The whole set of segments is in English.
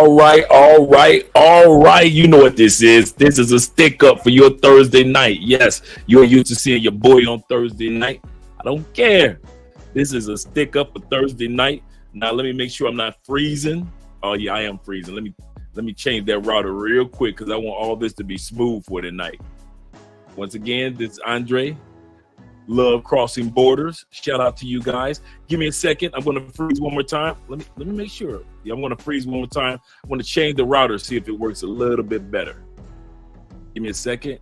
All right. You know what this is. This is a stick up for your Thursday night. Yes, you're used to seeing your boy on Thursday night. I don't care. This is a stick up for Thursday night. Now let me make sure I'm not freezing. Oh yeah, I am freezing. Let me change that router real quick because I want all this to be smooth for tonight. Once again, this is Andre. Love Crossing Borders. Shout out to you guys. Give me a second. I'm going to freeze one more time. Let me make sure. Yeah, I'm going to freeze one more time. I'm going to change the router, see if it works a little bit better. Give me a second.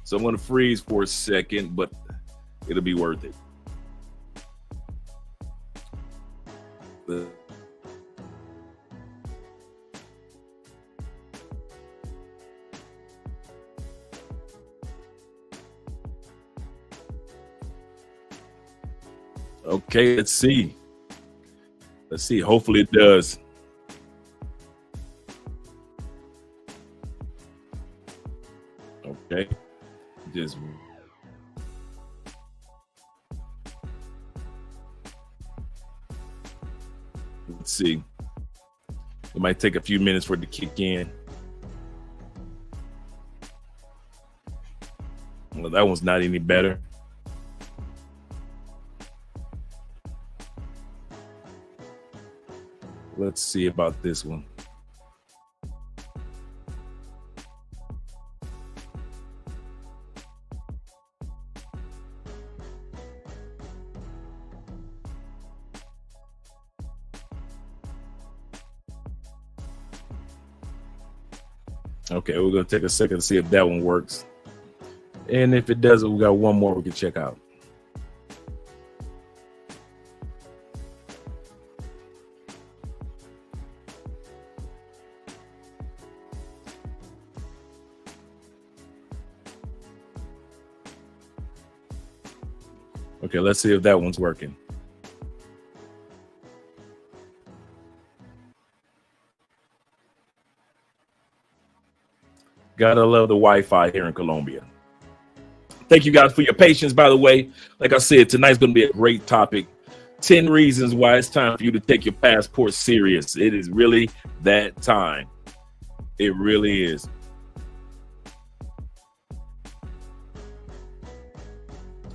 So I'm going to freeze for a second, but it'll be worth it. Okay, let's see. Hopefully it does. Okay. Just let's see. It might take a few minutes for it to kick in. Well, that one's not any better. Let's see about this one. Okay, we're going to take a second to see if that one works. And if it doesn't, we got one more we can check out. Okay, let's see if that one's working. Gotta love the Wi-Fi here in Colombia. Thank you guys for your patience, by the way. Like I said, tonight's going to be a great topic. 10 reasons why it's time for you to take your passport serious. It is really that time. It really is.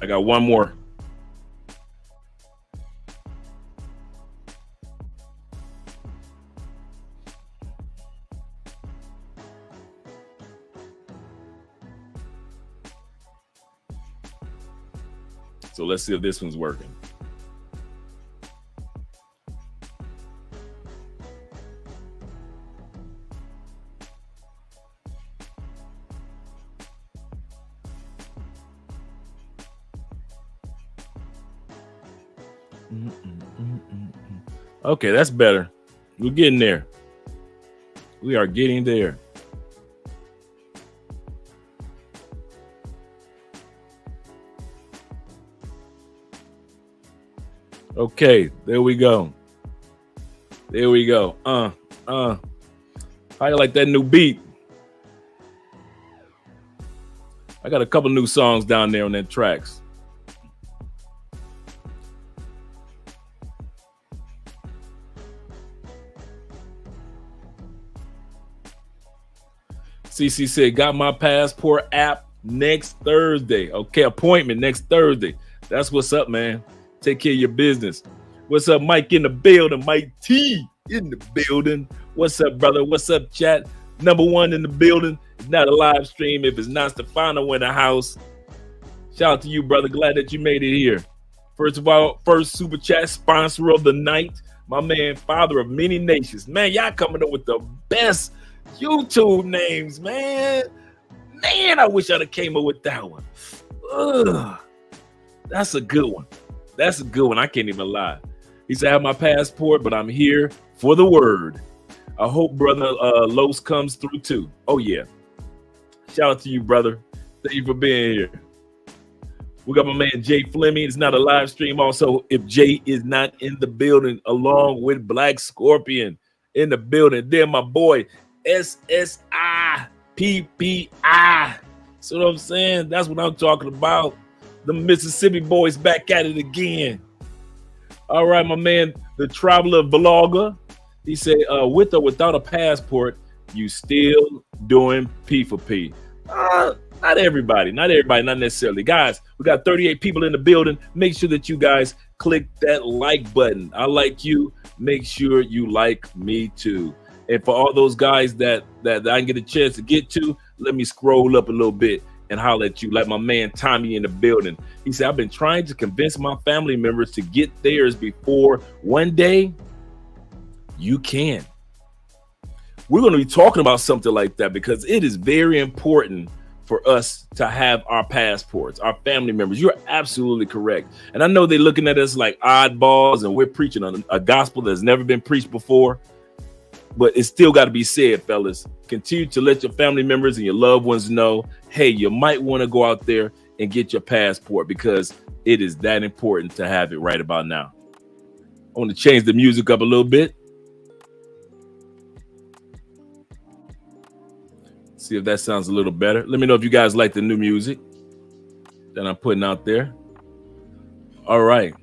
I got one more. So let's see if this one's working. Okay, that's better. We're getting there. We are getting there. Okay, there we go. There we go. How you like that new beat? I got a couple new songs down there on that tracks. CC said, got my passport app next Thursday. Okay, appointment next Thursday. That's what's up, man. Take care of your business. What's up, Mike in the building? Mike T in the building. What's up, brother? What's up, chat? Number one in the building. It's not a live stream. If it's not Stefano in the house, shout out to you, brother. Glad that you made it here. First of all, first super chat sponsor of the night, my man, father of many nations. Man, y'all coming up with the best YouTube names, man. Man, I wish I'd have came up with that one. Ugh. That's a good one. That's a good one. I can't even lie. He said, I have my passport, but I'm here for the word. I hope brother Los comes through too. Oh, yeah. Shout out to you, brother. Thank you for being here. We got my man Jay Fleming. It's not a live stream. Also, if Jay is not in the building, along with Black Scorpion in the building, then my boy SSI PPI. See what I'm saying? That's what I'm talking about. The Mississippi boys back at it again. All right, my man, the traveler vlogger. He said, with or without a passport, you still doing P for P. Not everybody, not necessarily. Guys, we got 38 people in the building. Make sure that you guys click that like button. I like you. Make sure you like me too. And for all those guys that I can get a chance to get to, let me scroll up a little bit and holler at you, like my man Tommy in the building. He said, I've been trying to convince my family members to get theirs before one day you can. We're going to be talking about something like that because it is very important for us to have our passports, our family members. You're absolutely correct. And I know they're looking at us like oddballs and we're preaching on a gospel that's never been preached before, but it's still got to be said, fellas. Continue to let your family members and your loved ones know, hey, you might want to go out there and get your passport because it is that important to have it right about now. I want to change the music up a little bit. See if that sounds a little better. Let me know if you guys like the new music that I'm putting out there. All right.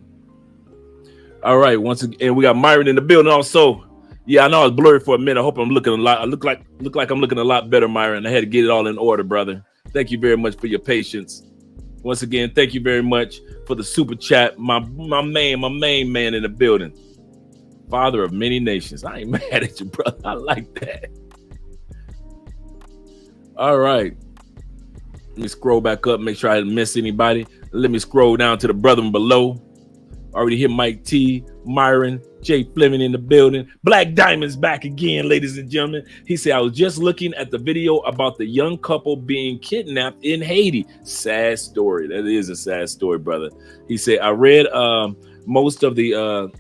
Once again, we got Myron in the building also. Yeah, I know I was blurry for a minute. I hope I'm looking a lot. I look like I'm looking a lot better, Myron. I had to get it all in order, brother. Thank you very much for your patience. Once again, thank you very much for the super chat. My main man in the building. Father of many nations. I ain't mad at you, brother. I like that. All right. Let me scroll back up, make sure I didn't miss anybody. Let me scroll down to the brethren below. Already hit Mike T, Myron, Jay Fleming in the building. Black Diamond's back again, ladies and gentlemen. He said, I was just looking at the video about the young couple being kidnapped in Haiti. Sad story. That is a sad story, brother. He said, I read most of the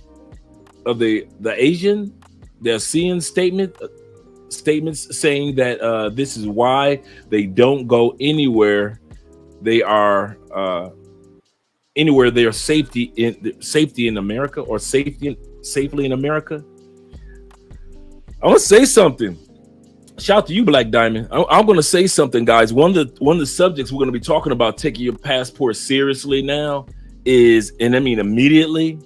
Asian, they're seeing statements saying that this is why they don't go anywhere. They are anywhere they are safety in America or safely in America. I want to say something. Shout out to you, Black Diamond. I'm going to say something, guys. One of the subjects we're going to be talking about taking your passport seriously now is, and I mean immediately,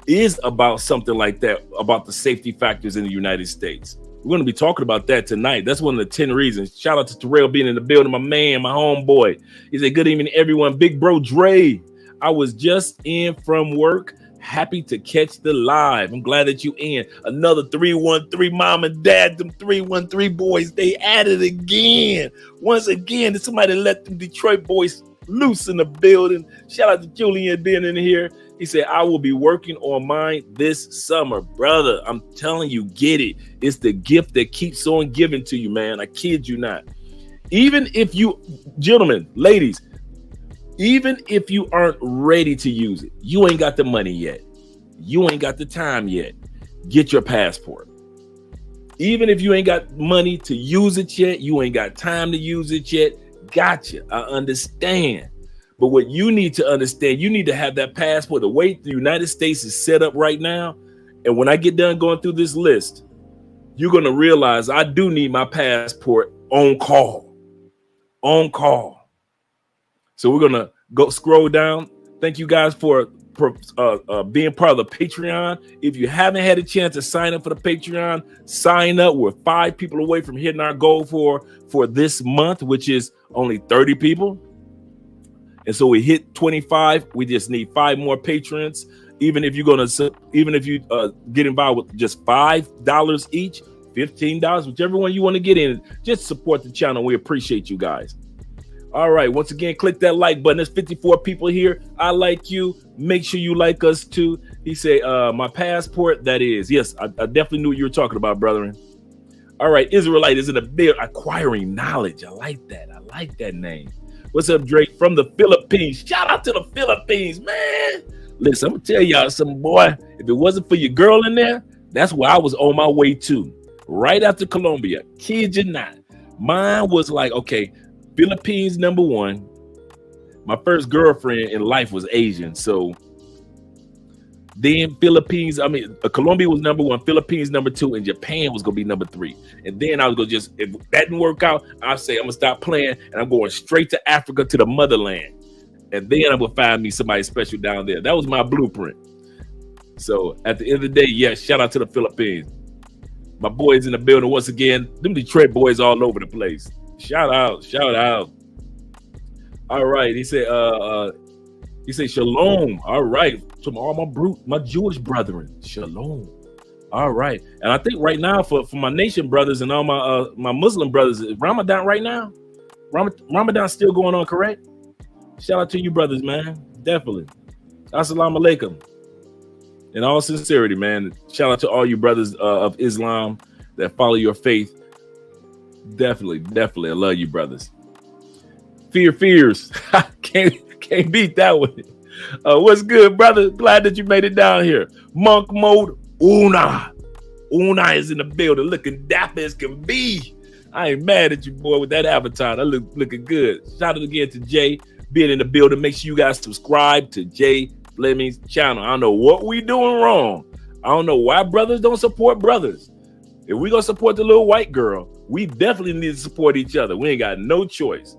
is about something like that, about the safety factors in the United States. We're going to be talking about that tonight. That's one of the 10 reasons. Shout out to Terrell being in the building, my man, my homeboy. He said, good evening, everyone. Big bro Dre. I was just in from work. Happy to catch the live. I'm glad that you in. Another 313 mom and dad, them 313 boys, they at it again. Once again, somebody let them Detroit boys loose in the building. Shout out to Julian being in here. He said, I will be working on mine this summer. Brother, I'm telling you, get it. It's the gift that keeps on giving to you, man. I kid you not. Even if you, gentlemen, ladies, even if you aren't ready to use it, you ain't got the money yet. You ain't got the time yet. Get your passport. Even if you ain't got money to use it yet, you ain't got time to use it yet. Gotcha. I understand. But what you need to understand, you need to have that passport. The way the United States is set up right now, and when I get done going through this list, you're going to realize I do need my passport on call. On call. So we're going to go scroll down. Thank you guys for being part of the Patreon. If you haven't had a chance to sign up for the Patreon, sign up. We're 5 people away from hitting our goal for this month, which is only 30 people. And so we hit 25. We just need 5 more patrons. Even if you get involved with just $5 each, $15, whichever one you want to get in, just support the channel. We appreciate you guys. All right. Once again, click that like button. There's 54 people here. I like you. Make sure you like us too. He said, my passport, that is. Yes, I definitely knew what you were talking about, brethren. All right. Israelite is in the build. Acquiring knowledge. I like that. I like that name. What's up, Drake? From the Philippines. Shout out to the Philippines, man. Listen, I'm going to tell y'all something, boy. If it wasn't for your girl in there, that's where I was on my way to. Right after Colombia. Kid you not. Mine was like, okay, Philippines number 1. My first girlfriend in life was Asian. So then Philippines, Colombia was number 1, Philippines number 2, and Japan was going to be number 3. And then I was going to just, if that didn't work out, I'll say I'm going to stop playing and I'm going straight to Africa, to the motherland. And then I'm going to find me somebody special down there. That was my blueprint. So at the end of the day, yes, shout out to the Philippines. My boys in the building once again. Them Detroit boys all over the place. Shout out, shout out. All right, he said shalom. All right, to all my Jewish brethren, shalom. All right, and I think right now for my nation brothers and all my Muslim brothers, is Ramadan right now. Ramadan still going on, correct? Shout out to you brothers, man. Definitely. Assalamu alaikum. In all sincerity, man. Shout out to all you brothers of Islam that follow your faith. Definitely. I love you, brothers. Fears. can't beat that one. What's good, brother? Glad that you made it down here. Monk mode. Una is in the building, looking dapper as can be. I ain't mad at you, boy, with that avatar. That looking good. Shout out again to Jay being in the building. Make sure you guys subscribe to Jay Fleming's channel. I don't know what we doing wrong. I don't know why brothers don't support brothers. If we gonna support the little white girl, we definitely need to support each other. We ain't got no choice.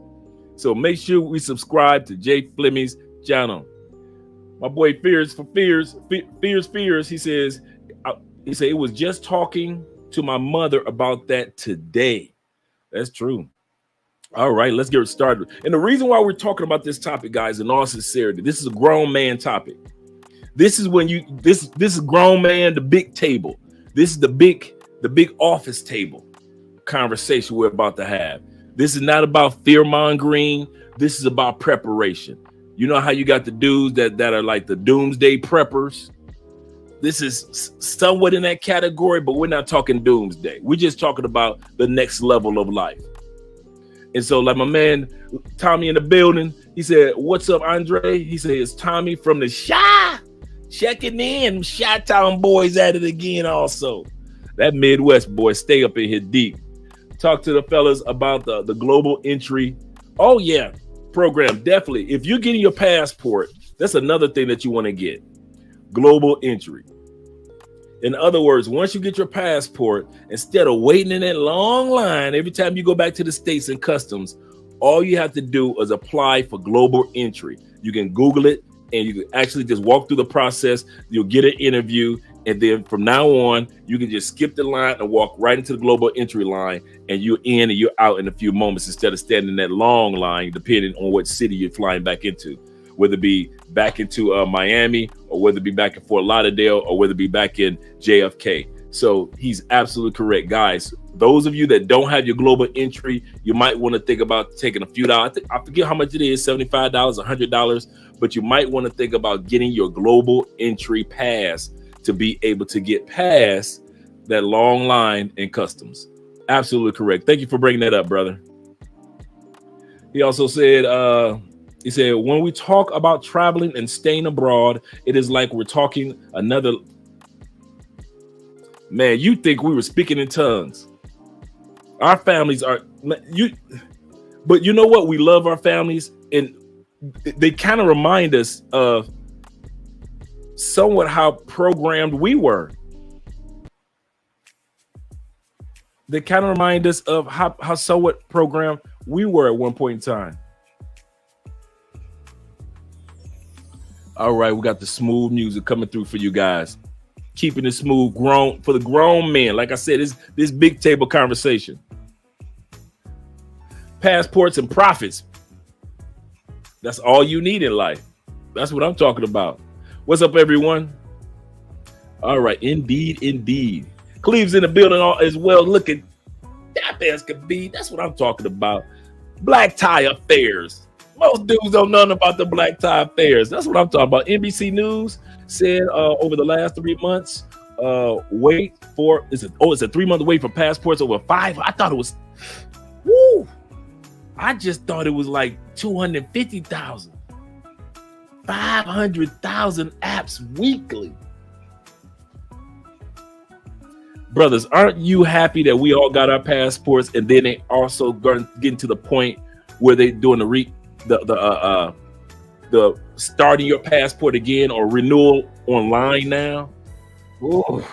So make sure we subscribe to Jay Fleming's channel. My boy Fears, he says, it was just talking to my mother about that today. That's true. All right, let's get started. And the reason why we're talking about this topic, guys, in all sincerity, this is a grown man topic. This is when this is grown man, the big table. This is the big office table conversation we're about to have. This is not about fear mongering. This is about preparation. You know how you got the dudes that are like the doomsday preppers. This is somewhat in that category, but we're not talking doomsday. We're just talking about the next level of life. And so, like my man Tommy in the building, he said, "What's up, Andre?" He said, "It's Tommy from the Chi checking in. Chi-Town boys at it again. Also, that Midwest boy, stay up in here deep. Talk to the fellas about the global entry. Oh yeah, program definitely. If you're getting your passport, that's another thing that you want to get. Global entry. In other words, once you get your passport, instead of waiting in that long line every time you go back to the States and customs, all you have to do is apply for global entry. You can Google it and you can actually just walk through the process. You'll get an interview. And then from now on, you can just skip the line and walk right into the global entry line, and you're in and you're out in a few moments instead of standing in that long line, depending on what city you're flying back into, whether it be back into Miami or whether it be back in Fort Lauderdale or whether it be back in JFK. So he's absolutely correct, guys. Those of you that don't have your global entry, you might want to think about taking a few dollars. I forget how much it is, $75, $100, but you might want to think about getting your global entry pass to be able to get past that long line in customs. Absolutely correct. Thank you for bringing that up, brother. He also said, when we talk about traveling and staying abroad, it is like we're talking another. Man, you think we were speaking in tongues. Our families are but you know what? We love our families, and they kind of remind us of somewhat how programmed we were. They kind of remind us of how somewhat programmed we were at one point in time. All right, we got the smooth music coming through for you guys. Keeping it smooth, for the grown men. Like I said, this big table conversation. Passports and profits. That's all you need in life. That's what I'm talking about. What's up, everyone? All right, indeed. Cleve's in the building as well, looking that as could be. That's what I'm talking about. Black tie affairs. Most dudes don't know nothing about the black tie affairs. That's what I'm talking about. NBC News said over the last 3 months, it's a 3-month wait for passports over 5. I thought it was, I just thought it was like 250,000. 500,000 apps weekly. Brothers, aren't you happy that we all got our passports, and then they also getting to the point where they doing the starting your passport again or renewal online now? Oh,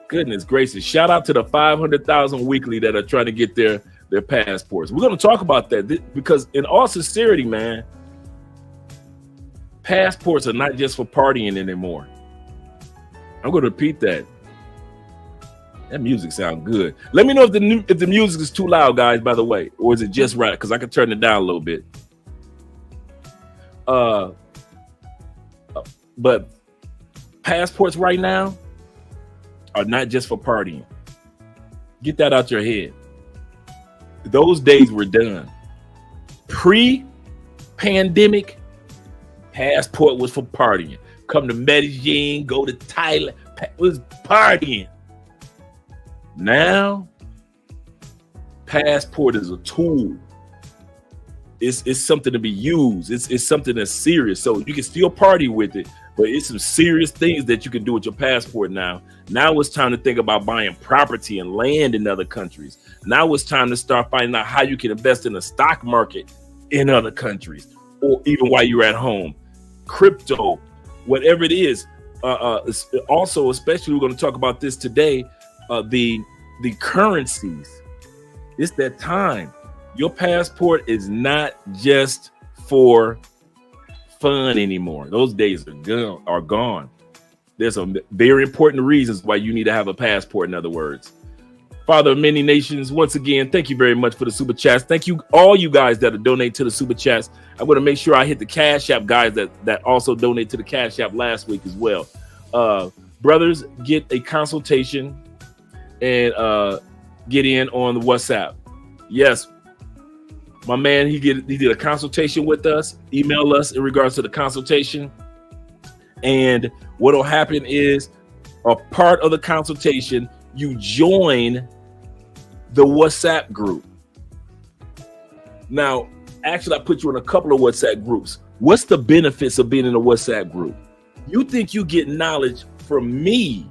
goodness gracious. Shout out to the 500,000 weekly that are trying to get their passports. We're going to talk about that because in all sincerity, man, passports are not just for partying anymore. I'm going to repeat that. That music sounds good. Let me know if the music is too loud, guys, by the way, or is it just right? Because I can turn it down a little bit. But passports right now are not just for partying. Get that out your head. Those days were done. Pre-pandemic, passport was for partying. Come to Medellin, go to Thailand, it was partying. Now, passport is a tool. It's something to be used. It's something that's serious. So you can still party with it, but it's some serious things that you can do with your passport now. Now it's time to think about buying property and land in other countries. Now it's time to start finding out how you can invest in the stock market in other countries, or even while you're at home. Crypto, whatever it is. Also, especially we're going to talk about this today, the currencies. It's that time. Your passport is not just for fun anymore. Those days are gone. There's some very important reasons why you need to have a passport, in other words. Father of many nations, once again, thank you very much for the super chats. Thank you, all you guys that are donate to the super chats. I'm going to make sure I hit the Cash App guys that also donate to the Cash App last week as well. Brothers, get a consultation and get in on the WhatsApp. Yes, my man, he did a consultation with us. Email us in regards to the consultation. And what will happen is, a part of the consultation, you join the WhatsApp group. Now, actually, I put you in a couple of WhatsApp groups. What's the benefits of being in a WhatsApp group? You think you get knowledge from me?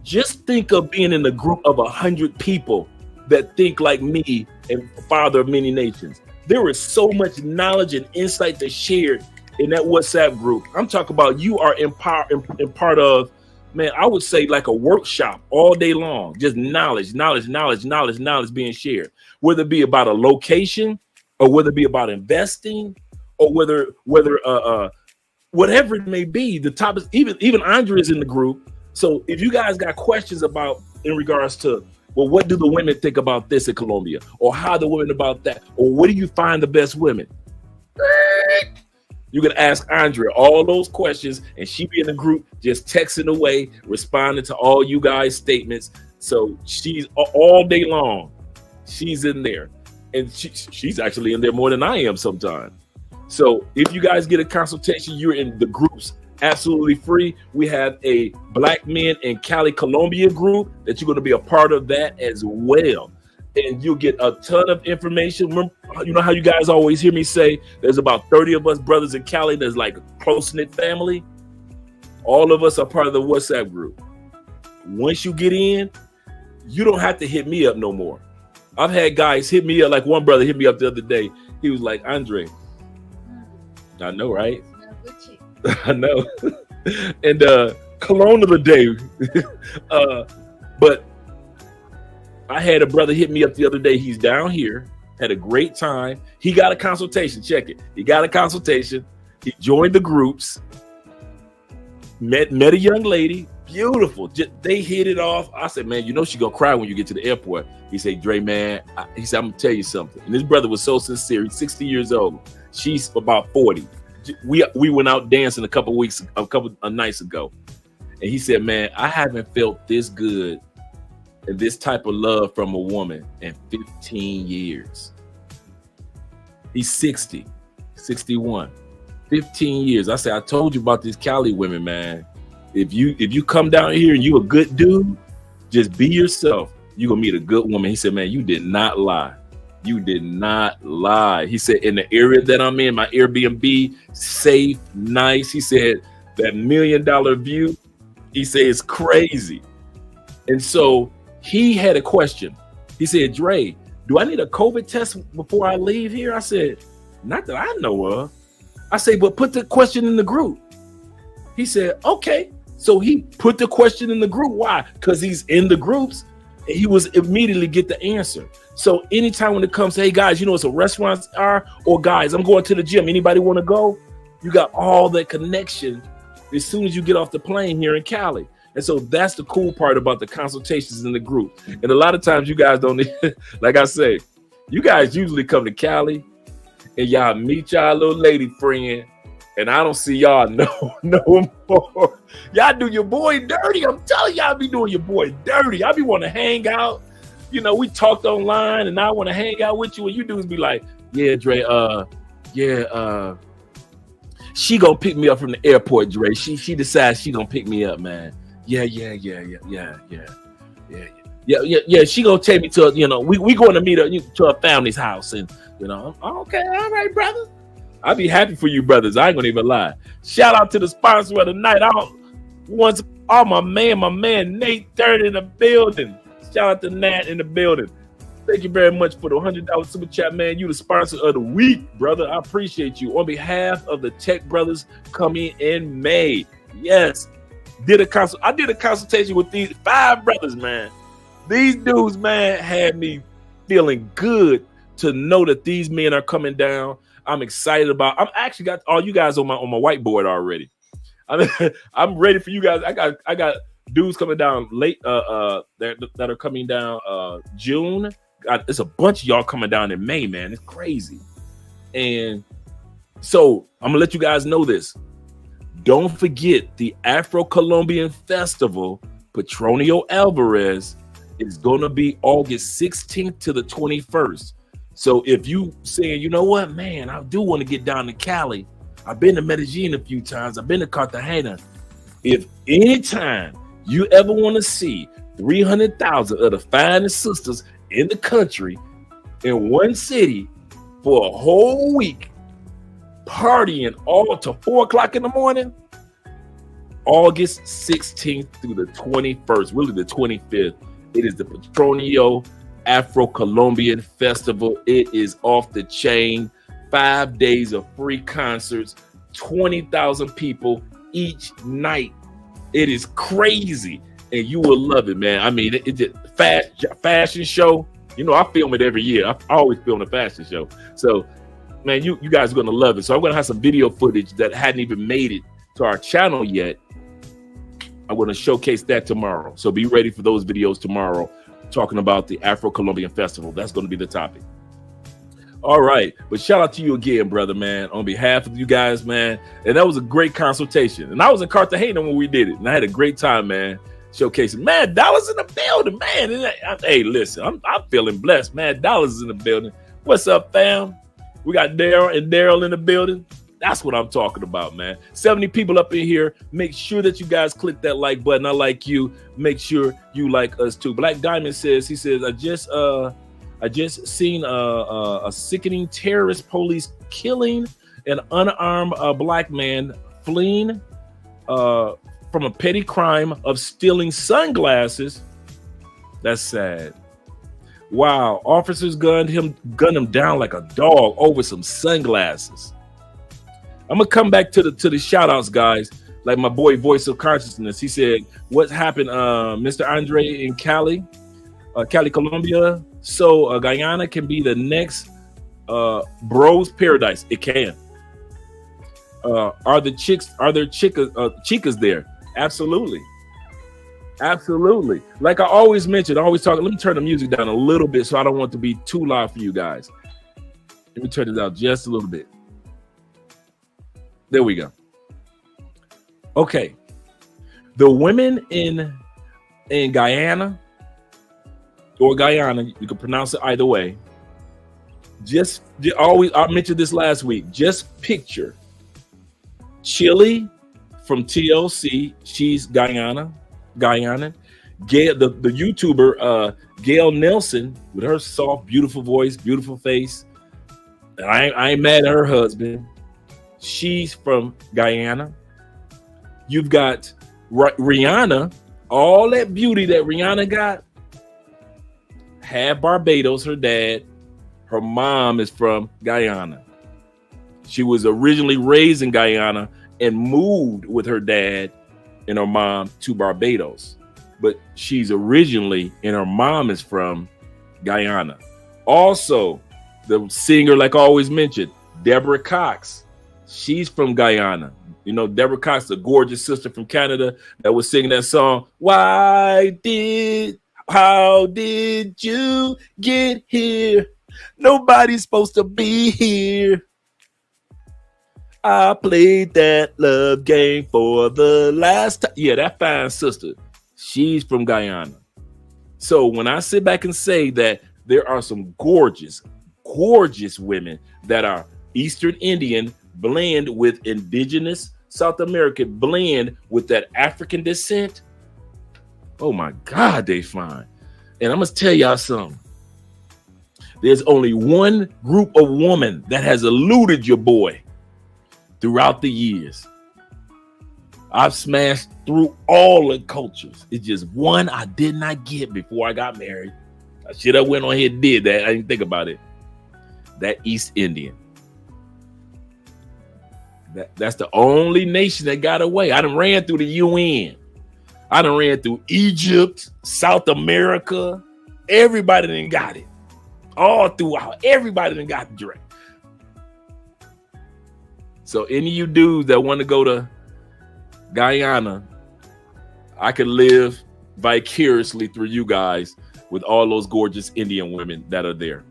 Just think of being in a group of 100 people that think like me and Father of many nations. There is so much knowledge and insight to share in that WhatsApp group. I'm talking about you are in part of, man, I would say like a workshop all day long. Just knowledge being shared. Whether it be about a location, or whether it be about investing, or whether whatever it may be. The topic, even Andre is in the group. So if you guys got questions about in regards to, well, what do the women think about this in Colombia? Or how the women about that? Or where do you find the best women? You can ask Andrea all those questions, and she be in the group just texting away, responding to all you guys' statements. So she's all day long. She's in there, and she's actually in there more than I am sometimes. So if you guys get a consultation, you're in the groups absolutely free. We have a Black Men in Cali, Colombia group that you're going to be a part of that as well. And you'll get a ton of information. Remember, you know how you guys always hear me say there's about 30 of us brothers in Cali that's like a close-knit family? All of us are part of the WhatsApp group. Once you get in, you don't have to hit me up no more. I've had guys hit me up, like one brother hit me up the other day. He was like, Andre, I know, right? I know. And cologne of the day. But I had a brother hit me up the other day. He's down here, had a great time. He got a consultation. Check it. He got a consultation. He joined the groups, met a young lady, beautiful. They hit it off. I said, man, you know she gonna cry when you get to the airport. He said, Dre, man, he said, I'm gonna tell you something. And this brother was so sincere. He's 60 years old. She's about 40. We went out dancing a couple nights ago, and he said, man, I haven't felt this good and this type of love from a woman in 15 years. He's 60, 61, 15 years. I said, I told you about these Cali women, man. If you come down here and you a good dude, just be yourself. You're gonna meet a good woman. He said, man, you did not lie. You did not lie. He said, in the area that I'm in, my Airbnb, safe, nice. He said, that $1 million view, he said, it's crazy. And so he had a question. He said, Dre, do I need a COVID test before I leave here? I said, not that I know of. I say, but put the question in the group. He said, okay. So he put the question in the group. Why? Because he's in the groups. And he was immediately get the answer. So anytime when it comes to, hey guys, you know, it's a restaurant are, or guys, I'm going to the gym. Anybody want to go? You got all that connection as soon as you get off the plane here in Cali. And so that's the cool part about the consultations in the group. And a lot of times you guys don't, like I say, you guys usually come to Cali and y'all meet y'all little lady friend, and I don't see y'all no more. Y'all do your boy dirty. I'm telling y'all, be doing your boy dirty. I be want to hang out. You know, we talked online, and I want to hang out with you, and you dudes be like, yeah, Dre, she gonna pick me up from the airport, Dre. She decides she gonna pick me up, man. Yeah. She gonna take me to, you know, we going to meet her to her family's house, and you know, okay, all right, brother. I'll be happy for you, brothers. I ain't gonna even lie. Shout out to the sponsor of the night. My man Nate Third in the building. Shout out to Nat in the building. Thank you very much for the $100 super chat, man. You the sponsor of the week, brother. I appreciate you. On behalf of the Tech Brothers coming in May. Yes. I did a consultation with these 5 brothers, man. These dudes, man, had me feeling good to know that these men are coming down. I'm excited about. I'm actually got all you guys on my whiteboard already. I'm ready for you guys. I got dudes coming down late. That are coming down June. It's a bunch of y'all coming down in May, man. It's crazy. And so I'm gonna let you guys know this. Don't forget the Afro-Colombian Festival, Petronio Alvarez, is gonna be August 16th to the 21st. So if you saying, you know what, man, I do want to get down to Cali. I've been to Medellin a few times. I've been to Cartagena. If anytime you ever want to see 300,000 of the finest sisters in the country in one city for a whole week, partying all to 4 o'clock in the morning, August 16th through the 21st, really the 25th, it is the Petronio Afro-Colombian Festival. It is off the chain. 5 days of free concerts, 20,000 people each night. It is crazy, and you will love it, man. I mean, it's a fashion show. You know, I film it every year. I always film a fashion show. So, man, you guys are going to love it. So I'm going to have some video footage that hadn't even made it to our channel yet. I'm going to showcase that tomorrow. So be ready for those videos tomorrow, talking about the Afro-Colombian Festival. That's going to be the topic. All right. But shout out to you again, brother, man, on behalf of you guys, man. And that was a great consultation. And I was in Cartagena when we did it. And I had a great time, man, showcasing. Man, Dollars in the building, man. And hey, listen, I'm feeling blessed, man. Dollars is in the building. What's up, fam? We got Daryl in the building. That's what I'm talking about, man. 70 people up in here. Make sure that you guys click that like button. I like you. Make sure you like us too. Black Diamond says, I just seen a sickening terrorist police killing an unarmed black man fleeing from a petty crime of stealing sunglasses. That's sad. Wow, officers gunned him down like a dog over some sunglasses. I'm gonna come back to the shout outs, guys. Like my boy Voice of Consciousness. He said, what happened, Mr. Andre in Cali, Colombia? So Guyana can be the next bros paradise. It can. Are there chicas there? Absolutely. Absolutely. Like I always mention, I always talk. Let me turn the music down a little bit so I don't want it to be too loud for you guys. Let me turn it down just a little bit. There we go. Okay. The women in Guyana or Guyana, you can pronounce it either way. Just always, I mentioned this last week. Just picture Chili from TLC. She's Guyana. Gail, the YouTuber Gail Nelson, with her soft, beautiful voice, beautiful face. And I ain't mad at her husband. She's from Guyana. You've got Rihanna, all that beauty that Rihanna got. Half Barbados, her dad. Her mom is from Guyana. She was originally raised in Guyana and moved with her dad and her mom to Barbados. But she's originally, and her mom is from Guyana. Also, the singer, like I always mentioned, Deborah Cox. She's from Guyana. You know, Deborah Cox, the gorgeous sister from Canada that was singing that song. How did you get here? Nobody's supposed to be here. I played that love game for the last time. Yeah, that fine sister. She's from Guyana. So when I sit back and say that there are some gorgeous, gorgeous women that are Eastern Indian blend with indigenous South American blend with that African descent. Oh my God, they fine. And I must tell y'all something. There's only one group of women that has eluded your boy throughout the years. I've smashed through all the cultures. It's just one I did not get before I got married. I should have went on here and did that. I didn't think about it. That East Indian. That's the only nation that got away. I done ran through the UN. I done ran through Egypt, South America. Everybody done got it. All throughout. Everybody done got direct. So any of you dudes that want to go to Guyana, I could live vicariously through you guys with all those gorgeous Indian women that are there.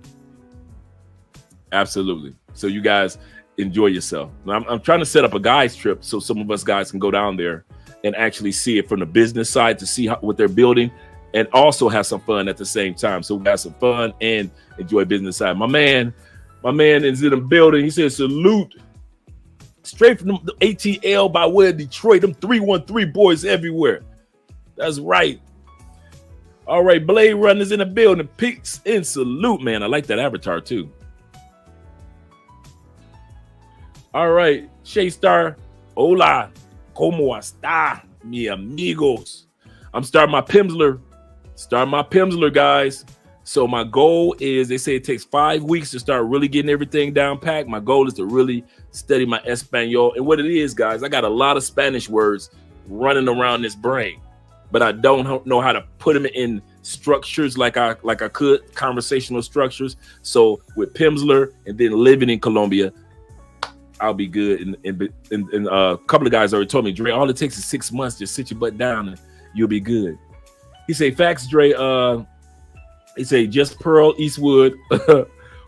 Absolutely. So you guys enjoy yourself. I'm trying to set up a guys trip so some of us guys can go down there and actually see it from the business side to see what they're building and also have some fun at the same time. So we have some fun and enjoy business side. My man is in the building. He says salute straight from the ATL by way of Detroit. Them 313 boys everywhere. That's right. All right, Blade Runners in the building. Peace and salute, man. I like that avatar too. All right, Shay Star. Hola, ¿cómo está, mi amigos? I'm starting my Pimsleur. Guys. So my goal is, they say it takes 5 weeks to start really getting everything down packed. My goal is to really study my Espanol. And what it is, guys, I got a lot of Spanish words running around this brain, but I don't know how to put them in structures like I could, conversational structures. So with Pimsleur and then living in Colombia, I'll be good. And a couple of guys already told me, Dre, all it takes is 6 months. Just sit your butt down and you'll be good. He say, facts, Dre. He say, just Pearl Eastwood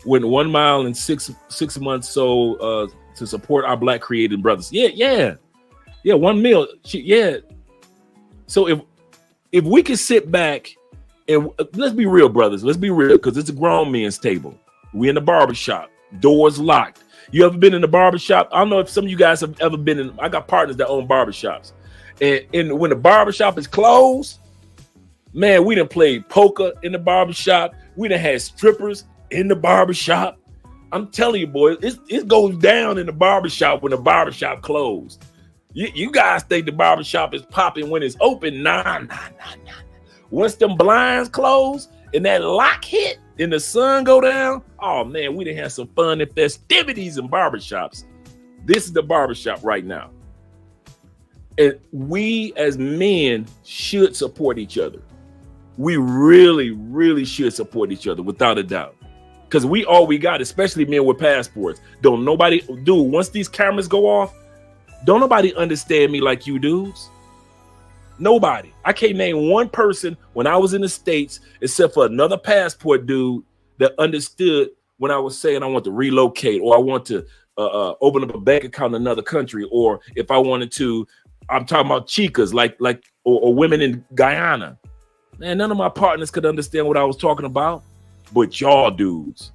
went 1 mile in six months. So to support our Black creative brothers. Yeah. 1 mil. Yeah. So if we can sit back and let's be real, brothers. Let's be real, because it's a grown man's table. We in the barbershop. Doors locked. You ever been in the barbershop? I don't know if some of you guys have ever been in. I got partners that own barbershops. And when the barbershop is closed, man, we done played poker in the barbershop. We done had strippers in the barbershop. I'm telling you, boy, it goes down in the barbershop when the barbershop closed. You guys think the barbershop is popping when it's open. Nah. Once them blinds close and that lock hit and the sun go down, oh man, we done had some fun and festivities in barbershops. This is the barbershop right now. And we as men should support each other. We really, really should support each other without a doubt. Because we all we got, especially men with passports. Don't nobody, dude, once these cameras go off, don't nobody understand me like you dudes. Nobody. I can't name one person when I was in the States, except for another passport dude that understood when I was saying I want to relocate, or I want to open up a bank account in another country, or if I wanted to, I'm talking about chicas or women in Guyana. Man, none of my partners could understand what I was talking about, but y'all dudes.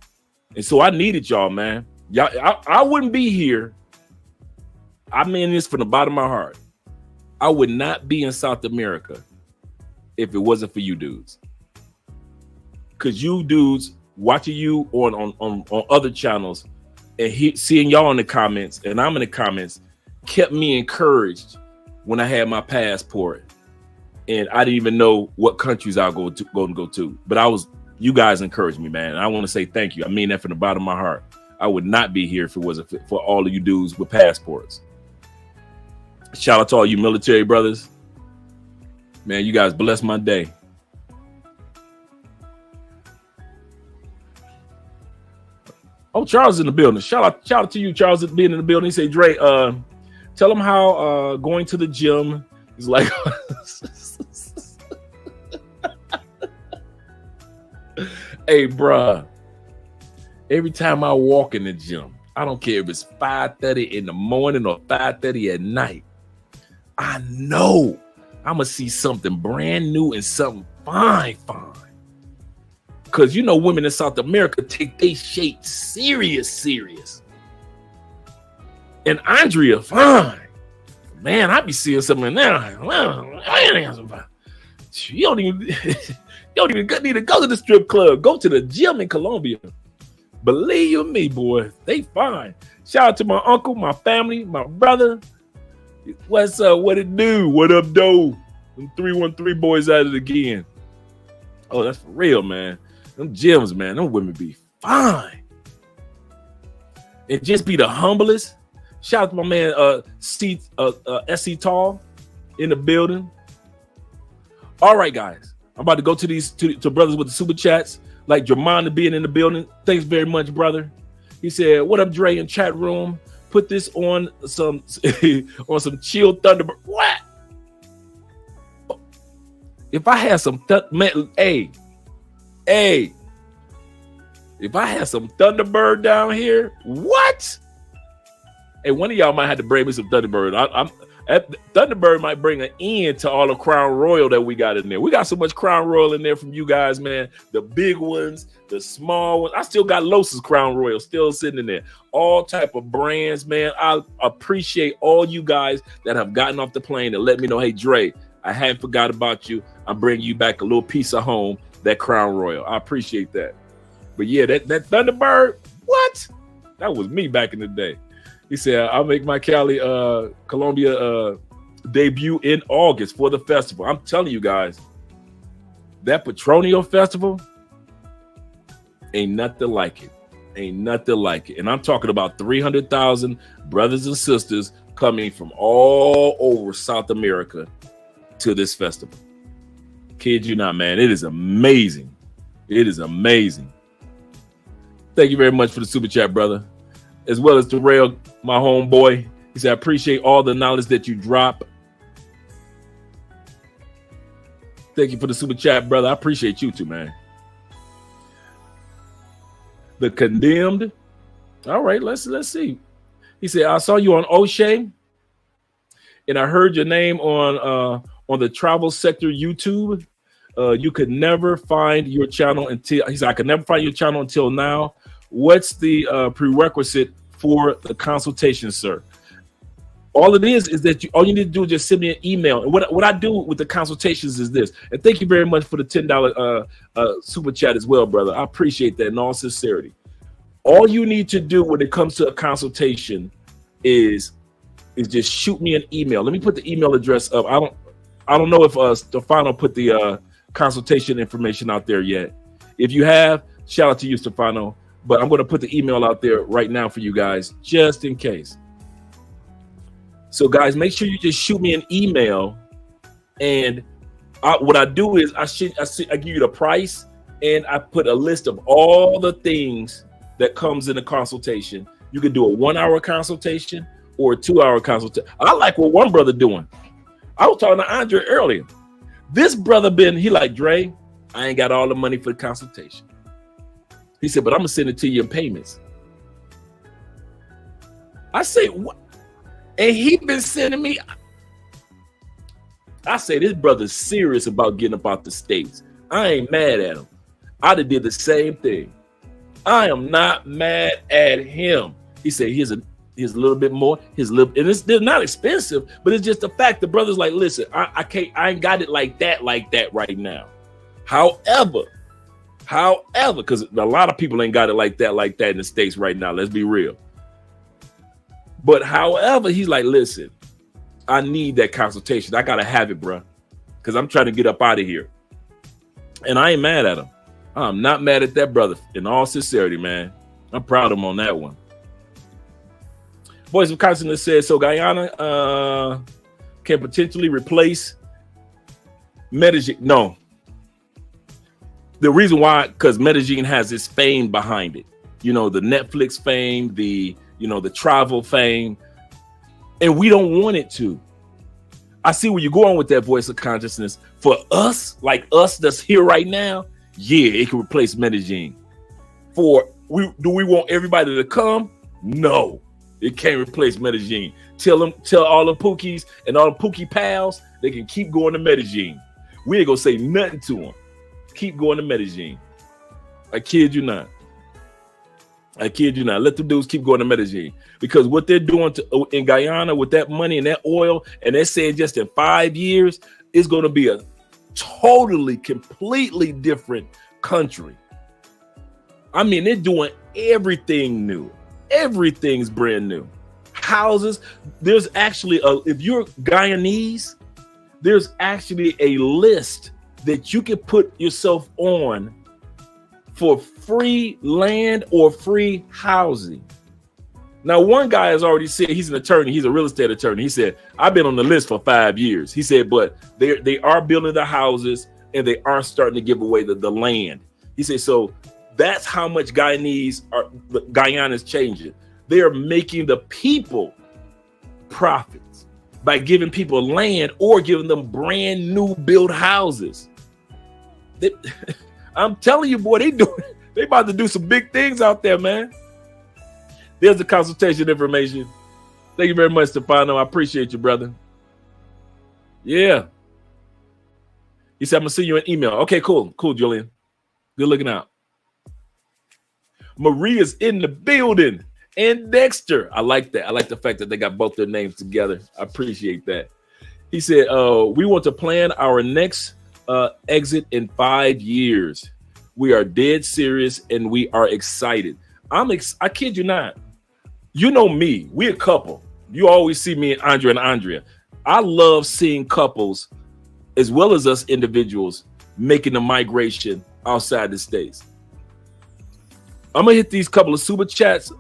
And so I needed y'all, man. Y'all, I wouldn't be here. I mean this from the bottom of my heart. I would not be in South America if it wasn't for you dudes. Because you dudes watching you on other channels and seeing y'all in the comments and I'm in the comments kept me encouraged when I had my passport. And I didn't even know what countries I was going to go to. But you guys encouraged me, man. And I want to say thank you. I mean that from the bottom of my heart. I would not be here if it wasn't for all of you dudes with passports. Shout out to all you military brothers. Man, you guys bless my day. Oh, Charles in the building. Shout out to you, Charles, for being in the building. He said, Dre, tell him how going to the gym is like. Hey, bruh. Every time I walk in the gym, I don't care if it's 5:30 in the morning or 5:30 at night, I know I'm going to see something brand new and something fine. Because you know women in South America take their shape serious. And Andrea, fine. Man, I be seeing something now. You don't even need to go to the strip club. Go to the gym in Colombia. Believe you me, boy, they fine. Shout out to my uncle, my family, my brother. What's up? What it do? What up, though? Them 313 boys at it again. Oh, that's for real, man. Them gyms, man, them women be fine. And just be the humblest. Shout out to my man, SC Tall in the building. All right, guys. I'm about to go to these to brothers with the super chats, like Jermon being in the building. Thanks very much, brother. He said, "What up, Dre?" in chat room. Put this on some on some chill Thunderbird. What? If I had some hey. If I had some Thunderbird down here, what? Hey, one of y'all might have to bring me some Thunderbird. Thunderbird might bring an end to all the Crown Royal that we got in there. We got so much Crown Royal in there from you guys, man. The big ones, the small ones. I still got Los's Crown Royal still sitting in there. All type of brands, man. I appreciate all you guys that have gotten off the plane and let me know, hey, Dre, I hadn't forgot about you. I'm bringing you back a little piece of home, that Crown Royal. I appreciate that. But yeah, that Thunderbird, what? That was me back in the day. He said, I'll make my Cali, Colombia debut in August for the festival. I'm telling you guys, that Petronio Festival ain't nothing like it. Ain't nothing like it. And I'm talking about 300,000 brothers and sisters coming from all over South America to this festival. Kid you not, man. It is amazing. It is amazing. Thank you very much for the super chat, brother. As well as Terrell, my homeboy. He said, I appreciate all the knowledge that you drop. Thank you for the super chat, brother. I appreciate you too, man. The Condemned. All right, let's see. He said, I saw you on O'Shea, and I heard your name on the travel sector YouTube. You could never find your channel until he said, I could never find your channel until now. What's the prerequisite for the consultation, sir? All it is that all you need to do is just send me an email. And what I do with the consultations is this. And thank you very much for the $10 super chat as well, brother. I appreciate that in all sincerity. All you need to do when it comes to a consultation is just shoot me an email. Let me put the email address up. I don't know if Stefano put the consultation information out there yet. If you have, shout out to you, Stefano. But I'm going to put the email out there right now for you guys, just in case. So, guys, make sure you just shoot me an email. And what I do is I give you the price, and I put a list of all the things that comes in a consultation. You can do a 1-hour consultation or a 2-hour consultation. I like what one brother doing. I was talking to Andre earlier. This brother he like, Dre, I ain't got all the money for the consultation. He said, but I'm gonna send it to you in payments. I say, what? And he been sending me. I say, this brother's serious about getting up out the States. I ain't mad at him. I'd have did the same thing. I am not mad at him. He said, here's a little bit more. And they're not expensive, but it's just the fact the brother's like, listen, I ain't got it like that right now. However, because a lot of people ain't got it like that in the States right now. Let's be real. But however, he's like, listen, I need that consultation. I got to have it, bro, because I'm trying to get up out of here. And I ain't mad at him. I'm not mad at that brother. In all sincerity, man. I'm proud of him on that one. Voice of Consciousness says, so Guyana can potentially replace Medellin. No. The reason why, because Medellin has this fame behind it. the Netflix fame, the travel fame, and we don't want it to. I see where you're going with that voice of consciousness. For us, like us that's here right now, yeah, it can replace Medellin. Do we want everybody to come? No, it can't replace Medellin. Tell all the Pookies and all the Pookie pals they can keep going to Medellin. We ain't gonna say nothing to them. Keep going to Medellin. I kid you not. Let the dudes keep going to Medellin, because what they're doing in Guyana with that money and that oil, and they're saying just in 5 years, is going to be a totally, completely different country. I mean, they're doing everything new. Everything's brand new. Houses. There's actually if you're Guyanese, there's actually a list that you can put yourself on for free land or free housing. Now, one guy has already said, he's an attorney, he's a real estate attorney. He said, I've been on the list for 5 years. He said, but they are building the houses and they are starting to give away the land. He said, so that's how much Guyana is changing. They are making the people profits by giving people land or giving them brand new built houses. I'm telling you, boy, they about to do some big things out there, man. There's the consultation information. Thank you very much, Stefano. I appreciate you, brother. Yeah. He said, I'm going to send you an email. Okay, cool. Cool, Julian. Good looking out. Maria's in the building. And Dexter. I like that. I like the fact that they got both their names together. I appreciate that. He said, we want to plan our next exit in 5 years. We are dead serious and we are excited. I kid you not. You know me. We a couple. You always see me and Andrea. I love seeing couples as well as us individuals making the migration outside the States. I'm gonna hit these couple of super chats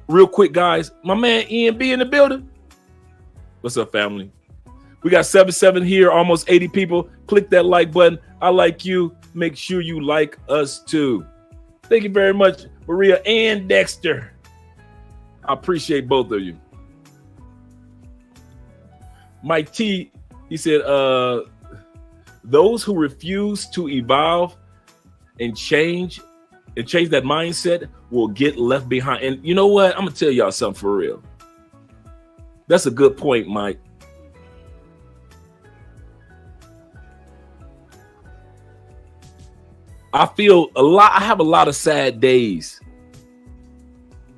real quick, guys. My man Ian B in the building. What's up, family? We got 77 here, almost 80 people. Click that like button. I like you. Make sure you like us too. Thank you very much, Maria and Dexter. I appreciate both of you. Mike T, he said, those who refuse to evolve and change that mindset will get left behind. And you know what? I'm gonna tell y'all something for real. That's a good point, Mike. I have a lot of sad days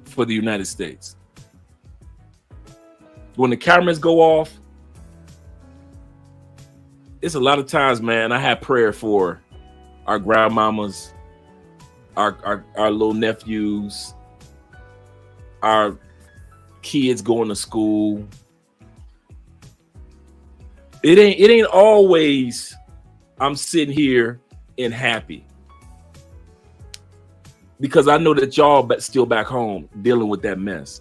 for the United States. When the cameras go off, it's a lot of times, man, I have prayer for our grandmamas, our little nephews, our kids going to school. It ain't always I'm sitting here and happy, because I know that y'all still back home dealing with that mess.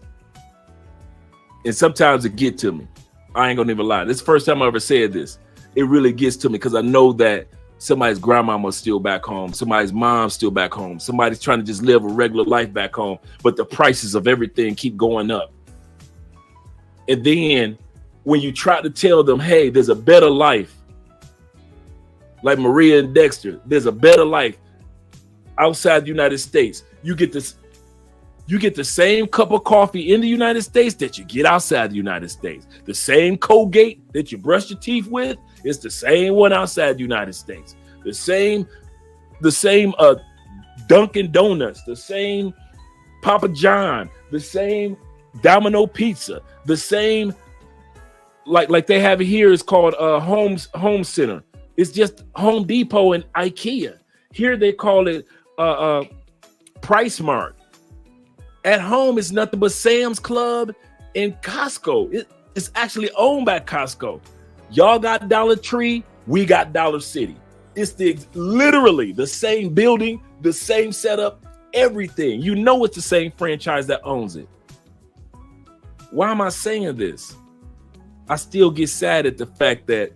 And sometimes it get to me. I ain't gonna even lie. This is the first time I ever said this. It really gets to me because I know that somebody's grandmama's still back home. Somebody's mom's still back home. Somebody's trying to just live a regular life back home, but the prices of everything keep going up. And then when you try to tell them, hey, there's a better life, like Maria and Dexter, there's a better life outside the United States. You get the same cup of coffee in the United States that you get outside the United States. The same Colgate that you brush your teeth with, it's the same one outside the United States. The same Dunkin' Donuts, the same Papa John, the same Domino Pizza, the same like they have here is called Home Center. It's just Home Depot and IKEA. Here they call it Price Mart. At home, it's nothing but Sam's Club and Costco. It's actually owned by Costco. Y'all got Dollar Tree, we got Dollar City. It's literally the same building, the same setup, everything. You know it's the same franchise that owns it. Why am I saying this? I still get sad at the fact that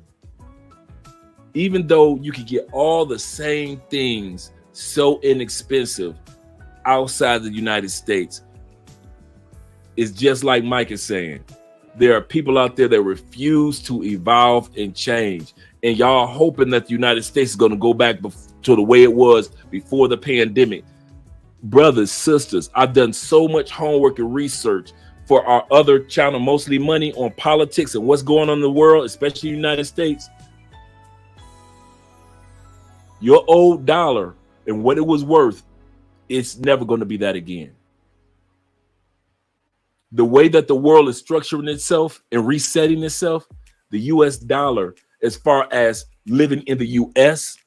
even though you can get all the same things so inexpensive, outside the United States, it's just like Mike is saying. There are people out there that refuse to evolve and change. And y'all hoping that the United States is going to go back to the way it was before the pandemic. Brothers, sisters, I've done so much homework and research for our other channel, Mostly Money, on politics and what's going on in the world, especially the United States. Your old dollar and what it was worth, it's never going to be that again. The way that the world is structuring itself and resetting itself, the US dollar, as far as living in the US,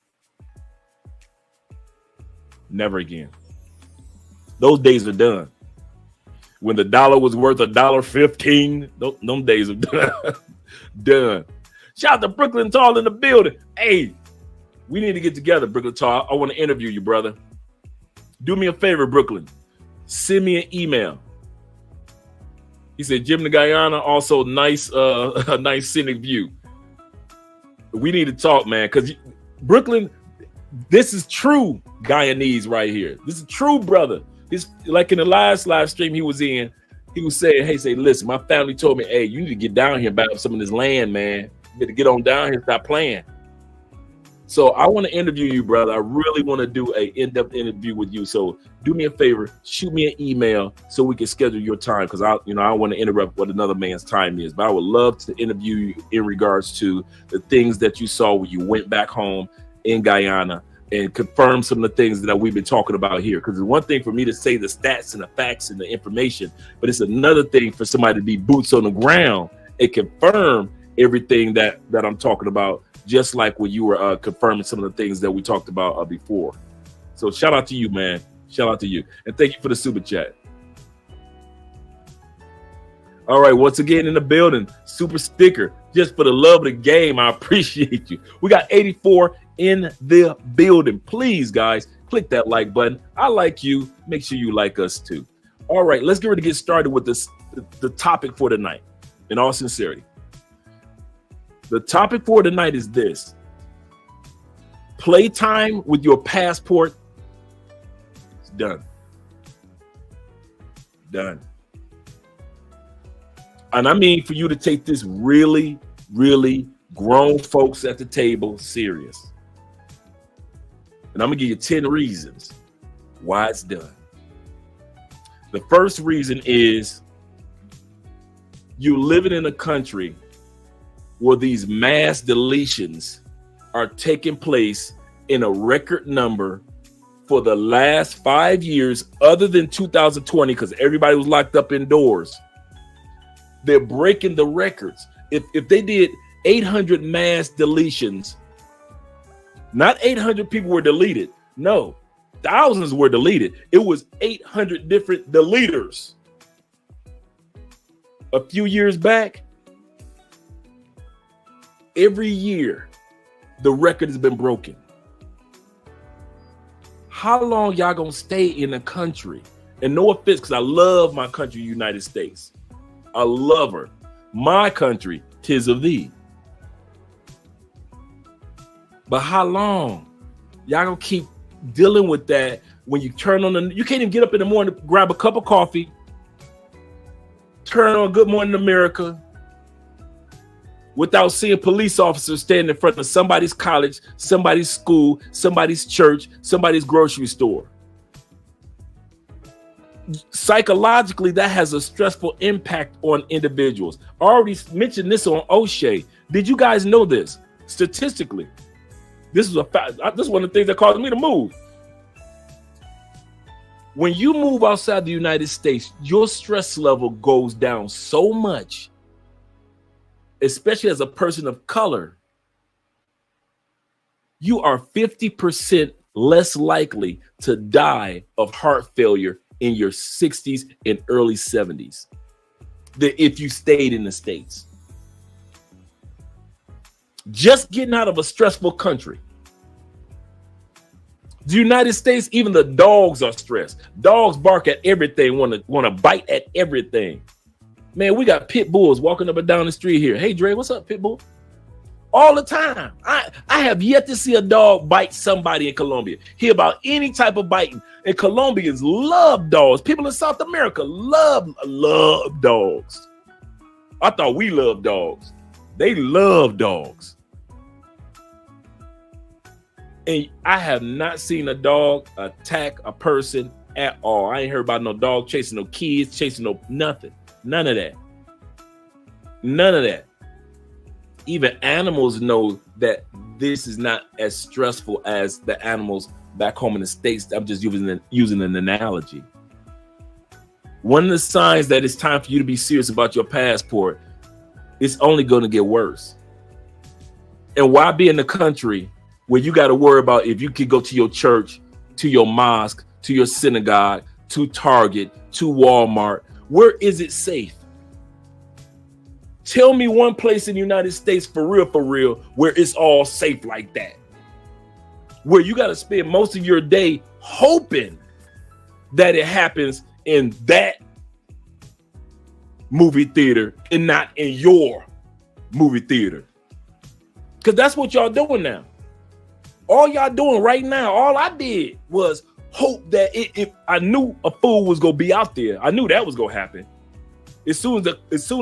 never again. Those days are done. When the dollar was worth $1.15, those days are done. Done. Shout out to Brooklyn Tall in the building. Hey, we need to get together, Brooklyn Tall. I want to interview you, brother. Do me a favor, Brooklyn. Send me an email. He said, Jim the Guyana, also nice, a nice scenic view. We need to talk, man, because Brooklyn, this is true Guyanese right here. This is true, brother. This, like in the last live stream he was in, he was saying, hey, listen, my family told me, hey, you need to get down here and buy up some of this land, man. You need to get on down here and stop playing. So I want to interview you, brother. I really want to do an in-depth interview with you. So do me a favor, shoot me an email so we can schedule your time, because I don't want to interrupt what another man's time is. But I would love to interview you in regards to the things that you saw when you went back home in Guyana and confirm some of the things that we've been talking about here. Because it's one thing for me to say the stats and the facts and the information, but it's another thing for somebody to be boots on the ground and confirm everything that I'm talking about, just like when you were confirming some of the things that we talked about before. So shout out to you, man. Shout out to you. And thank you for the super chat. All right, once again in the building, super sticker. Just for the love of the game, I appreciate you. We got 84 in the building. Please, guys, click that like button. I like you. Make sure you like us too. All right, let's get ready to get started with the topic for tonight, in all sincerity. The topic for tonight is this: playtime with your passport. It's done. Done. And I mean for you to take this really, really grown folks at the table serious. And I'm gonna give you 10 reasons why it's done. The first reason is you're living in a country where these mass deletions are taking place in a record number for the last 5 years, other than 2020, because everybody was locked up indoors. They're breaking the records. If they did 800 mass deletions, not 800 people were deleted. No, thousands were deleted. It was 800 different deleters. A few years back, every year, the record has been broken. How long y'all gonna stay in the country? And no offense, because I love my country, United States. I love her. My country, 'tis of thee. But how long? Y'all gonna keep dealing with that when you turn on you can't even get up in the morning to grab a cup of coffee, turn on Good Morning America, without seeing police officers standing in front of somebody's college, somebody's school, somebody's church, somebody's grocery store. Psychologically, that has a stressful impact on individuals. I already mentioned this on O'Shea. Did you guys know this? Statistically, this is a fact. This is one of the things that caused me to move. When you move outside the United States, your stress level goes down so much, especially as a person of color. You are 50% less likely to die of heart failure in your 60s and early 70s than if you stayed in the States. Just getting out of a stressful country. The United States, even the dogs are stressed. Dogs bark at everything, want to bite at everything. Man, we got pit bulls walking up and down the street here. Hey, Dre, what's up, pit bull? all the time. I have yet to see a dog bite somebody in Colombia. Hear about any type of biting. And Colombians love dogs. People in South America love dogs. I thought we love dogs. They love dogs. And I have not seen a dog attack a person at all. I ain't heard about no dog chasing no kids, chasing no nothing. None of that. None of that. Even animals know that this is not as stressful as the animals back home in the States. I'm just using an analogy. One of the signs that it's time for you to be serious about your passport, it's only going to get worse. And why be in the country where you got to worry about if you could go to your church, to your mosque, to your synagogue, to Target, to Walmart? Where is it safe? Tell me one place in the United States for real, where it's all safe like that. Where you got to spend most of your day hoping that it happens in that movie theater and not in your movie theater. Because that's what y'all doing now. All y'all doing right now, all I did was hope that if I knew a fool was going to be out there. I knew that was going to happen. As soon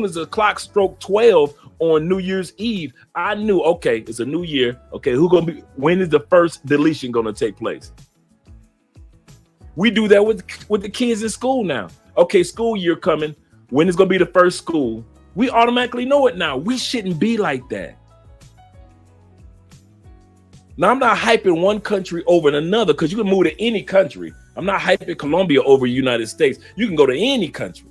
as the clock struck 12 on New Year's Eve, I knew, okay, it's a new year. Okay, when is the first deletion going to take place? We do that with the kids in school now. Okay, school year coming. When is going to be the first school? We automatically know it now. We shouldn't be like that. Now, I'm not hyping one country over another because you can move to any country. I'm not hyping Colombia over the United States. You can go to any country.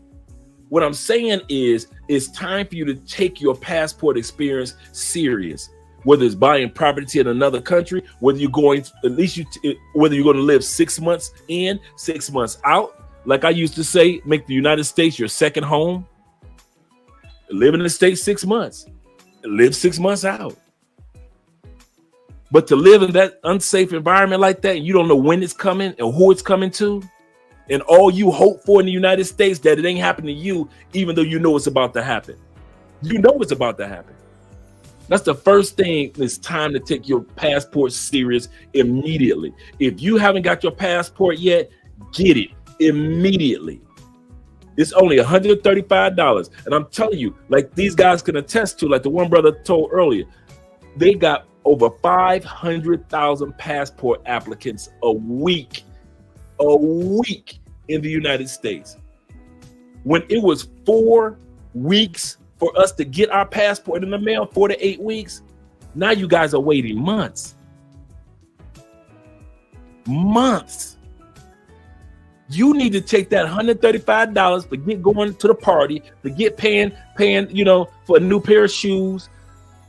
What I'm saying is, it's time for you to take your passport experience serious. Whether it's buying property in another country, whether you're going to live 6 months in, 6 months out. Like I used to say, make the United States your second home. Live in the States 6 months, live 6 months out. But to live in that unsafe environment like that, you don't know when it's coming and who it's coming to. And all you hope for in the United States that it ain't happening to you, even though you know it's about to happen. You know it's about to happen. That's the first thing. It's time to take your passport serious immediately. If you haven't got your passport yet, get it immediately. It's only $135. And I'm telling you, like these guys can attest to, like the one brother told earlier, they got over 500,000 passport applicants a week in the United States. When it was 4 weeks for us to get our passport in the mail, 4 to 8 weeks, now you guys are waiting months. You need to take that $135 to get going to the party, to get paying, for a new pair of shoes.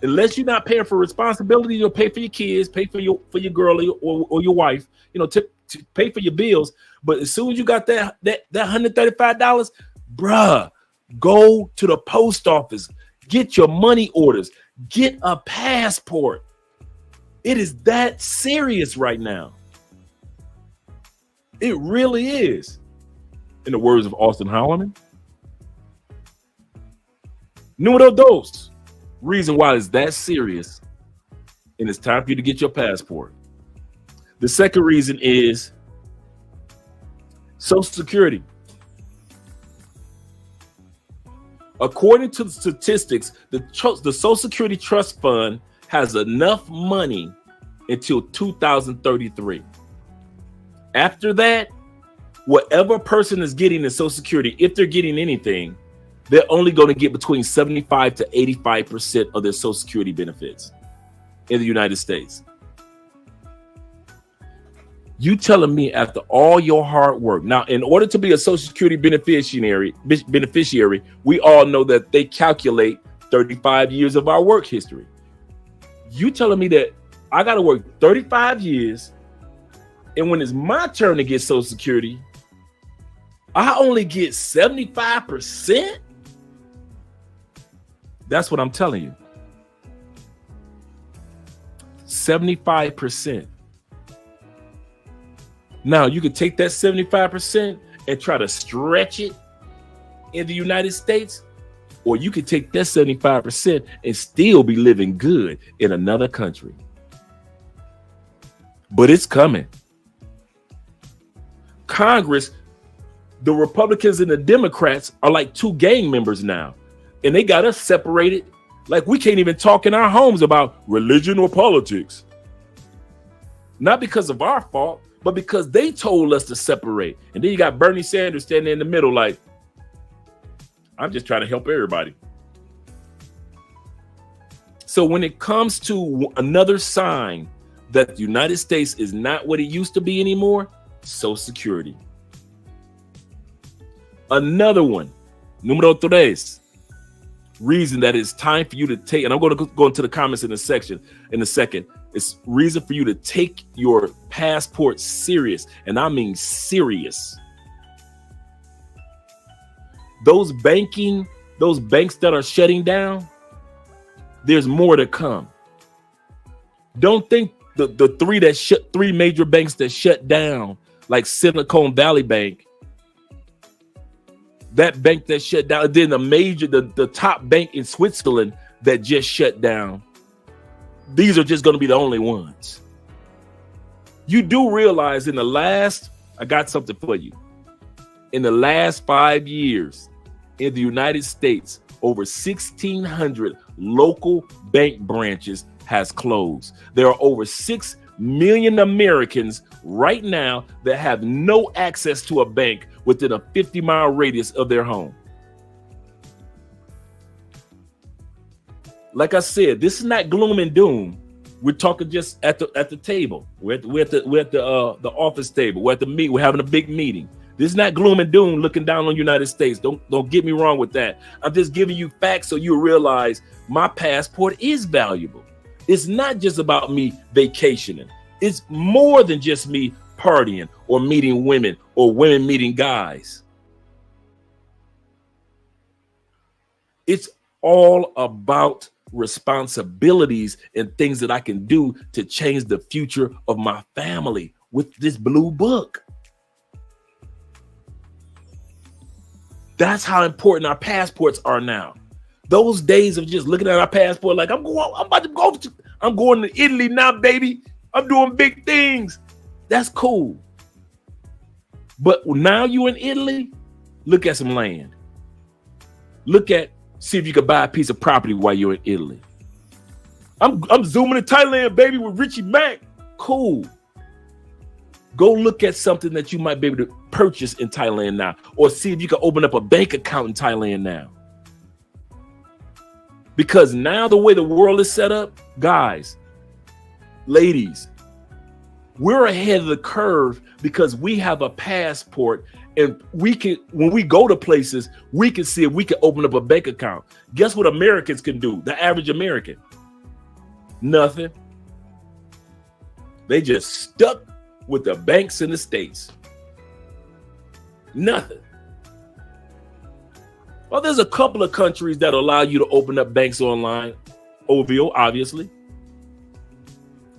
Unless you're not paying for responsibility, you'll pay for your kids, pay for your girl or your wife, to pay for your bills. But as soon as you got that $135, bruh, go to the post office, get your money orders, get a passport. It is that serious right now. It really is. In the words of Austin Holloman, número dos. Reason why it's that serious and it's time for you to get your passport. The second reason is Social Security. According to the statistics, the Social Security Trust Fund has enough money until 2033. After that, whatever person is getting in Social Security, if they're getting anything, they're only going to get between 75 to 85% of their Social Security benefits in the United States. You telling me after all your hard work. Now, in order to be a Social Security beneficiary, we all know that they calculate 35 years of our work history. You telling me that I got to work 35 years, and when it's my turn to get Social Security, I only get 75%? That's what I'm telling you. 75%. Now, you can take that 75% and try to stretch it in the United States. Or you could take that 75% and still be living good in another country. But it's coming. Congress, the Republicans and the Democrats are like two gang members now. And they got us separated. Like we can't even talk in our homes about religion or politics. Not because of our fault, but because they told us to separate. And then you got Bernie Sanders standing in the middle like, I'm just trying to help everybody. So when it comes to another sign that the United States is not what it used to be anymore, Social Security. Another one, número tres, reason that it's time for you to take, and I'm going to go into the comments in a second. It's reason for you to take your passport serious, and I mean serious. Those banks that are shutting down, there's more to come. Don't think the three major banks that shut down, like Silicon Valley Bank, that bank that shut down, then the top bank in Switzerland that just shut down. These are just going to be the only ones. You do realize I got something for you. In the last 5 years, in the United States, over 1,600 local bank branches has closed. There are over 6 million Americans right now that have no access to a bank within a 50-mile radius of their home. Like I said, this is not gloom and doom. We're talking just at the table. We're at the office table. We're having a big meeting. This is not gloom and doom looking down on the United States. Don't get me wrong with that. I'm just giving you facts so you realize my passport is valuable. It's not just about me vacationing. It's more than just me partying or meeting women or women meeting guys. It's all about responsibilities and things that I can do to change the future of my family with this blue book. That's how important our passports are now. Those days of just looking at our passport like I'm going to Italy now, baby. I'm doing big things. That's cool. But now you're in Italy, look at some land. See if you can buy a piece of property while you're in Italy. I'm zooming to Thailand, baby, with Richie Mack. Cool. Go look at something that you might be able to purchase in Thailand now, or see if you can open up a bank account in Thailand now. Because now the way the world is set up, guys, ladies, we're ahead of the curve because we have a passport, and we can, when we go to places, we can see if we can open up a bank account. Guess what Americans can do? The average American, nothing. They just stuck with the banks in the States. Nothing. Well, there's a couple of countries that allow you to open up banks online. OVO, obviously.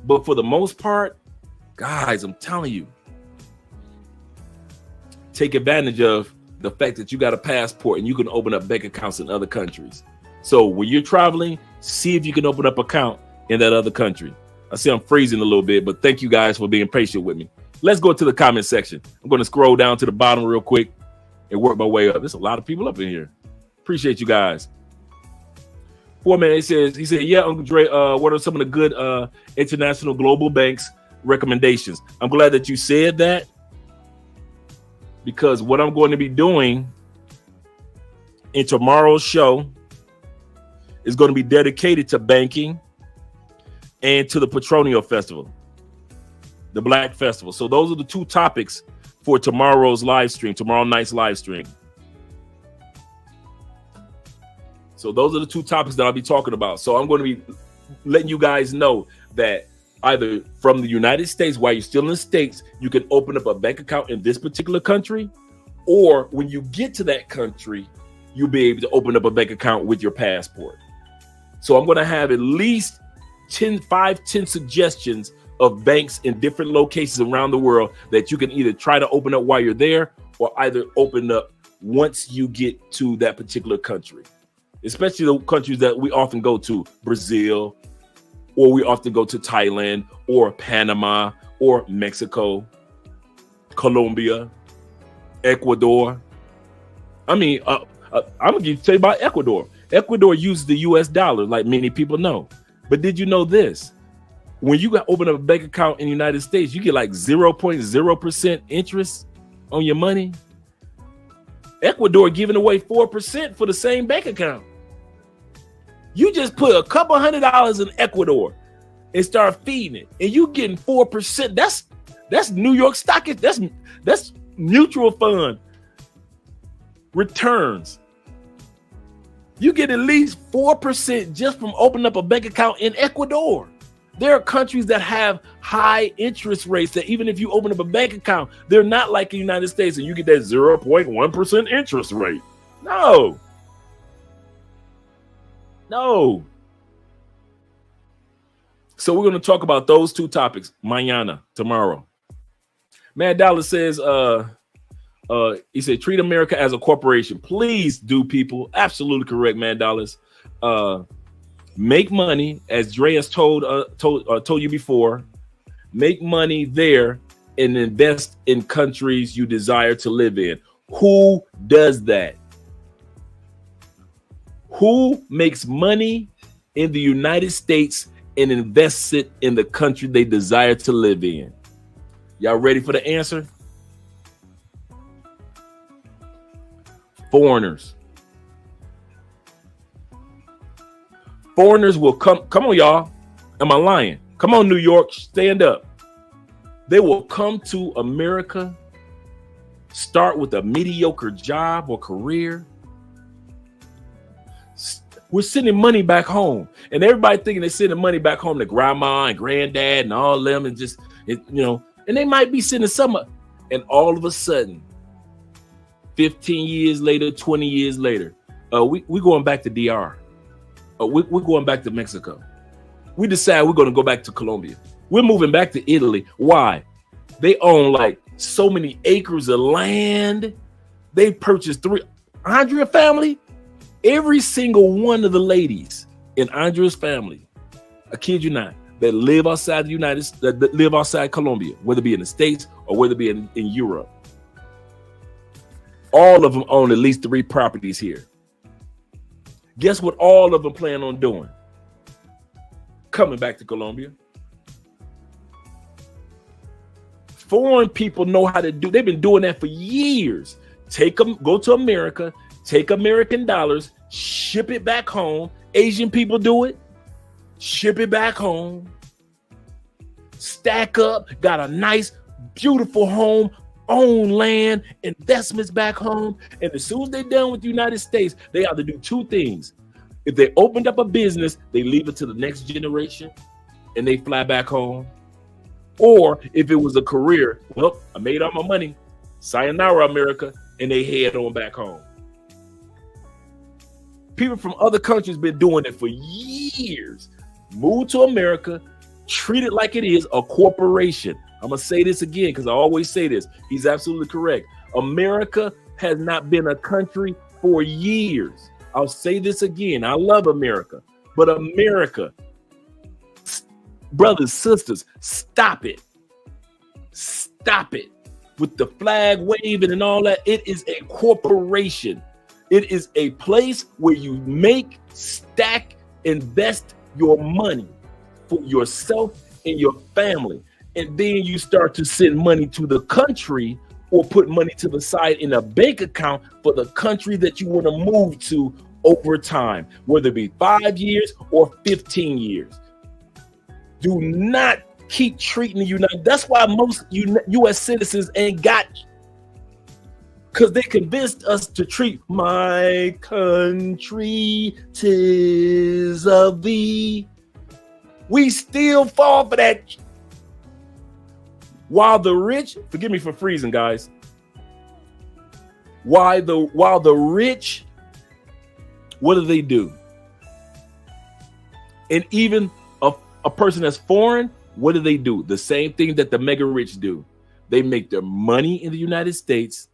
But for the most part, guys, I'm telling you, take advantage of the fact that you got a passport and you can open up bank accounts in other countries. So when you're traveling, see if you can open up an account in that other country. I see I'm freezing a little bit, but thank you guys for being patient with me. Let's go to the comment section. I'm going to scroll down to the bottom real quick and work my way up. There's a lot of people up in here. Appreciate you guys. Poor man, he said, yeah, Uncle Dre, what are some of the good international global banks recommendations? I'm glad that you said that, because what I'm going to be doing in tomorrow's show is going to be dedicated to banking and to the Petronio Festival, the Black Festival. So those are the two topics for tomorrow's live stream, tomorrow night's live stream. So those are the two topics that I'll be talking about. So I'm going to be letting you guys know that either from the United States, while you're still in the States, you can open up a bank account in this particular country, or when you get to that country, you'll be able to open up a bank account with your passport. So I'm going to have at least 10 suggestions of banks in different locations around the world that you can either try to open up while you're there, or either open up once you get to that particular country. especially the countries that we often go to, Brazil, or we often go to Thailand or Panama or Mexico, Colombia, Ecuador. I mean, I'm going to tell you about Ecuador. Ecuador uses the US dollar, like many people know. But did you know this? When you open up a bank account in the United States, you get like 0.0% interest on your money. Ecuador giving away 4% for the same bank account. You just put a couple $100 in Ecuador and start feeding it, and you getting 4%. That's New York stock. That's mutual fund returns. You get at least 4% just from opening up a bank account in Ecuador. There are countries that have high interest rates that even if you open up a bank account, they're not like the United States and you get that 0.1% interest rate. No. So we're going to talk about those two topics tomorrow. Mad Dollar says, he said, treat America as a corporation. Please do, people. Absolutely correct, Mad Dollars. Make money, as Dre has told you before. Make money there and invest in countries you desire to live in. Who does that? Who makes money in the United States and invests it in the country they desire to live in? Y'all ready for the answer? Foreigners. Foreigners will come on, y'all. Am I lying? Come on, New York, stand up. They will come to America, start with a mediocre job or career. We're sending money back home, and everybody thinking they're sending money back home to grandma and granddad and all them, and just, and they might be sending some, and all of a sudden, 15 years later, 20 years later, we going back to DR. We're going back to Mexico. We decide we're going to go back to Colombia. We're moving back to Italy. Why? They own like so many acres of land. They purchased Andrea family. Every single one of the ladies in Andrea's family, I kid you not, that live outside the United States, that live outside Colombia, whether it be in the States or whether it be in Europe. All of them own at least 3 properties here. Guess what all of them plan on doing? Coming back to Colombia. Foreign people know how to do. They've been doing that for years. Go to America, take American dollars, ship it back home. Asian people do it. Ship it back home. Stack up, got a nice, beautiful home, own land, investments back home. And as soon as they're done with the United States, they have to do 2 things. If they opened up a business, they leave it to the next generation and they fly back home. Or if it was a career, well, I made all my money, sayonara America, and they head on back home. People from other countries been doing it for years. Move to America, treat it like it is a corporation. I'm going to say this again because I always say this. He's absolutely correct. America has not been a country for years. I'll say this again. I love America. But America, brothers, sisters, stop it. Stop it with the flag waving and all that. It is a corporation. It is a place where you make, stack, invest your money for yourself and your family. And then you start to send money to the country or put money to the side in a bank account for the country that you want to move to over time, whether it be 5 years or 15 years. Do not keep treating the United. That's why most U.S. citizens ain't got, because they convinced us to treat my country, 'tis of thee. We still fall for that. While the rich, forgive me for freezing, guys. While the rich, what do? And even a person that's foreign, what do? The same thing that the mega rich do. They make their money in the United States,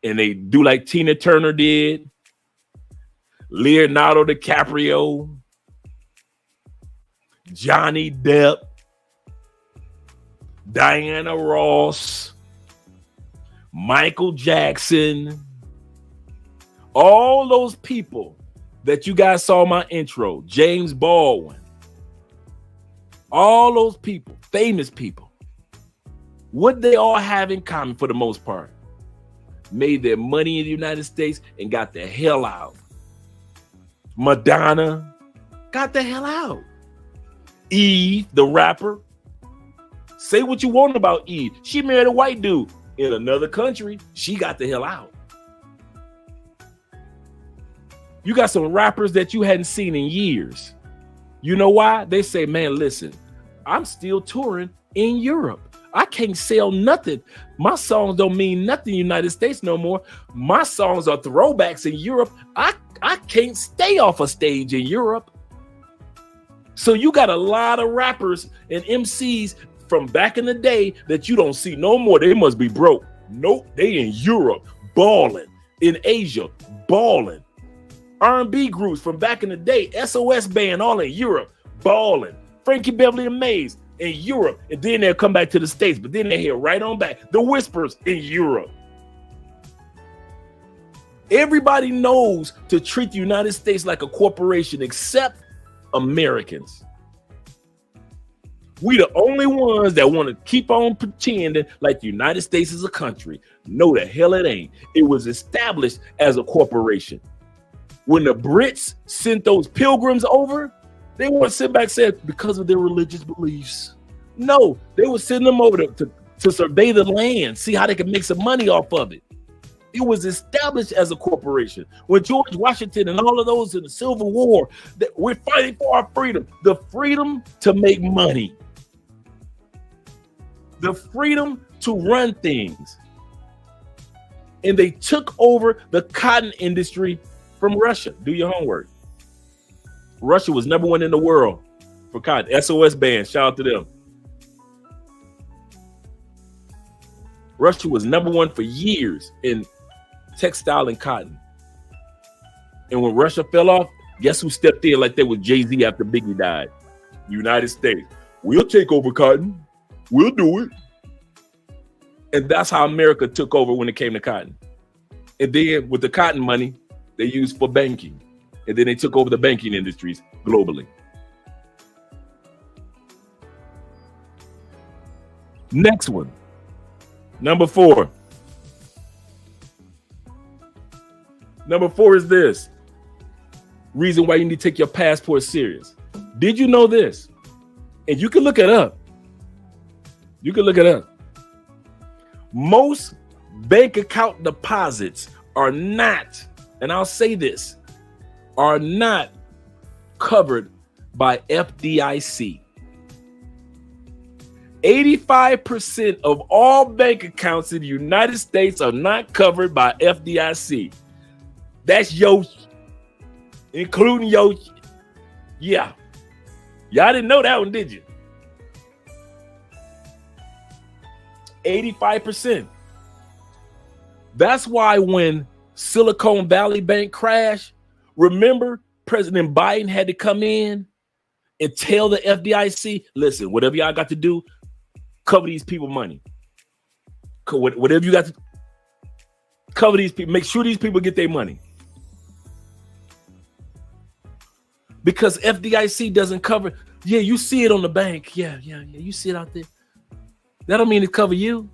and they do like Tina Turner did. Leonardo DiCaprio, Johnny Depp, Diana Ross, Michael Jackson, all those people that you guys saw in my intro, James Baldwin, all those people, famous people, what they all have in common for the most part, made their money in the United States and got the hell out. Madonna got the hell out. Eve, the rapper, say what you want about Eve. She married a white dude in another country. She got the hell out. You got some rappers that you hadn't seen in years. You know why? They say, man, listen, I'm still touring in Europe. I can't sell nothing. My songs don't mean nothing in the United States no more. My songs are throwbacks in Europe. I can't stay off a stage in Europe. So you got a lot of rappers and MCs from back in the day that you don't see no more. They must be broke. Nope, they in Europe, balling. In Asia, balling. R&B groups from back in the day, SOS Band, all in Europe, balling. Frankie Beverly and Maze in Europe, and then they'll come back to the States, but then they hear right on back. The Whispers in Europe. Everybody knows to treat the United States like a corporation except Americans. We the only ones that want to keep on pretending like the United States is a country. No, the hell it ain't. It was established as a corporation. When the Brits sent those pilgrims over, they weren't sit back and say because of their religious beliefs. No, they were sending them over to survey the land, see how they could make some money off of it. It was established as a corporation. When George Washington and all of those in the Civil War, that we're fighting for our freedom, the freedom to make money, the freedom to run things. And they took over the cotton industry from Russia. Do your homework. Russia was number one in the world for cotton. SOS Band, shout out to them. Russia was number one for years in textile and cotton. And when Russia fell off, guess who stepped in like that with Jay-Z after Biggie died? United States. We'll take over cotton. We'll do it. And that's how America took over when it came to cotton. And then with the cotton money, they used for banking. And then they took over the banking industries globally. Next one. Number 4. Number 4 is this. Reason why you need to take your passport serious. Did you know this? And you can look it up. You can look it up. Most bank account deposits are not, and I'll say this, are not covered by FDIC. 85% of all bank accounts in the United States are not covered by FDIC. That's Yoshi, including Yoshi. Yeah. Y'all didn't know that one, did you? 85%. That's why when Silicon Valley Bank crashed, remember President Biden had to come in and tell the FDIC, listen, whatever y'all got to do, cover these people money. Whatever you got to cover these people, make sure these people get their money. Because FDIC doesn't cover, yeah, you see it on the bank. Yeah, you see it out there. That don't mean to cover you.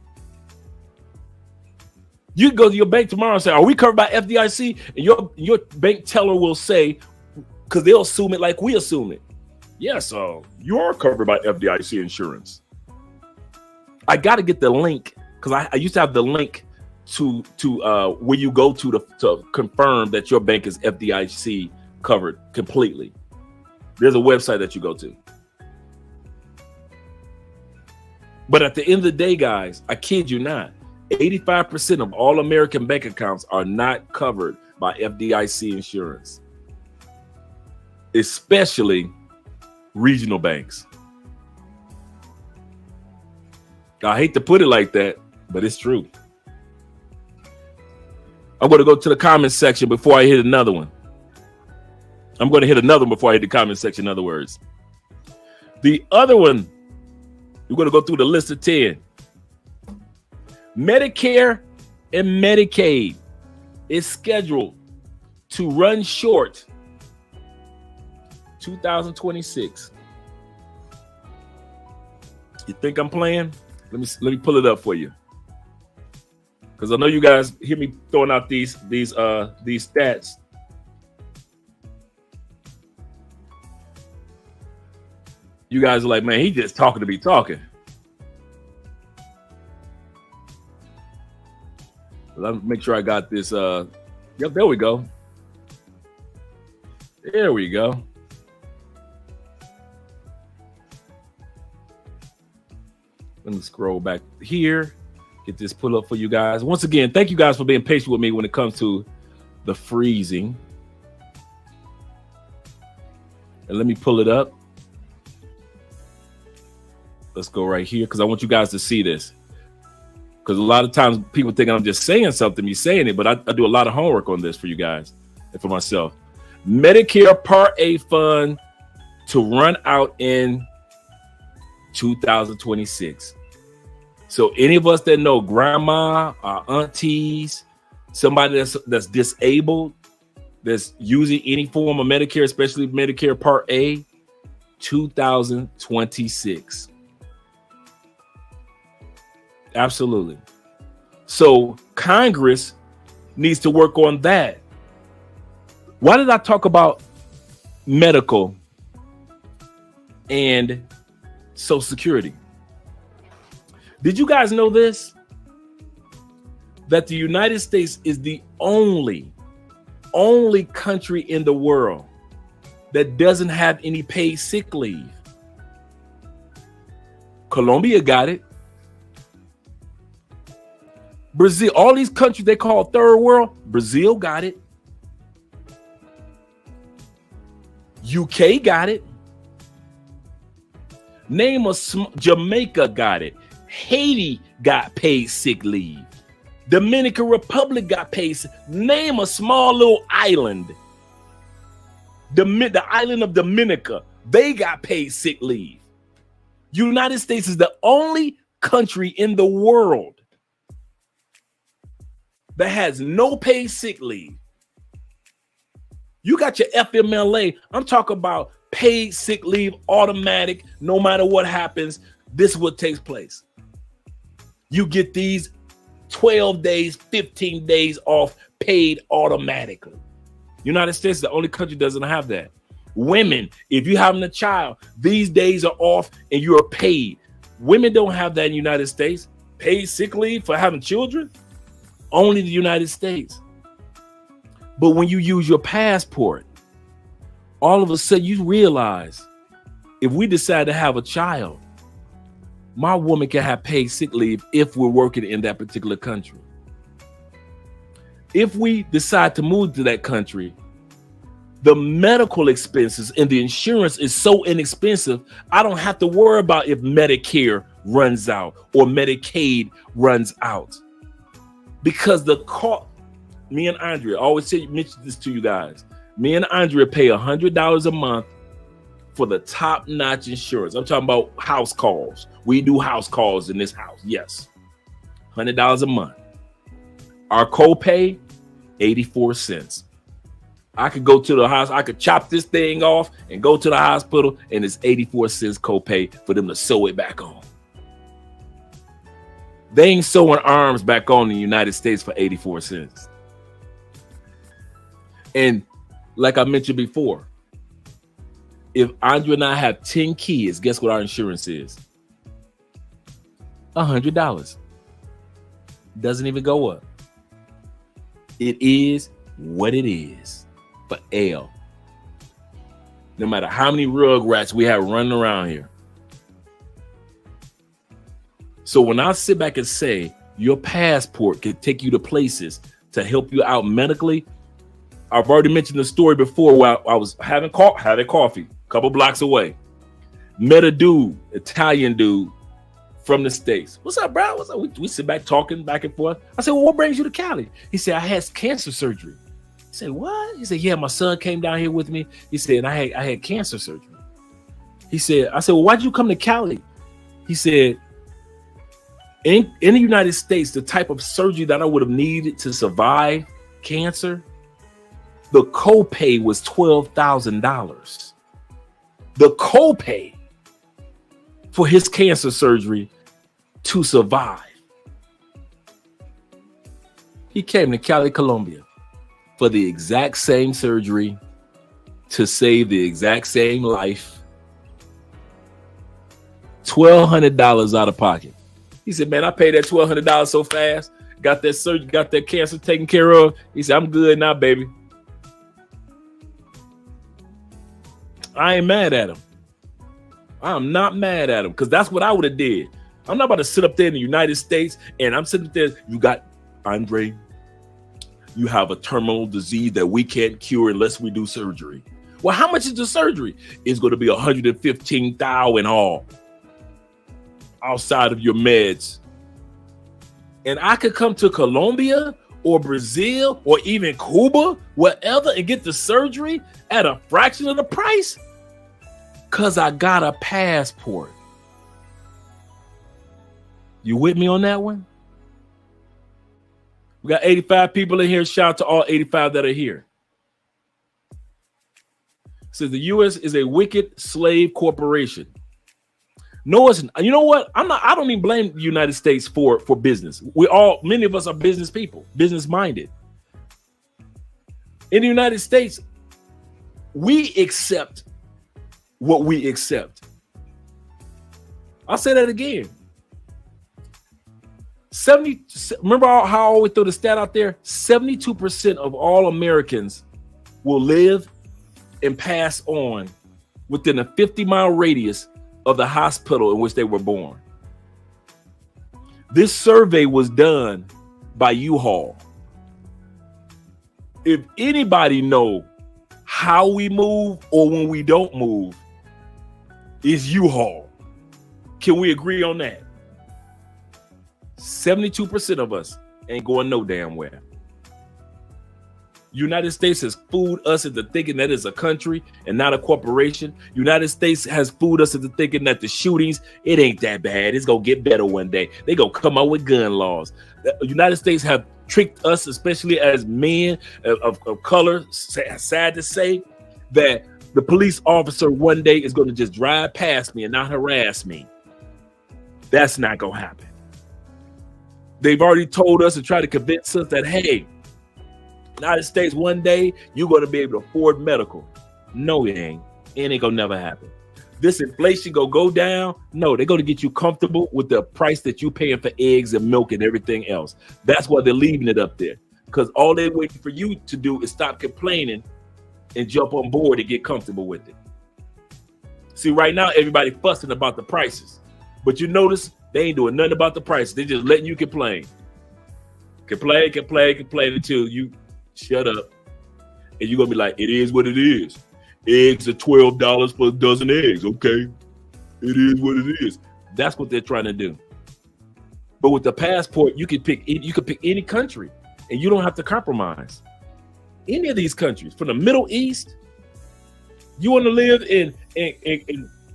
You can go to your bank tomorrow and say, are we covered by FDIC? And your bank teller will say, because they'll assume it like we assume it. Yes, you are covered by FDIC insurance. I got to get the link because I used to have the link to where you go to confirm that your bank is FDIC covered completely. There's a website that you go to. But at the end of the day, guys, I kid you not, 85% of all American bank accounts are not covered by FDIC insurance, especially regional banks. I hate to put it like that, but it's true. I'm going to go to the comments section before I hit another one. I'm going to hit another one before I hit the comment section. In other words, the other one, we're going to go through the list of 10. Medicare and Medicaid is scheduled to run short 2026. You think I'm playing? Let me pull it up for you, because I know you guys hear me throwing out these stats. You guys are like, man, he just talking to be talking. Let me make sure I got this. Yep, there we go. There we go. Let me scroll back here, get this pull up for you guys. Once again, thank you guys for being patient with me when it comes to the freezing. And let me pull it up. Let's go right here, because I want you guys to see this. Because a lot of times people think I'm just saying something, me saying it, but I do a lot of homework on this for you guys and for myself. Medicare Part A fund to run out in 2026. So any of us that know grandma, our aunties, somebody that's disabled, that's using any form of Medicare, especially Medicare Part A, 2026. Absolutely. So Congress needs to work on that. Why did I talk about medical and Social Security? Did you guys know this? That the United States is the only country in the world that doesn't have any paid sick leave. Colombia got it. Brazil, all these countries they call third world, Brazil got it. UK got it. Name a Jamaica got it. Haiti got paid sick leave. Dominican Republic got paid. Name a small little island. The island of Dominica, they got paid sick leave. United States is the only country in the world that has no paid sick leave. You got your FMLA. I'm talking about paid sick leave, automatic, no matter what happens. This is what takes place. You get these 12 days, 15 days off paid automatically. United States is the only country that doesn't have that. Women, if you're having a child, these days are off and you're paid. Women don't have that in the United States. Paid sick leave for having children. Only the United States. But when you use your passport, all of a sudden you realize, if we decide to have a child, my woman can have paid sick leave if we're working in that particular country. If we decide to move to that country, the medical expenses and the insurance is so inexpensive, I don't have to worry about if Medicare runs out or Medicaid runs out. Because the cost, me and Andrea, I always mention this to you guys. Me and Andrea pay $100 a month for the top-notch insurance. I'm talking about house calls. We do house calls in this house. Yes. $100 a month. Our copay, 84 cents. I could go to the house. I could chop this thing off and go to the hospital, and it's 84 cents copay for them to sew it back on. They ain't sewing arms back on in the United States for 84 cents. And like I mentioned before, if Andrea and I have 10 kids, guess what our insurance is? $100. Doesn't even go up. It is what it is for L. No matter how many rugrats we have running around here. So when I sit back and say your passport can take you to places to help you out medically, I've already mentioned the story before where I was having coffee a couple blocks away. Met a dude, Italian dude from the States. What's up, bro? What's up? We sit back talking back and forth. I said, well, what brings you to Cali? He said, I had cancer surgery. He said, what? He said, yeah, my son came down here with me. He said, I had cancer surgery. He said, I said, well, why'd you come to Cali? He said, in the United States, the type of surgery that I would have needed to survive cancer, the copay was $12,000. The copay for his cancer surgery to survive. He came to Cali, Colombia for the exact same surgery to save the exact same life. $1,200 out of pocket. He said, man, I paid that $1,200 so fast. Got that surgery, got that cancer taken care of. He said, I'm good now, baby. I ain't mad at him. I'm not mad at him because that's what I would have did. I'm not about to sit up there in the United States and I'm sitting there. You got Andre. You have a terminal disease that we can't cure unless we do surgery. Well, how much is the surgery? It's going to be $115,000 in all outside of your meds. And I could come to Colombia or Brazil or even Cuba, wherever, and get the surgery at a fraction of the price because I got a passport. You with me on that one? We got 85 people in here. Shout out to all 85 that are here. It says the U.S. is a wicked slave corporation. No, it's, you know what? I don't even blame the United States for business. Many of us are business people, business minded. In the United States, we accept what we accept. I'll say that again. Remember how I always throw the stat out there? 72% of all Americans will live and pass on within a 50-mile radius of the hospital in which they were born. This survey was done by U-Haul. If anybody know how we move or when we don't move, it's U-Haul. Can we agree on that? 72% of us ain't going no damn where. United States has fooled us into thinking that it's a country and not a corporation. United States has fooled us into thinking that the shootings, it ain't that bad. It's going to get better one day. They going to come out with gun laws. The United States have tricked us, especially as men of color, sad to say, that the police officer one day is going to just drive past me and not harass me. That's not going to happen. They've already told us and tried to convince us that, hey, United States, one day you're going to be able to afford medical. No, it ain't. It ain't going to never happen. This inflation going to go down. No, they're going to get you comfortable with the price that you're paying for eggs and milk and everything else. That's why they're leaving it up there. Because all they're waiting for you to do is stop complaining and jump on board and get comfortable with it. See, right now, everybody fussing about the prices. But you notice they ain't doing nothing about the prices. They're just letting you complain. Complain until you shut up. And you're going to be like, it is what it is. Eggs are $12 for a dozen eggs, okay? It is what it is. That's what they're trying to do. But with the passport, you can pick any country, and you don't have to compromise. Any of these countries, from the Middle East, you want to live in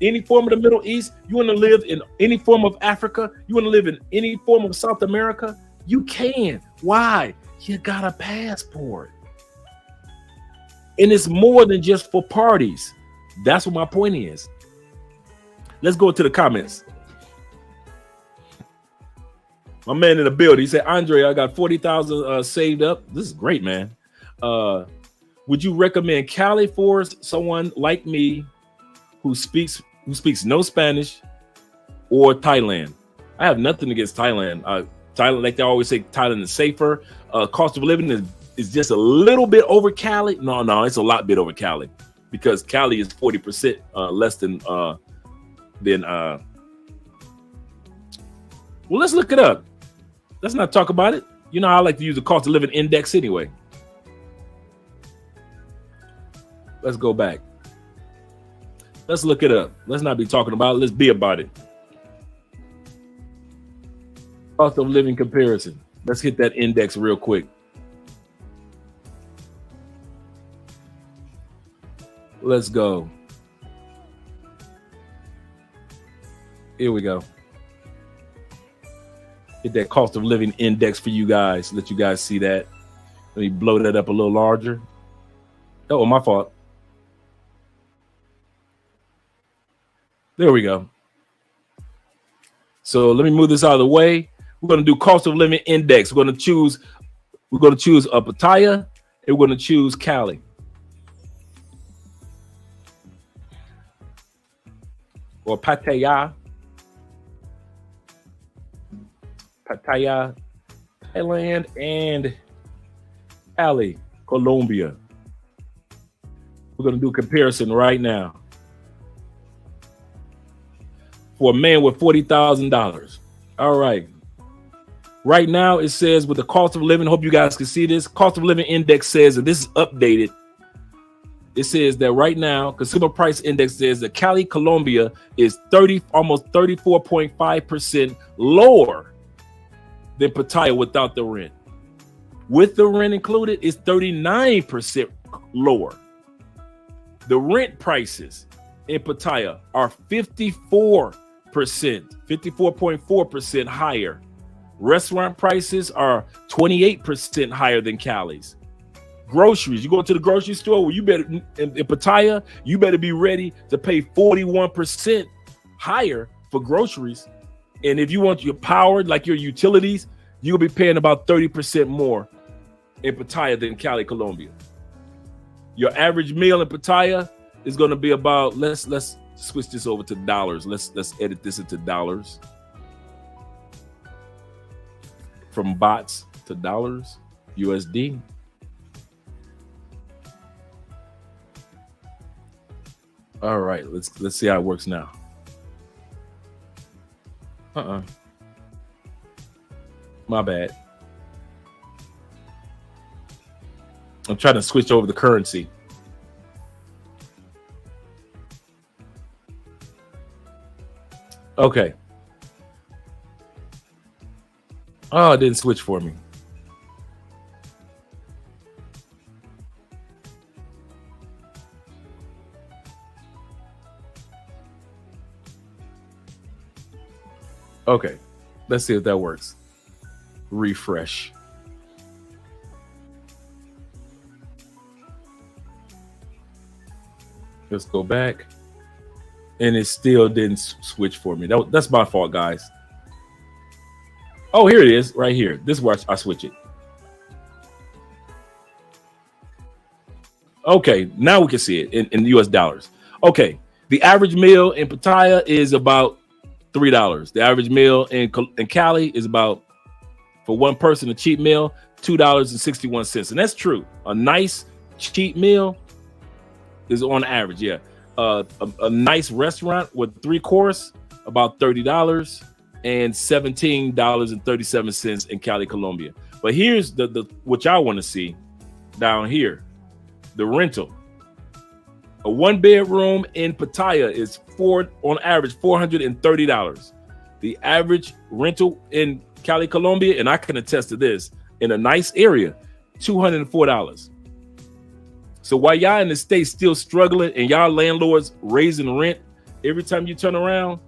any form of the Middle East, you want to live in any form of Africa, you want to live in any form of South America, you can. Why? You got a passport. And it's more than just for parties. That's what my point is. Let's go to the comments. My man in the building, he said, Andre, I got 40,000 saved up. This is great, man. Would you recommend Cali for someone like me who speaks no Spanish, or Thailand? I have nothing against Thailand. Thailand, like they always say, Thailand is safer. Cost of living is just a little bit over Cali. No, it's a lot bit over Cali, because Cali is 40% less than. Well, let's look it up. Let's not talk about it. You know, I like to use the cost of living index anyway. Let's go back. Let's look it up. Let's not be talking about it. Let's be about it. Cost of living comparison. Let's hit that index real quick. Let's go. Here we go. Get that cost of living index for you guys. Let you guys see that. Let me blow that up a little larger. Oh, my fault. There we go. So let me move this out of the way. We're going to do cost of living index. We're going to choose Pattaya, and we're going to choose Cali. Or Pattaya, Thailand, and Cali, Colombia. We're going to do a comparison right now. For a man with $40,000. All right. Right now, it says with the cost of living, hope you guys can see this. Cost of living index says, and this is updated. It says that right now, consumer price index says that Cali, Colombia is almost 34.5% lower than Pattaya without the rent. With the rent included, it's 39% lower. The rent prices in Pattaya are 54.4% higher. Restaurant prices are 28% higher than Cali's. Groceries, you go to the grocery store, well, you better in Pattaya, you better be ready to pay 41% higher for groceries. And if you want your power, like your utilities, you'll be paying about 30% more in Pattaya than Cali, Colombia. Your average meal in Pattaya is going to be about, let's switch this over to dollars. Let's edit this into dollars. From bahts to dollars, USD. All right, let's see how it works now. My bad. I'm trying to switch over the currency. Okay. Oh, it didn't switch for me. Okay, let's see if that works. Refresh. Let's go back. And it still didn't switch for me. That's my fault, guys. Oh, here it is, right here. This is where I switch it. Okay, now we can see it in US dollars. Okay, the average meal in Pattaya is about $3. The average meal in Cali is about, for one person, a cheap meal, $2.61. And that's true. A nice cheap meal is on average, yeah. A nice restaurant with 3-course, about $30 and $17.37 in Cali, Colombia. But here's the what y'all want to see down here. The rental. A 1-bedroom in Pattaya is on average $430. The average rental in Cali, Colombia, and I can attest to this, in a nice area, $204. So while y'all in the States still struggling and y'all landlords raising rent every time you turn around,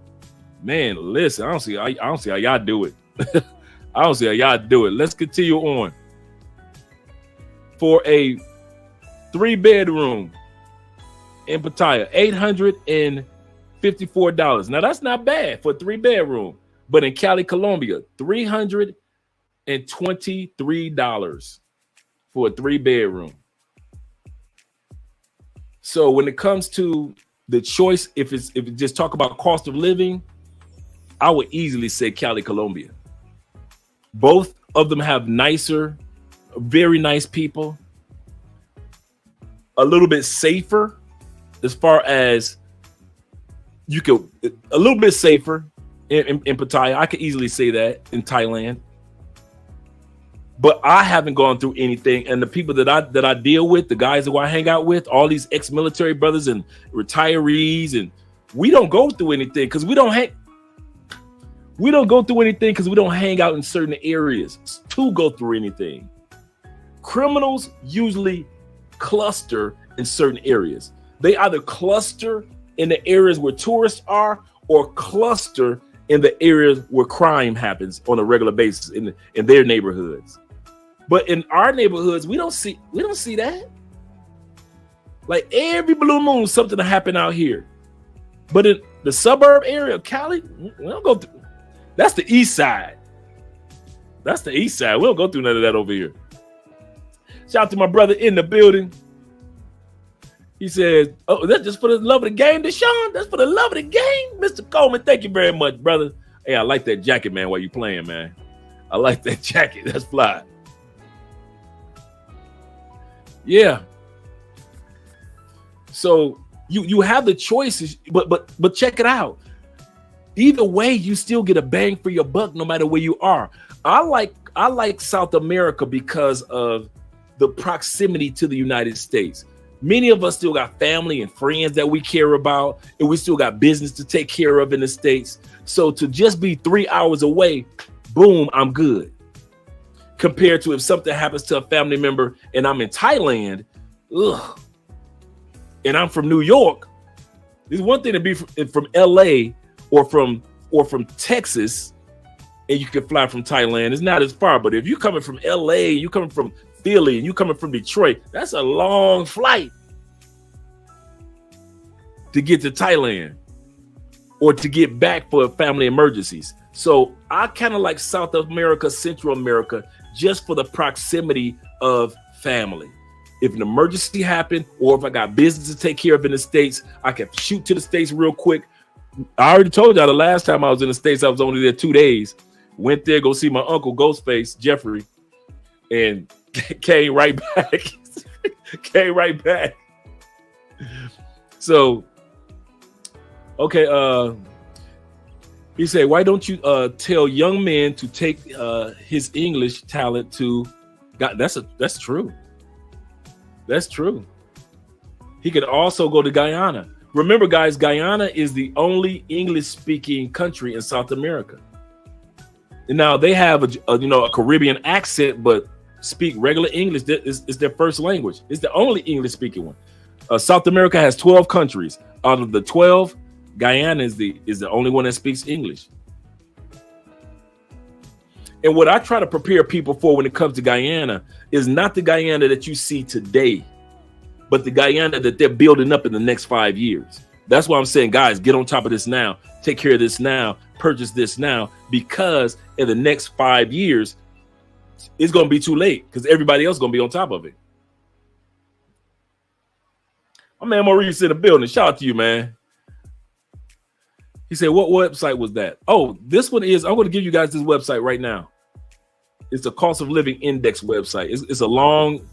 man, listen, I don't see how y'all do it. I don't see how y'all do it. Let's continue on. For a 3-bedroom in Pattaya, $854. Now that's not bad for a 3-bedroom, but in Cali, Colombia, $323 for a 3-bedroom. So when it comes to the choice, if it just talk about cost of living, I would easily say Cali, Colombia. Both of them have nicer, very nice people, a little bit safer as far as you could, a little bit safer in Pattaya. I could easily say that in Thailand. But I haven't gone through anything, and the people that I deal with, the guys who I hang out with, all these ex-military brothers and retirees, and we don't go through anything because we don't go through anything because we don't hang out in certain areas to go through anything. Criminals usually cluster in certain areas. They either cluster in the areas where tourists are or cluster in the areas where crime happens on a regular basis in their neighborhoods. But in our neighborhoods, we don't see that. Like every blue moon, something to happen out here. But in the suburb area of Cali, we don't go through. That's the east side. That's the east side. We don't go through none of that over here. Shout out to my brother in the building. He says, oh, that's just for the love of the game, Deshaun. That's for the love of the game. Mr. Coleman, thank you very much, brother. Hey, I like that jacket, man, while you playing, man. I like that jacket. That's fly. Yeah. So you have the choices, but check it out. Either way, you still get a bang for your buck no matter where you are. I like South America because of the proximity to the United States. Many of us still got family and friends that we care about, and we still got business to take care of in the States. So to just be 3 hours away, boom, I'm good. Compared to if something happens to a family member and I'm in Thailand, ugh, and I'm from New York. It's one thing to be from LA or from Texas, and you can fly from Thailand. It's not as far, but if you're coming from LA, you coming from Philly, and you coming from Detroit, that's a long flight to get to Thailand or to get back for family emergencies. So I kind of like South America, Central America, just for the proximity of family. If an emergency happened or if I got business to take care of in the States, I can shoot to the States real quick. I already told y'all the last time I was in the States, I was only there 2 days. Went there, go see my uncle Ghostface, Jeffrey, and came right back. Came right back. So, okay, he said, why don't you tell young men to take his English talent to God? That's true. That's true. He could also go to Guyana. Remember, guys, Guyana is the only English-speaking country in South America. And now they have a Caribbean accent, but speak regular English. Is their first language. It's the only English-speaking one. South America has 12 countries. Out of the 12, Guyana is the only one that speaks English. And what I try to prepare people for when it comes to Guyana is not the Guyana that you see today, but the Guyana that they're building up in the next 5 years. That's why I'm saying, guys, get on top of this now. Take care of this now. Purchase this now, because in the next 5 years, it's going to be too late because everybody else is going to be on top of it. My man Maurice in the building. Shout out to you, man. He said, what website was that? Oh, this one is, I'm going to give you guys this website right now. It's the cost of living index website. It's a long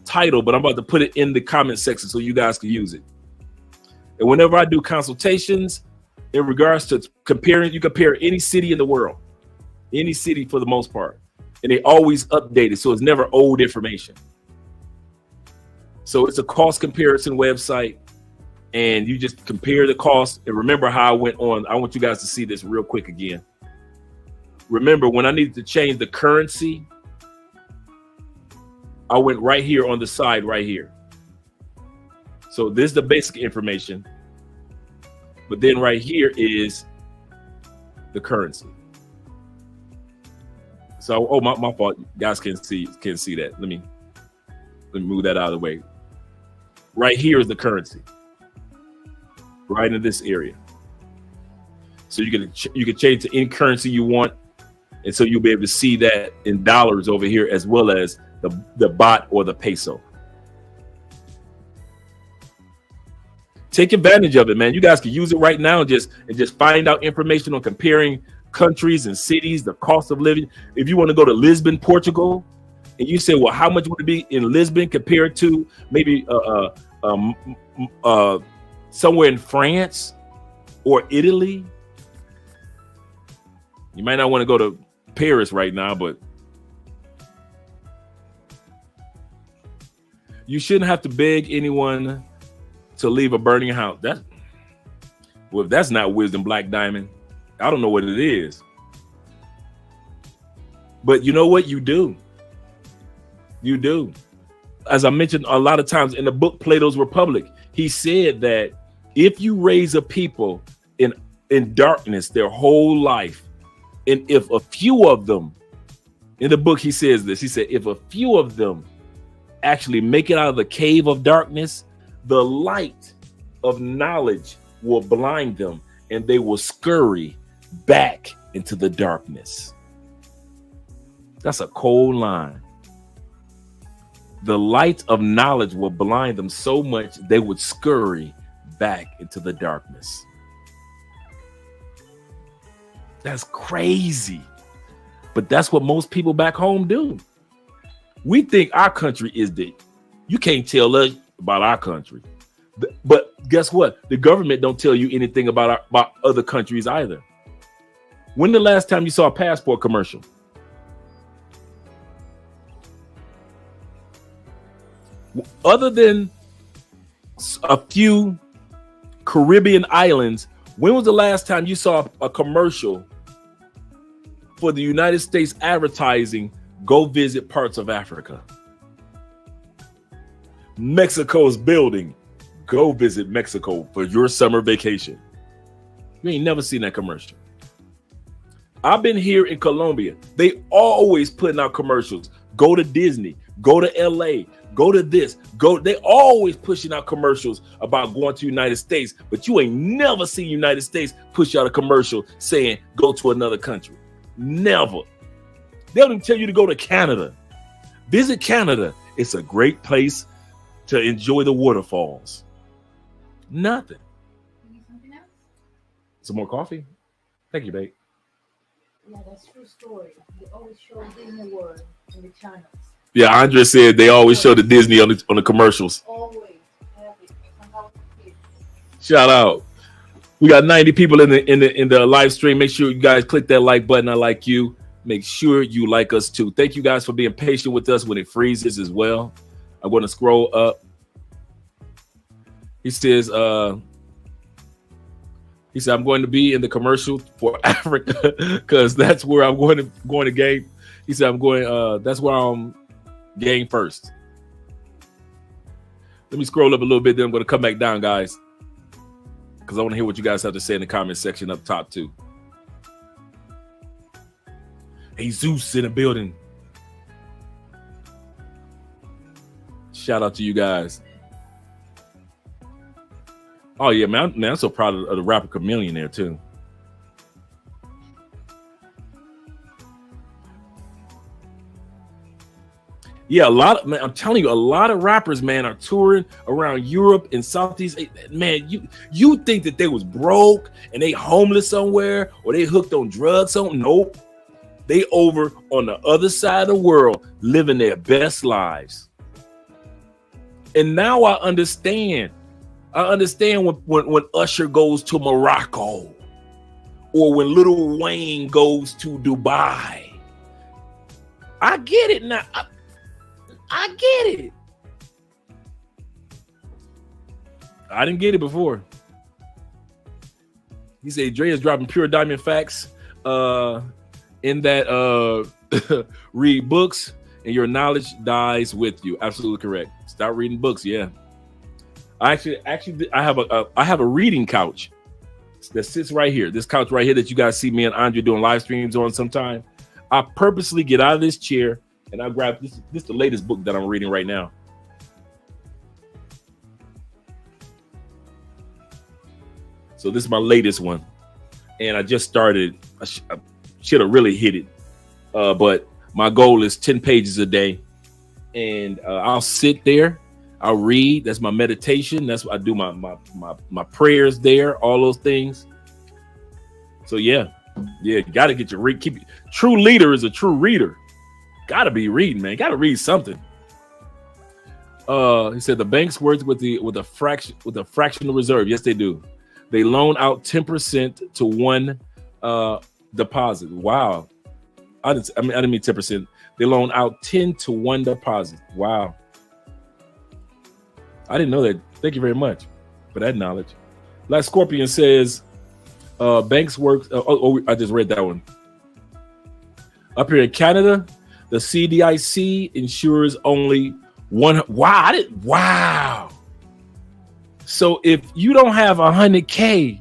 title, but I'm about to put it in the comment section so you guys can use it. And whenever I do consultations in regards to comparing, you compare any city in the world, any city for the most part, and they always update it. So it's never old information. So it's a cost comparison website, and you just compare the cost. And remember how I went on. I want you guys to see this real quick again. Remember when I needed to change the currency, I went right here on the side right here. So this is the basic information. But then right here is the currency. So, oh, my fault. You guys can see that. Let me move that out of the way. Right here is the currency. Right in this area. So you can change to any currency you want. And so you'll be able to see that in dollars over here, as well as the baht or the peso. Take advantage of it, man. You guys can use it right now and just find out information on comparing countries and cities, the cost of living. If you want to go to Lisbon, Portugal, and you say, well, how much would it be in Lisbon compared to maybe somewhere in France or Italy? You might not want to go to Paris right now, but you shouldn't have to beg anyone to leave a burning house. If that's not wisdom, Black Diamond, I don't know what it is. But you know what? You do. You do. as I mentioned a lot of times in the book Plato's Republic, he said that if you raise a people in darkness their whole life, and if a few of them, in the book he says this, he said, if a few of them actually make it out of the cave of darkness, the light of knowledge will blind them and they will scurry back into the darkness. That's a cold line. The light of knowledge will blind them so much they would scurry back into the darkness. That's crazy. But that's what most people back home do. We think our country is you can't tell us about our country. But guess what? The government don't tell you anything about other countries either. When the last time you saw a passport commercial? Other than a few Caribbean islands, when was the last time you saw a commercial for the United States advertising, go visit parts of Africa? Mexico's building, go visit Mexico for your summer vacation. You ain't never seen that commercial. I've been here in Colombia. They always putting out commercials. Go to Disney, go to LA, go to this, go. They always pushing out commercials about going to the United States, but you ain't never seen United States push out a commercial saying go to another country. Never. They don't even tell you to go to Canada. Visit Canada. It's a great place to enjoy the waterfalls. Nothing. Something else? Some more coffee? Thank you, babe. Yeah, that's true story. They always show Disney World in the channels. Yeah, Andre said they always show the Disney on the commercials. Always. Shout out. We got 90 people in the live stream. Make sure you guys click that like button. I like you. Make sure you like us too. Thank you guys for being patient with us when it freezes as well. I'm going to scroll up. He says, I'm going to be in the commercial for Africa because that's where I'm going to game. He said, that's where I'm game first. Let me scroll up a little bit, then I'm going to come back down, guys, because I want to hear what you guys have to say in the comment section up top too. Hey, Zeus in the building. Shout out to you guys. Oh yeah, man, I'm so proud of the rapper Chameleon there too. Yeah, I'm telling you, a lot of rappers, man, are touring around Europe and Southeast. Man, you think that they was broke and they homeless somewhere or they hooked on drugs? Something? Nope. They over on the other side of the world living their best lives. And now I understand. When Usher goes to Morocco or when Lil Wayne goes to Dubai. I get it now. I get it. I didn't get it before. He said Dre is dropping pure diamond facts in that read books and your knowledge dies with you. Absolutely correct. Start reading books. Yeah. I have a reading couch that sits right here. This couch right here that you guys see me and Andre doing live streams on sometime. I purposely get out of this chair and I grab this is the latest book that I'm reading right now. So this is my latest one. And I just started. I should have really hit it. But my goal is 10 pages a day. And I'll sit there. I'll read. That's my meditation. That's what I do. My prayers there. All those things. So yeah, you got to get your read. True leader is a true reader. Got to be reading, man. Got to read something. He said the banks work with a fractional reserve. Yes, they do. They loan out 10% to one deposit. Wow. I didn't mean 10%. They loan out 10 to 1 deposit. Wow. I didn't know that. Thank you very much for that knowledge. Like Scorpion says, banks work. I just read that one. Up here in Canada, the CDIC insures only Wow. So if you don't have 100K,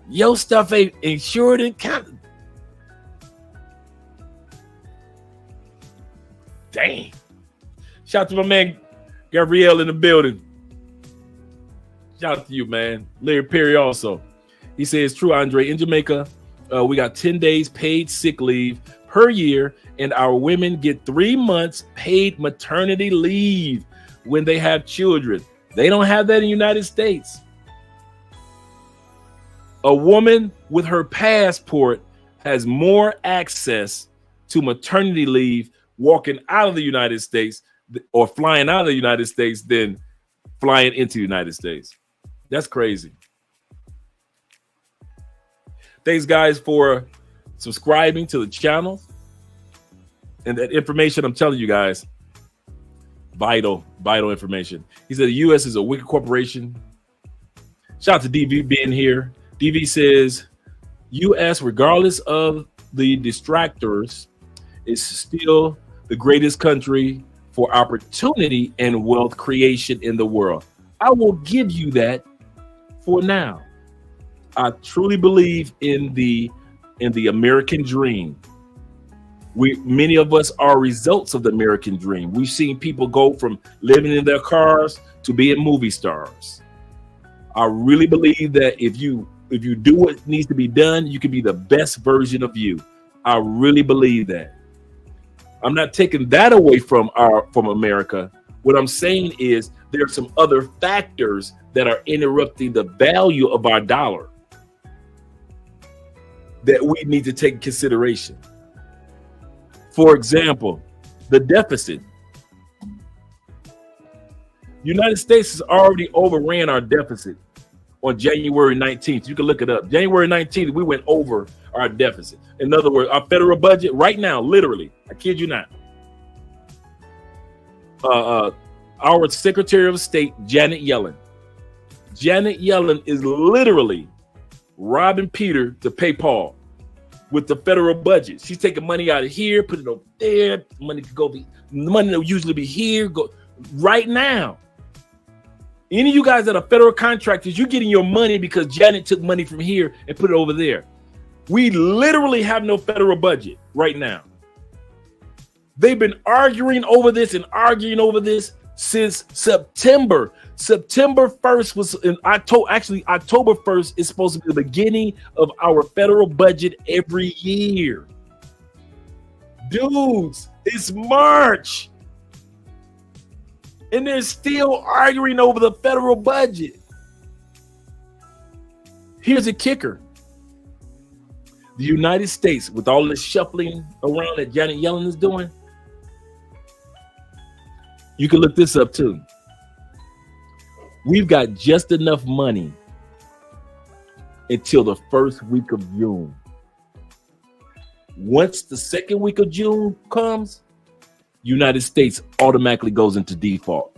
your stuff ain't insured and counted. Dang. Shout out to my man Gabrielle in the building. Shout out to you, man. Larry Perry also. He says, true, Andre. In Jamaica, we got 10 days paid sick leave per year, and our women get 3 months paid maternity leave when they have children. They don't have that in the United States. A woman with her passport has more access to maternity leave walking out of the United States or flying out of the United States than flying into the United States. That's crazy. Thanks, guys, for subscribing to the channel. And that information I'm telling you guys, vital information. He said the U.S. is a wicked corporation. Shout out to DV being here. DV says U.S., regardless of the distractors, is still the greatest country for opportunity and wealth creation in the world. I will give you that for now. I truly believe in the American dream. Many of us are results of the American dream. We've seen people go from living in their cars to being movie stars. I really believe that if you do what needs to be done, you can be the best version of you. I really believe that. I'm not taking that away from America. What I'm saying is there are some other factors that are interrupting the value of our dollar that we need to take consideration. For example, the deficit. United States has already overran our deficit on January 19th. You can look it up. January 19th, we went over our deficit. In other words, our federal budget right now, literally, I kid you not. Our Secretary of State, Janet Yellen. Janet Yellen is literally robbing Peter to pay Paul with the federal budget. She's taking money out of here, put it over there. Money that would usually be here, go right now. Any of you guys that are federal contractors, you're getting your money because Janet took money from here and put it over there. We literally have no federal budget right now. They've been arguing over this since September. September 1st was in October. Actually, October 1st is supposed to be the beginning of our federal budget every year. Dudes, it's March. And they're still arguing over the federal budget. Here's a kicker. The United States, with all this shuffling around that Janet Yellen is doing, you can look this up too. We've got just enough money until the first week of June. Once the second week of June comes, United States automatically goes into default.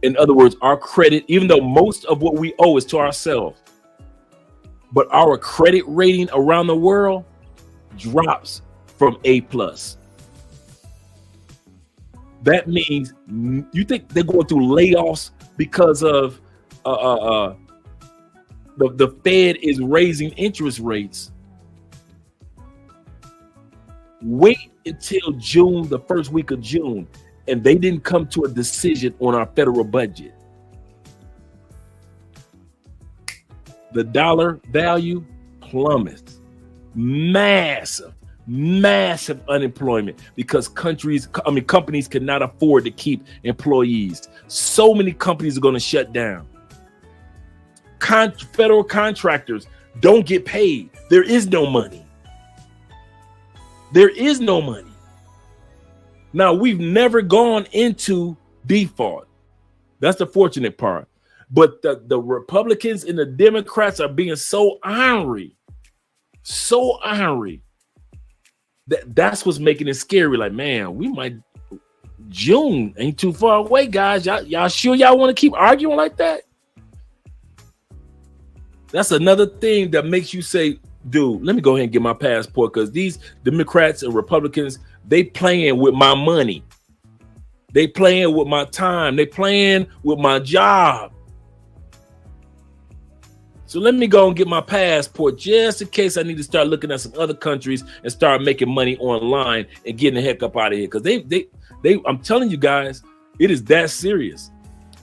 In other words, our credit, even though most of what we owe is to ourselves, but our credit rating around the world drops from A+. That means you think they're going through layoffs because of the Fed is raising interest rates. Wait until June, the first week of June, and they didn't come to a decision on our federal budget. The dollar value plummets. Massive unemployment because companies cannot afford to keep employees. So many companies are going to shut down. Federal contractors don't get paid. There is no money. There is no money. Now, we've never gone into default. That's the fortunate part. But the Republicans and the Democrats are being so ornery. That's what's making it scary. Like, man, we might, June ain't too far away, guys. Y'all sure y'all want to keep arguing like that? That's another thing that makes you say, dude, let me go ahead and get my passport, because these Democrats and Republicans, they playing with my money. They playing with my time. They playing with my job. So let me go and get my passport just in case I need to start looking at some other countries and start making money online and getting the heck up out of here. Because I'm telling you guys, it is that serious.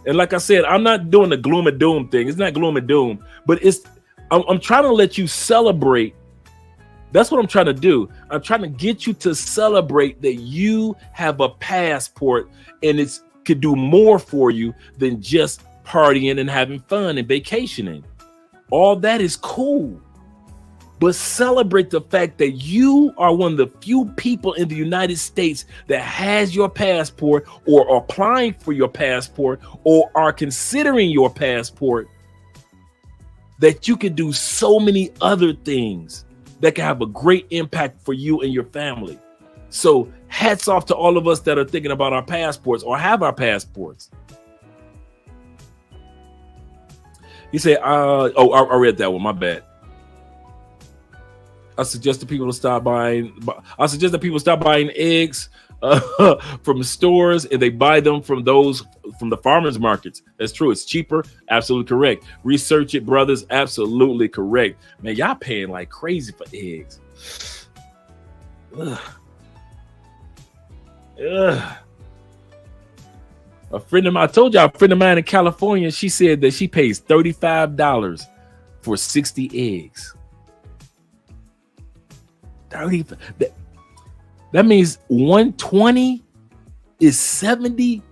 And like I said, I'm not doing the gloom and doom thing. It's not gloom and doom, but I'm trying to let you celebrate. That's what I'm trying to do. I'm trying to get you to celebrate that you have a passport and it could do more for you than just partying and having fun and vacationing. All that is cool, but celebrate the fact that you are one of the few people in the United States that has your passport or are applying for your passport or are considering your passport, that you can do so many other things that can have a great impact for you and your family. So hats off to all of us that are thinking about our passports or have our passports. He said, I read that one, my bad. I suggest that people stop buying eggs from stores and they buy them from the farmers markets. That's true. It's cheaper. Absolutely correct. Research it, brothers. Absolutely correct. Man, y'all paying like crazy for eggs. Ugh. Ugh. I told y'all, a friend of mine in California, she said that she pays $35 for 60 eggs. 35. That means 120 is $70.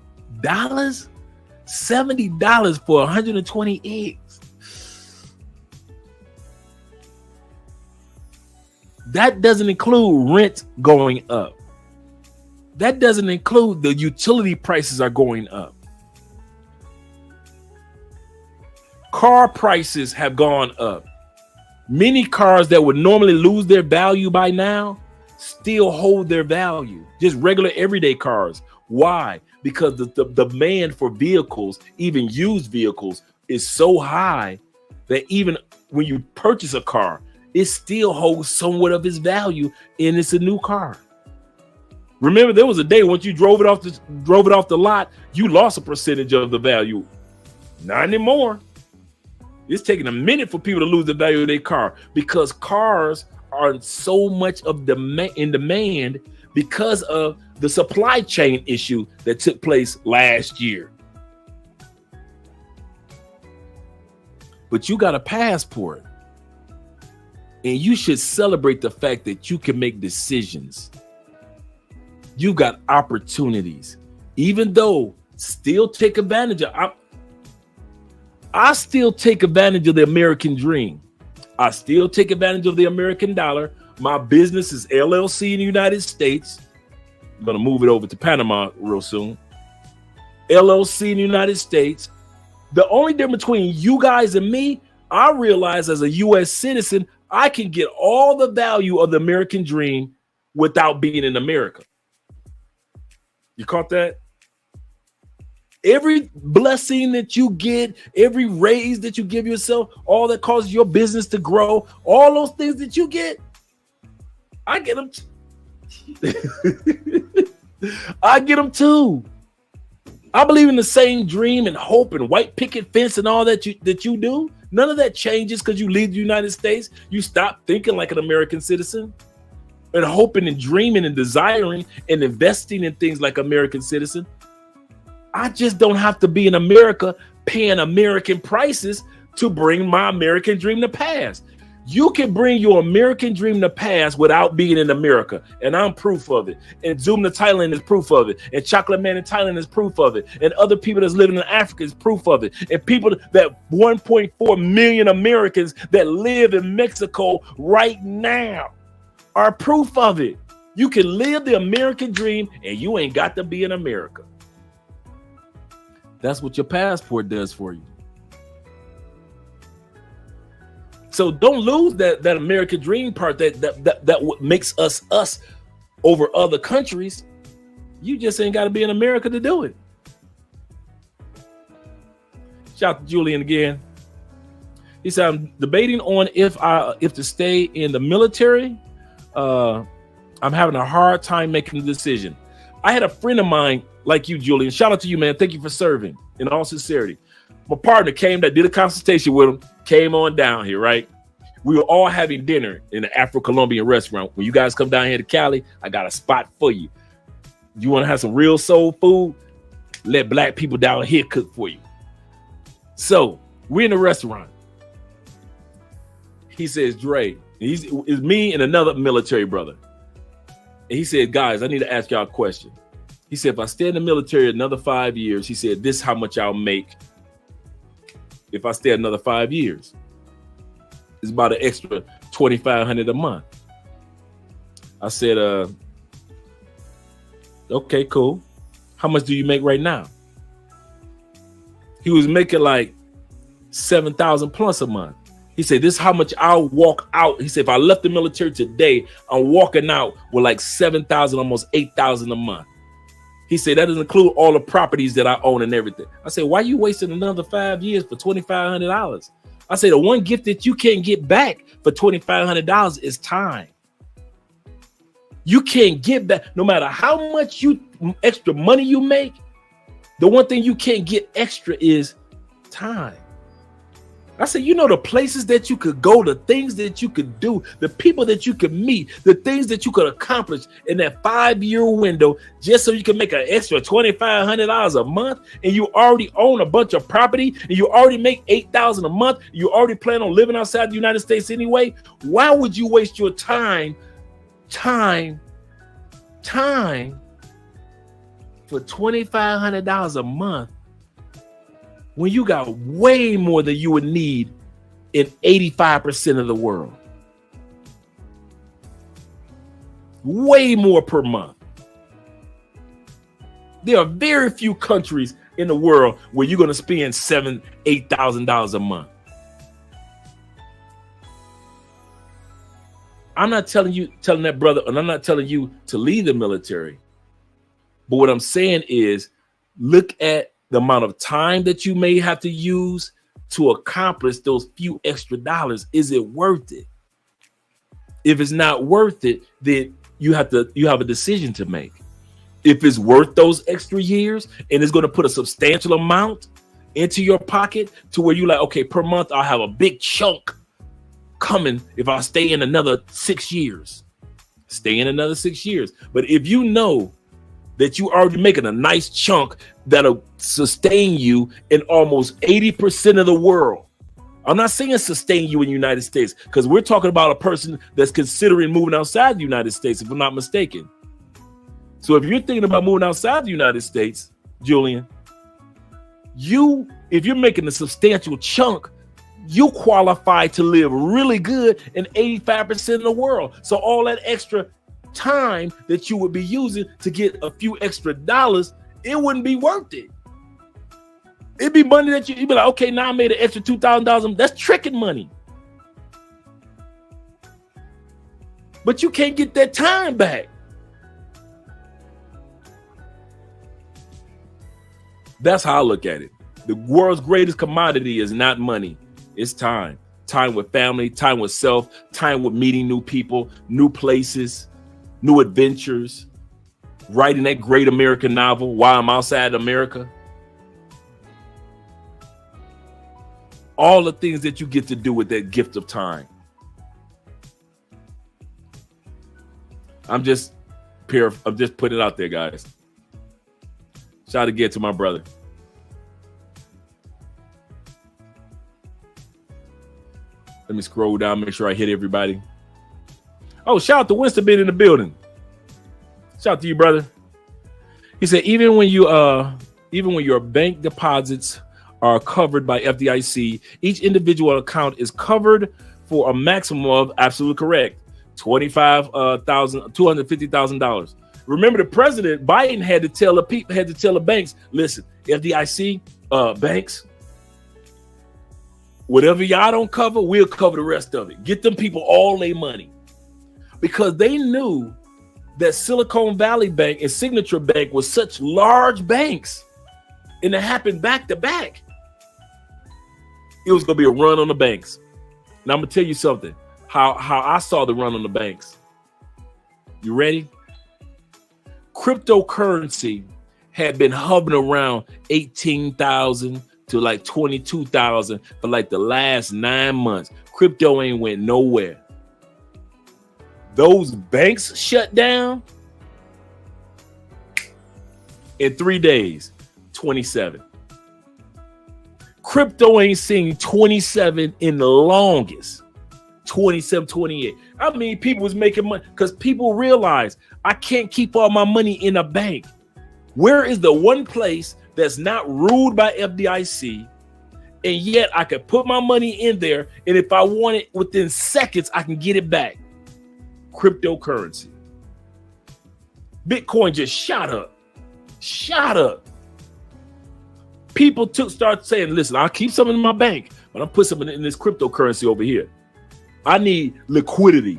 $70 for 120 eggs. That doesn't include rent going up. That doesn't include the utility prices are going up. Car prices have gone up. Many cars that would normally lose their value by now still hold their value. Just regular everyday cars. Why? Because the demand for vehicles, even used vehicles, is so high that even when you purchase a car, it still holds somewhat of its value, and it's a new car. Remember, there was a day once you drove it off the lot, you lost a percentage of the value. Not anymore. It's taking a minute for people to lose the value of their car because cars are so much of in demand because of the supply chain issue that took place last year. But you got a passport, and you should celebrate the fact that you can make decisions. You got opportunities, even though still take advantage of. I still take advantage of the American dream. I still take advantage of the American dollar. My business is LLC in the United States. I'm going to move it over to Panama real soon. LLC in the United States. The only difference between you guys and me, I realize as a U.S. citizen, I can get all the value of the American dream without being in America. You caught that? Every blessing that you get, every raise that you give yourself, all that causes your business to grow, all those things that you get, I get them. I get them too. I believe in the same dream and hope and white picket fence and all that you do. None of that changes because you leave the United States. You stop thinking like an American citizen and hoping and dreaming and desiring and investing in things like American citizen. I just don't have to be in America paying American prices to bring my American dream to pass. You can bring your American dream to pass without being in America. And I'm proof of it. And Zoom to Thailand is proof of it. And Chocolate Man in Thailand is proof of it. And other people that's living in Africa is proof of it. And people that 1.4 million Americans that live in Mexico right now are proof of it. You can live the American dream and you ain't got to be in America. That's what your passport does for you. So don't lose that American dream part that what makes us over other countries. You just ain't got to be in America to do it. Shout out to Julian again. He said, I'm debating on if to stay in the military. I'm having a hard time making the decision. I had a friend of mine like you, Julian. Shout out to you, man. Thank you for serving. In all sincerity, my partner came that did a consultation with him. Came on down here, right? We were all having dinner in an Afro-Colombian restaurant. When you guys come down here to Cali, I got a spot for you. You want to have some real soul food? Let black people down here cook for you. So we're in the restaurant. He says, Dre, it's me and another military brother. And he said, guys, I need to ask y'all a question. He said, if I stay in the military another 5 years, he said, this is how much I'll make if I stay another 5 years. It's about an extra $2,500 a month. I said, okay, cool. How much do you make right now? He was making like $7,000 plus a month. He said, this is how much I'll walk out. He said, if I left the military today, I'm walking out with like $7,000, almost $8,000 a month. He said, that doesn't include all the properties that I own and everything. I said, why are you wasting another 5 years for $2,500? I said, the one gift that you can't get back for $2,500 is time. You can't get back, no matter how much extra money you make. The one thing you can't get extra is time. I said, you know, the places that you could go, the things that you could do, the people that you could meet, the things that you could accomplish in that 5-year window, just so you can make an extra $2,500 a month, and you already own a bunch of property, and you already make $8,000 a month, you already plan on living outside the United States anyway. Why would you waste your time for $2,500 a month when you got way more than you would need in 85% of the world? Way more per month. There are very few countries in the world where you're going to spend $7,000-$8,000 a month. I'm not telling that brother, and I'm not telling you to leave the military. But what I'm saying is, look at the amount of time that you may have to use to accomplish those few extra dollars. Is it worth it? If it's not worth it, then you have a decision to make. If it's worth those extra years and it's going to put a substantial amount into your pocket to where you're like, okay, per month, I'll have a big chunk coming if I stay in another 6 years. Stay in another 6 years. But if you know that you already making a nice chunk that'll sustain you in almost 80% of the world. I'm not saying sustain you in the United States, because we're talking about a person that's considering moving outside the United States, if I'm not mistaken. So if you're thinking about moving outside the United States, Julian, if you're making a substantial chunk, you qualify to live really good in 85% of the world. So all that extra time that you would be using to get a few extra dollars, it wouldn't be worth it. It'd be money that you'd be like, okay, now I made an extra $2,000. That's tricking money. But you can't get that time back. That's how I look at it. The world's greatest commodity is not money. It's time. Time with family, time with self, time with meeting new people, new places, new adventures, writing that great American novel while I'm outside America. All the things that you get to do with that gift of time. I'm just putting it out there, guys. Shout out again to my brother. Let me scroll down, make sure I hit everybody. Oh, shout out to Winston being in the building. Shout out to you, brother. He said, even when your bank deposits are covered by FDIC, each individual account is covered for a maximum of, absolutely correct, $250,000. Remember, the president Biden had to tell the banks, listen, FDIC, banks, whatever y'all don't cover, we'll cover the rest of it. Get them people all their money. Because they knew that Silicon Valley Bank and Signature Bank was such large banks, and it happened back to back. It was going to be a run on the banks. Now, I'm going to tell you something, how I saw the run on the banks. You ready? cryptocurrency had been hovering around 18,000 to like 22,000 for like the last 9 months. Crypto ain't went nowhere. Those banks shut down in 3 days, 27. Crypto ain't seen 27 in the longest. 27, 28. I mean, people was making money because people realize I can't keep all my money in a bank. Where is the one place that's not ruled by FDIC, and yet I can put my money in there, and if I want it within seconds, I can get it back? Cryptocurrency. Bitcoin just shot up. People start saying, listen, I'll keep some in my bank, but I'll put some in this cryptocurrency over here. I need liquidity.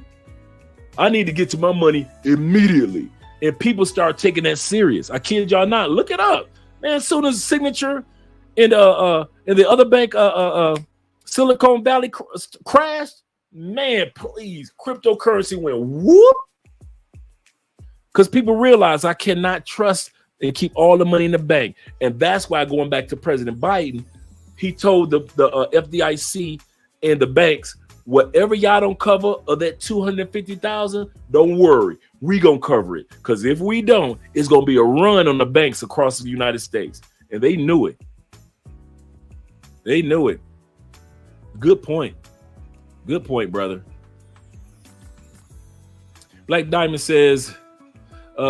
I need to get to my money immediately. And people start taking that serious. I kid y'all not. Look it up. Man, as soon as Signature and the other bank, Silicon Valley crashed, man, please, cryptocurrency went whoop. Because people realize I cannot trust and keep all the money in the bank. And that's why, going back to President Biden, he told the FDIC and the banks, whatever y'all don't cover of that 250,000, don't worry, we gonna cover it. Because if we don't, it's gonna be a run on the banks across the United States. And they knew it. They knew it. Good point. Good point, brother. Black Diamond says, we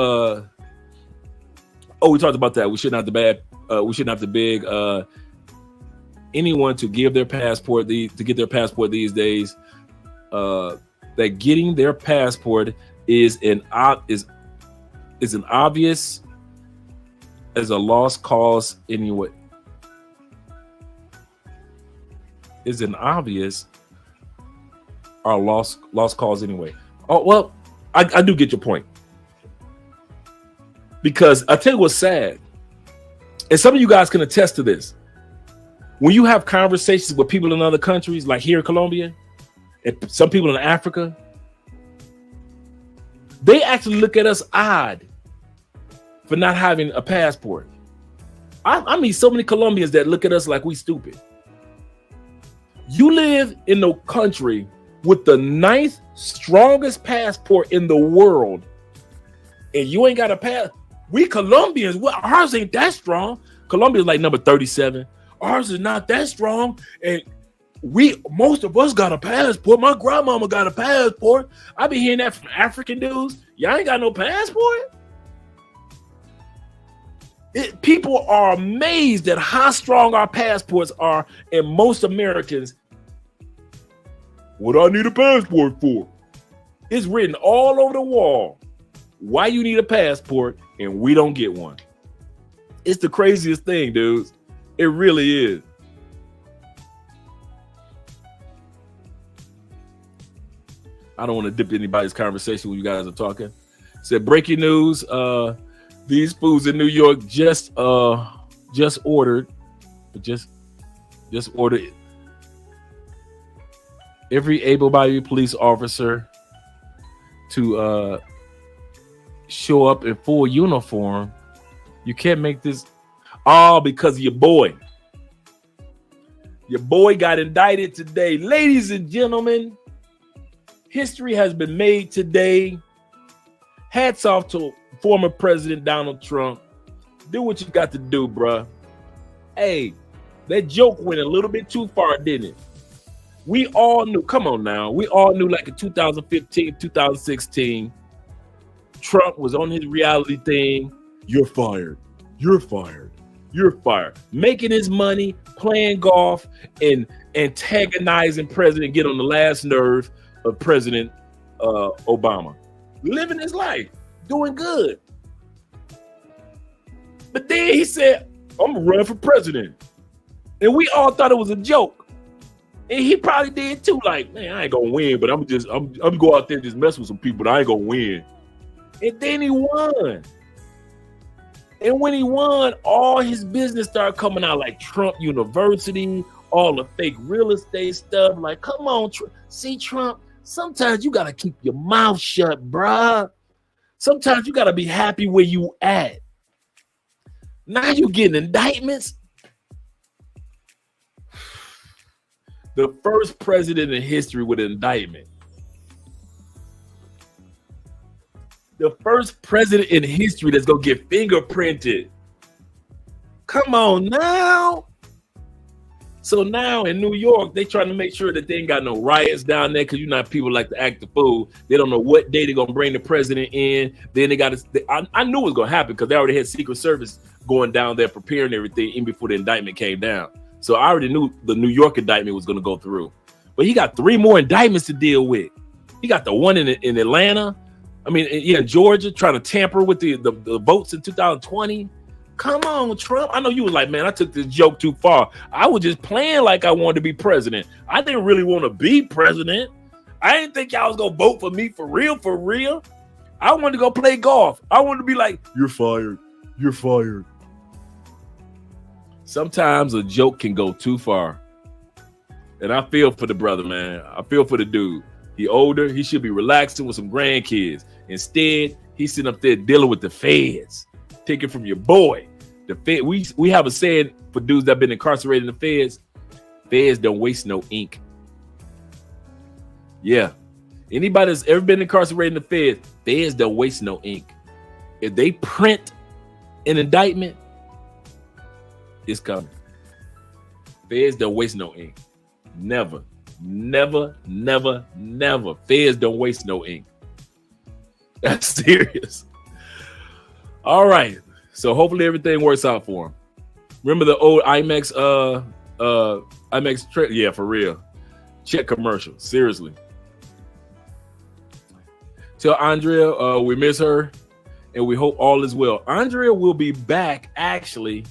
talked about that. We shouldn't have to beg anyone to give their passport to get their passport these days. That getting their passport is an obvious as a lost cause anyway. Is an obvious or lost cause anyway. Oh well, I do get your point. Because I tell you what's sad, and some of you guys can attest to this. When you have conversations with people in other countries, like here in Colombia, and some people in Africa, they actually look at us odd for not having a passport. I meet so many Colombians that look at us like we stupid. You live in the country with the 9th strongest passport in the world, and you ain't got a pass. We Colombians, well, ours ain't that strong. Colombia's like number 37. Ours is not that strong, and most of us got a passport. My grandmama got a passport. I be hearing that from African dudes. Y'all ain't got no passport. People are amazed at how strong our passports are, and most Americans, what do I need a passport for? It's written all over the wall why you need a passport, and we don't get one. It's the craziest thing, dudes. It really is. I don't want to dip anybody's conversation when you guys are talking. Said breaking news. These foods in New York just ordered every able-bodied police officer to show up in full uniform. You can't make this all because of your boy. Your boy got indicted today. Ladies and gentlemen, history has been made today. Hats off to former President Donald Trump. Do what you got to do, bruh. Hey, that joke went a little bit too far, didn't it? We all knew, come on now. We all knew like in 2015, 2016, Trump was on his reality thing. You're fired. You're fired. You're fired. Making his money, playing golf, and antagonizing President, get on the last nerve of President Obama. Living his life, doing good. But then he said, I'm gonna run for president. And we all thought it was a joke. And he probably did too. Like, man, I ain't gonna win, but I'm gonna go out there and just mess with some people, but I ain't gonna win. And then he won. And when he won, all his business started coming out, like Trump University, all the fake real estate stuff. Like, come on, see, Trump, sometimes you gotta keep your mouth shut, bruh. Sometimes you gotta be happy where you at. Now you getting indictments. The first president in history with an indictment. The first president in history that's gonna get fingerprinted. Come on now. So now in New York, they trying to make sure that they ain't got no riots down there, because you know people like to act the fool. They don't know what day they're gonna bring the president in. Then they got to. I knew it was gonna happen because they already had Secret Service going down there preparing everything even before the indictment came down. So I already knew the New York indictment was gonna go through. But he got 3 more indictments to deal with. He got the one in Atlanta. I mean, in Georgia, trying to tamper with the votes in 2020. Come on, Trump. I know you was like, man, I took this joke too far. I was just playing like I wanted to be president. I didn't really want to be president. I didn't think y'all was going to vote for me for real, for real. I wanted to go play golf. I wanted to be like, you're fired. You're fired. Sometimes a joke can go too far. And I feel for the brother, man. I feel for the dude. He older. He should be relaxing with some grandkids. Instead, he's sitting up there dealing with the feds. Taking from your boy. The Fed, we have a saying for dudes that have been incarcerated in the feds. Feds don't waste no ink. Yeah. Anybody that's ever been incarcerated in the feds don't waste no ink. If they print an indictment, it's coming. Feds don't waste no ink. Never. Never, never, never. Feds don't waste no ink. That's serious. All right. So hopefully everything works out for him. Remember the old IMAX IMAX yeah, for real. Check commercial. Seriously. Tell Andrea we miss her and we hope all is well. Andrea will be back actually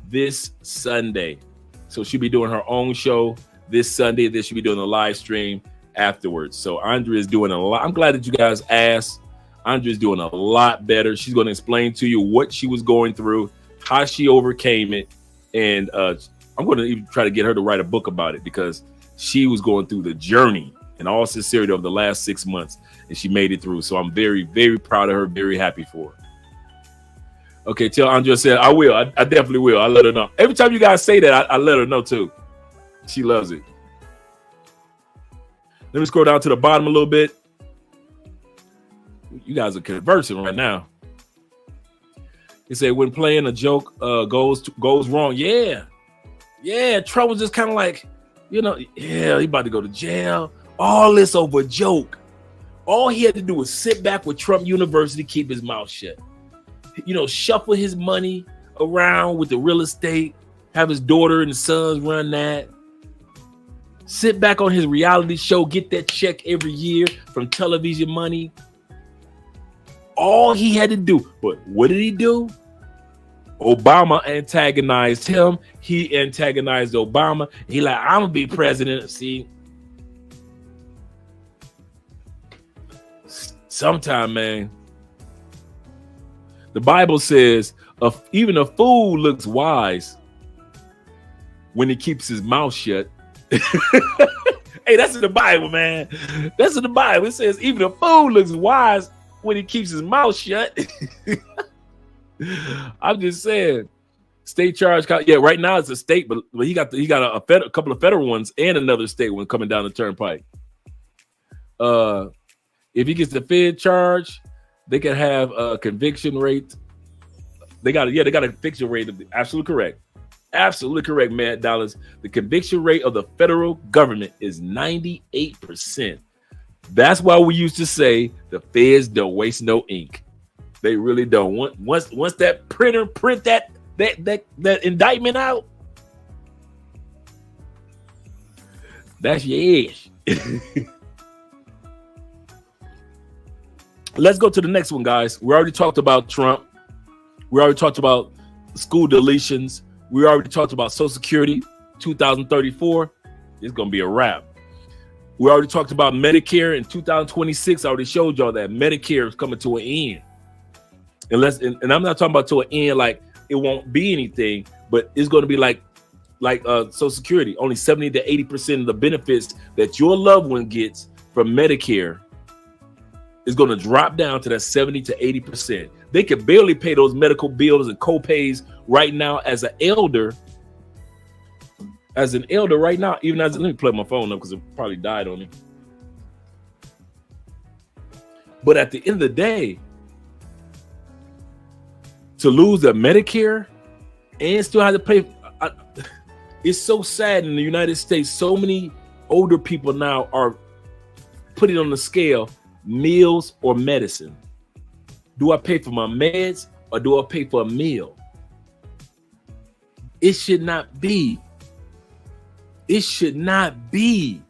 this Sunday. So she'll be doing her own show this Sunday. Then she'll be doing a live stream afterwards. So Andrea is doing a lot. I'm glad that you guys asked. Andrea's doing a lot better. She's going to explain to you what she was going through, how she overcame it. And I'm going to even try to get her to write a book about it because she was going through the journey in all sincerity over the last 6 months and she made it through. So I'm very, very proud of her, very happy for her. Okay, tell Andrea said, I will. I definitely will. I let her know. Every time you guys say that, I let her know too. She loves it. Let me scroll down to the bottom a little bit. You guys are conversing right now. He said when playing a joke goes wrong. Yeah. Trump was just kind of like, he about to go to jail. All this over a joke. All he had to do was sit back with Trump University, keep his mouth shut. Shuffle his money around with the real estate, have his daughter and sons run that. Sit back on his reality show, get that check every year from television money. All he had to do, but what did he do? Obama antagonized him. He antagonized Obama. He like, I'm gonna be president. See, sometime, man, the Bible says even a fool looks wise when he keeps his mouth shut. Hey, that's in the Bible, man. That's in the Bible. It says even a fool looks wise when he keeps his mouth shut. I'm just saying, state charge. Yeah, right now it's a state, but he got a couple of federal ones and another state one coming down the turnpike. If he gets the Fed charge, they can have a conviction rate. They got a conviction rate. Absolutely correct, Matt Dollars. The conviction rate of the federal government is 98%. That's why we used to say the feds don't waste no ink. They really don't. Once that printer print that indictment out, that's your edge. Let's go to the next one, guys. We already talked about Trump. We already talked about school deletions. We already talked about Social Security 2034. It's going to be a wrap. We already talked about Medicare in 2026. I already showed y'all that Medicare is coming to an end. And I'm not talking about to an end like it won't be anything, but it's going to be like Social Security. Only 70 to 80% of the benefits that your loved one gets from Medicare is going to drop down to that 70 to 80%. They can barely pay those medical bills and co-pays right now as an elder. As an elder right now, even as let me plug my phone up because it probably died on me. But at the end of the day, to lose the Medicare and still have to pay, it's so sad in the United States. So many older people now are putting on the scale meals or medicine. Do I pay for my meds or do I pay for a meal? It should not be. It should not be.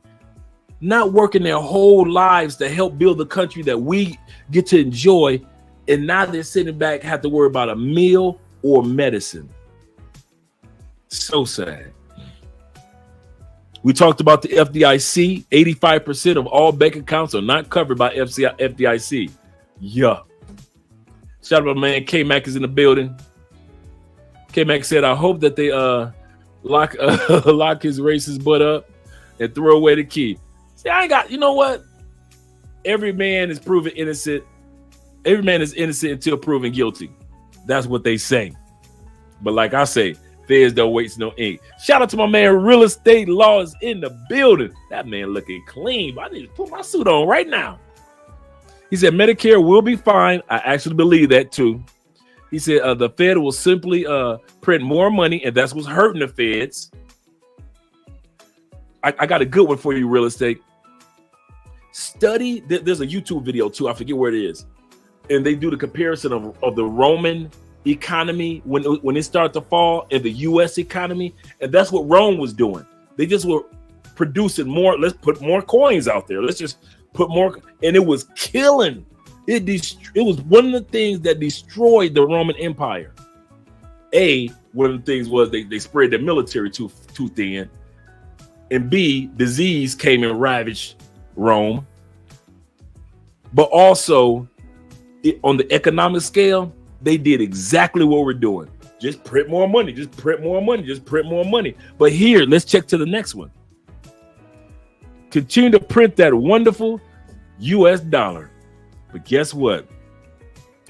Not working their whole lives to help build the country that we get to enjoy, and now they're sitting back, have to worry about a meal or medicine. So sad. We talked about the FDIC. 85% of all bank accounts are not covered by FDIC. Yeah. Shout out to my man K-Mac is in the building. K-Mac said, I hope that they lock his racist butt up and throw away the key. See, I ain't got, you know what? Every man is proven innocent. Every man is innocent until proven guilty. That's what they say. But like I say, feds don't waste no ink. Shout out to my man Real Estate Law is in the building. That man looking clean. I need to put my suit on right now. He said Medicare will be fine. I actually believe that too. He said the Fed will simply print more money, and that's what's hurting the feds. I got a good one for you, Real Estate. Study, there's a YouTube video too, I forget where it is. And they do the comparison of the Roman economy when it started to fall and the US economy. And that's what Rome was doing. They just were producing more. Let's put more coins out there. Let's just put more. And it was killing. It was one of the things that destroyed the Roman Empire. One of the things was they spread their military too thin. And B, disease came and ravaged Rome. But also, on the economic scale, they did exactly what we're doing. Just print more money, just print more money, just print more money. But here, let's check to the next one. Continue to print that wonderful US dollar. But guess what?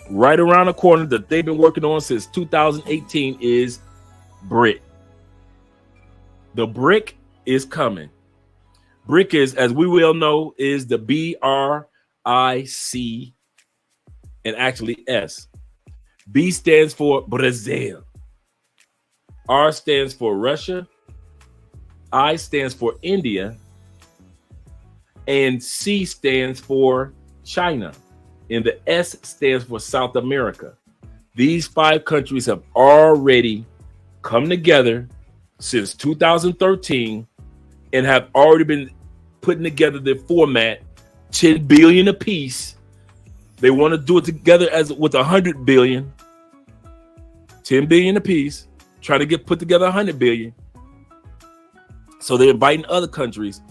Right around the corner that they've been working on since 2018 is BRIC. The BRIC is coming. BRIC is, as we well know, is the BRIC and actually S. B stands for Brazil. R stands for Russia. I stands for India. And C stands for China. And the S stands for South America. These 5 countries have already come together since 2013 and have already been putting together their format, 10 billion apiece. They want to do it together with 100 billion, 10 billion apiece, trying to get put together 100 billion. So they're inviting other countries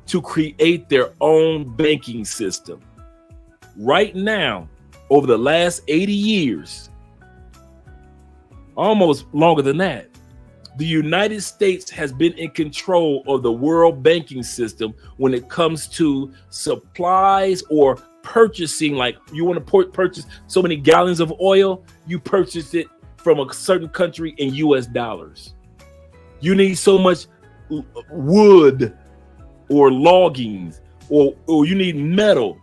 to create their own banking system. Right now, over the last 80 years, almost longer than that, the United States has been in control of the world banking system when it comes to supplies or purchasing. Like you want to purchase so many gallons of oil, you purchase it from a certain country in US dollars. You need so much wood or logging or you need metal.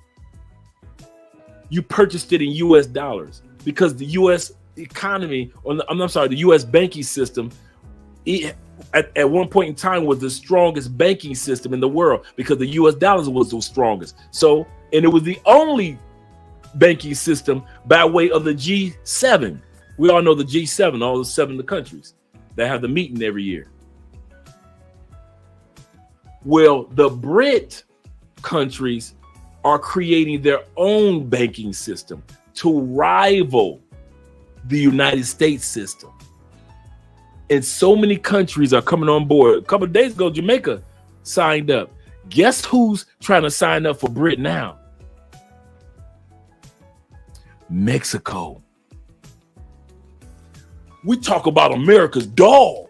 You purchased it in US dollars because the US economy, the US banking system, at one point in time was the strongest banking system in the world because the US dollars was the strongest. So, and it was the only banking system by way of the G7. We all know the G7, all the 7 countries that have the meeting every year. Well, the BRIC countries are creating their own banking system to rival the United States system. And so many countries are coming on board. A couple of days ago, Jamaica signed up. Guess who's trying to sign up for BRIC now? Mexico. We talk about America's dog.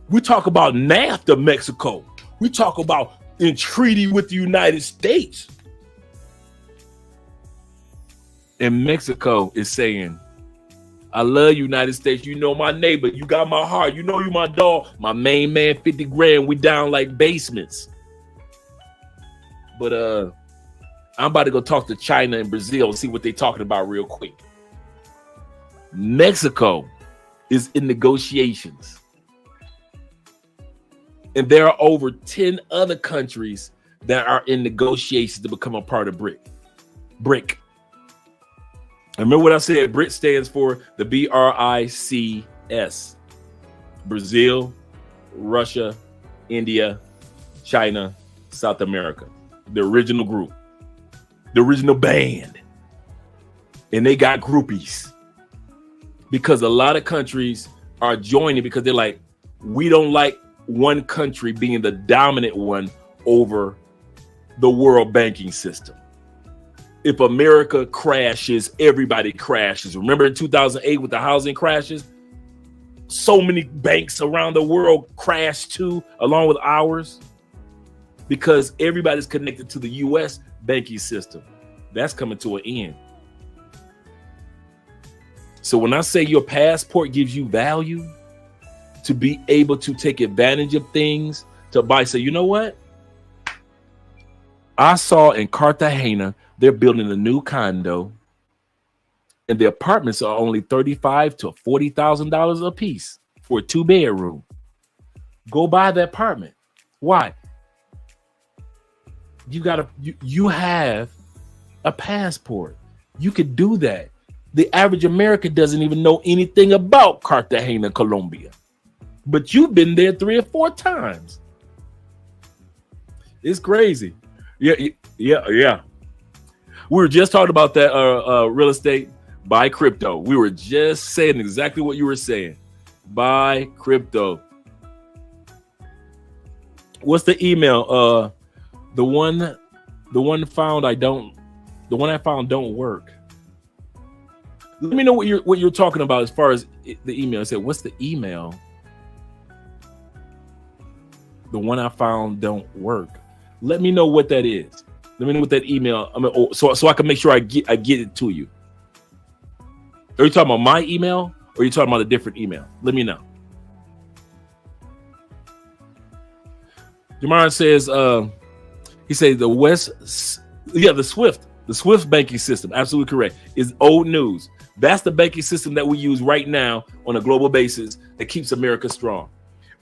We talk about NAFTA, Mexico. We talk about in treaty with the United States. And Mexico is saying, I love United States. You know my neighbor. You got my heart. You know you my dog. My main man, 50 grand. We down like basements. But I'm about to go talk to China and Brazil and see what they're talking about real quick. Mexico is in negotiations. And there are over 10 other countries that are in negotiations to become a part of BRIC. Remember what I said? BRIC stands for the BRICS. Brazil, Russia, India, China, South America. The original group. The original band. And they got groupies. Because a lot of countries are joining because they're like, we don't like one country being the dominant one over the world banking system. If America crashes, everybody crashes. Remember in 2008 with the housing crashes? So many banks around the world crashed too, along with ours, because everybody's connected to the U.S. banking system. That's coming to an end. So when I say your passport gives you value to be able to take advantage of things, to buy, say, you know what? I saw in Cartagena, they're building a new condo and the apartments are only $35,000 to $40,000 a piece for a 2-bedroom. Go buy the apartment. Why? You have a passport. You could do that. The average American doesn't even know anything about Cartagena, Colombia, but you've been there 3 or 4 times. It's crazy. Yeah. We were just talking about that real estate. Buy crypto. We were just saying exactly what you were saying. Buy crypto. What's the email? The one I found don't work. Let me know what you're talking about as far as the email. I said, what's the email? The one I found don't work. Let me know what that is. Let me know what that email. So I can make sure I get it to you. Are you talking about my email or are you talking about a different email? Let me know. Jamar says he says the Swift banking system, absolutely correct, is old news. That's the banking system that we use right now on a global basis that keeps America strong.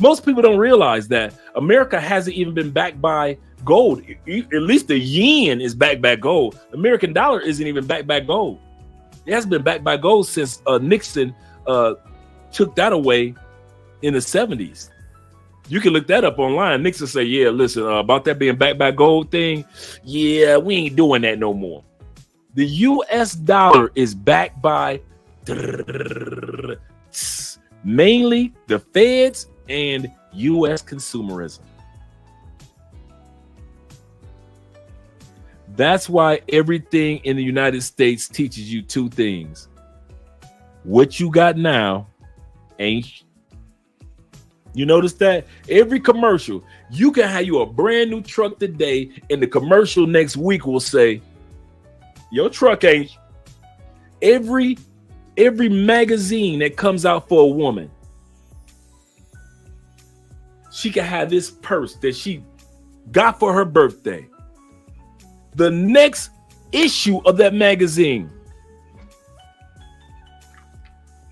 Most people don't realize that America hasn't even been backed by gold. At least the yen is backed by gold. American dollar isn't even backed by gold. It hasn't been backed by gold since Nixon took that away in the 70s. You can look that up online. Nixon say, yeah, listen, about that being backed by gold thing. Yeah, we ain't doing that no more. The US dollar is backed by mainly the feds and US consumerism. That's why everything in the United States teaches you 2 things. What you got now ain't. You notice that? Every commercial, you can have you a brand new truck today, and the commercial next week will say, your truck ain't. Every magazine that comes out for a woman, she can have this purse that she got for her birthday. The next issue of that magazine,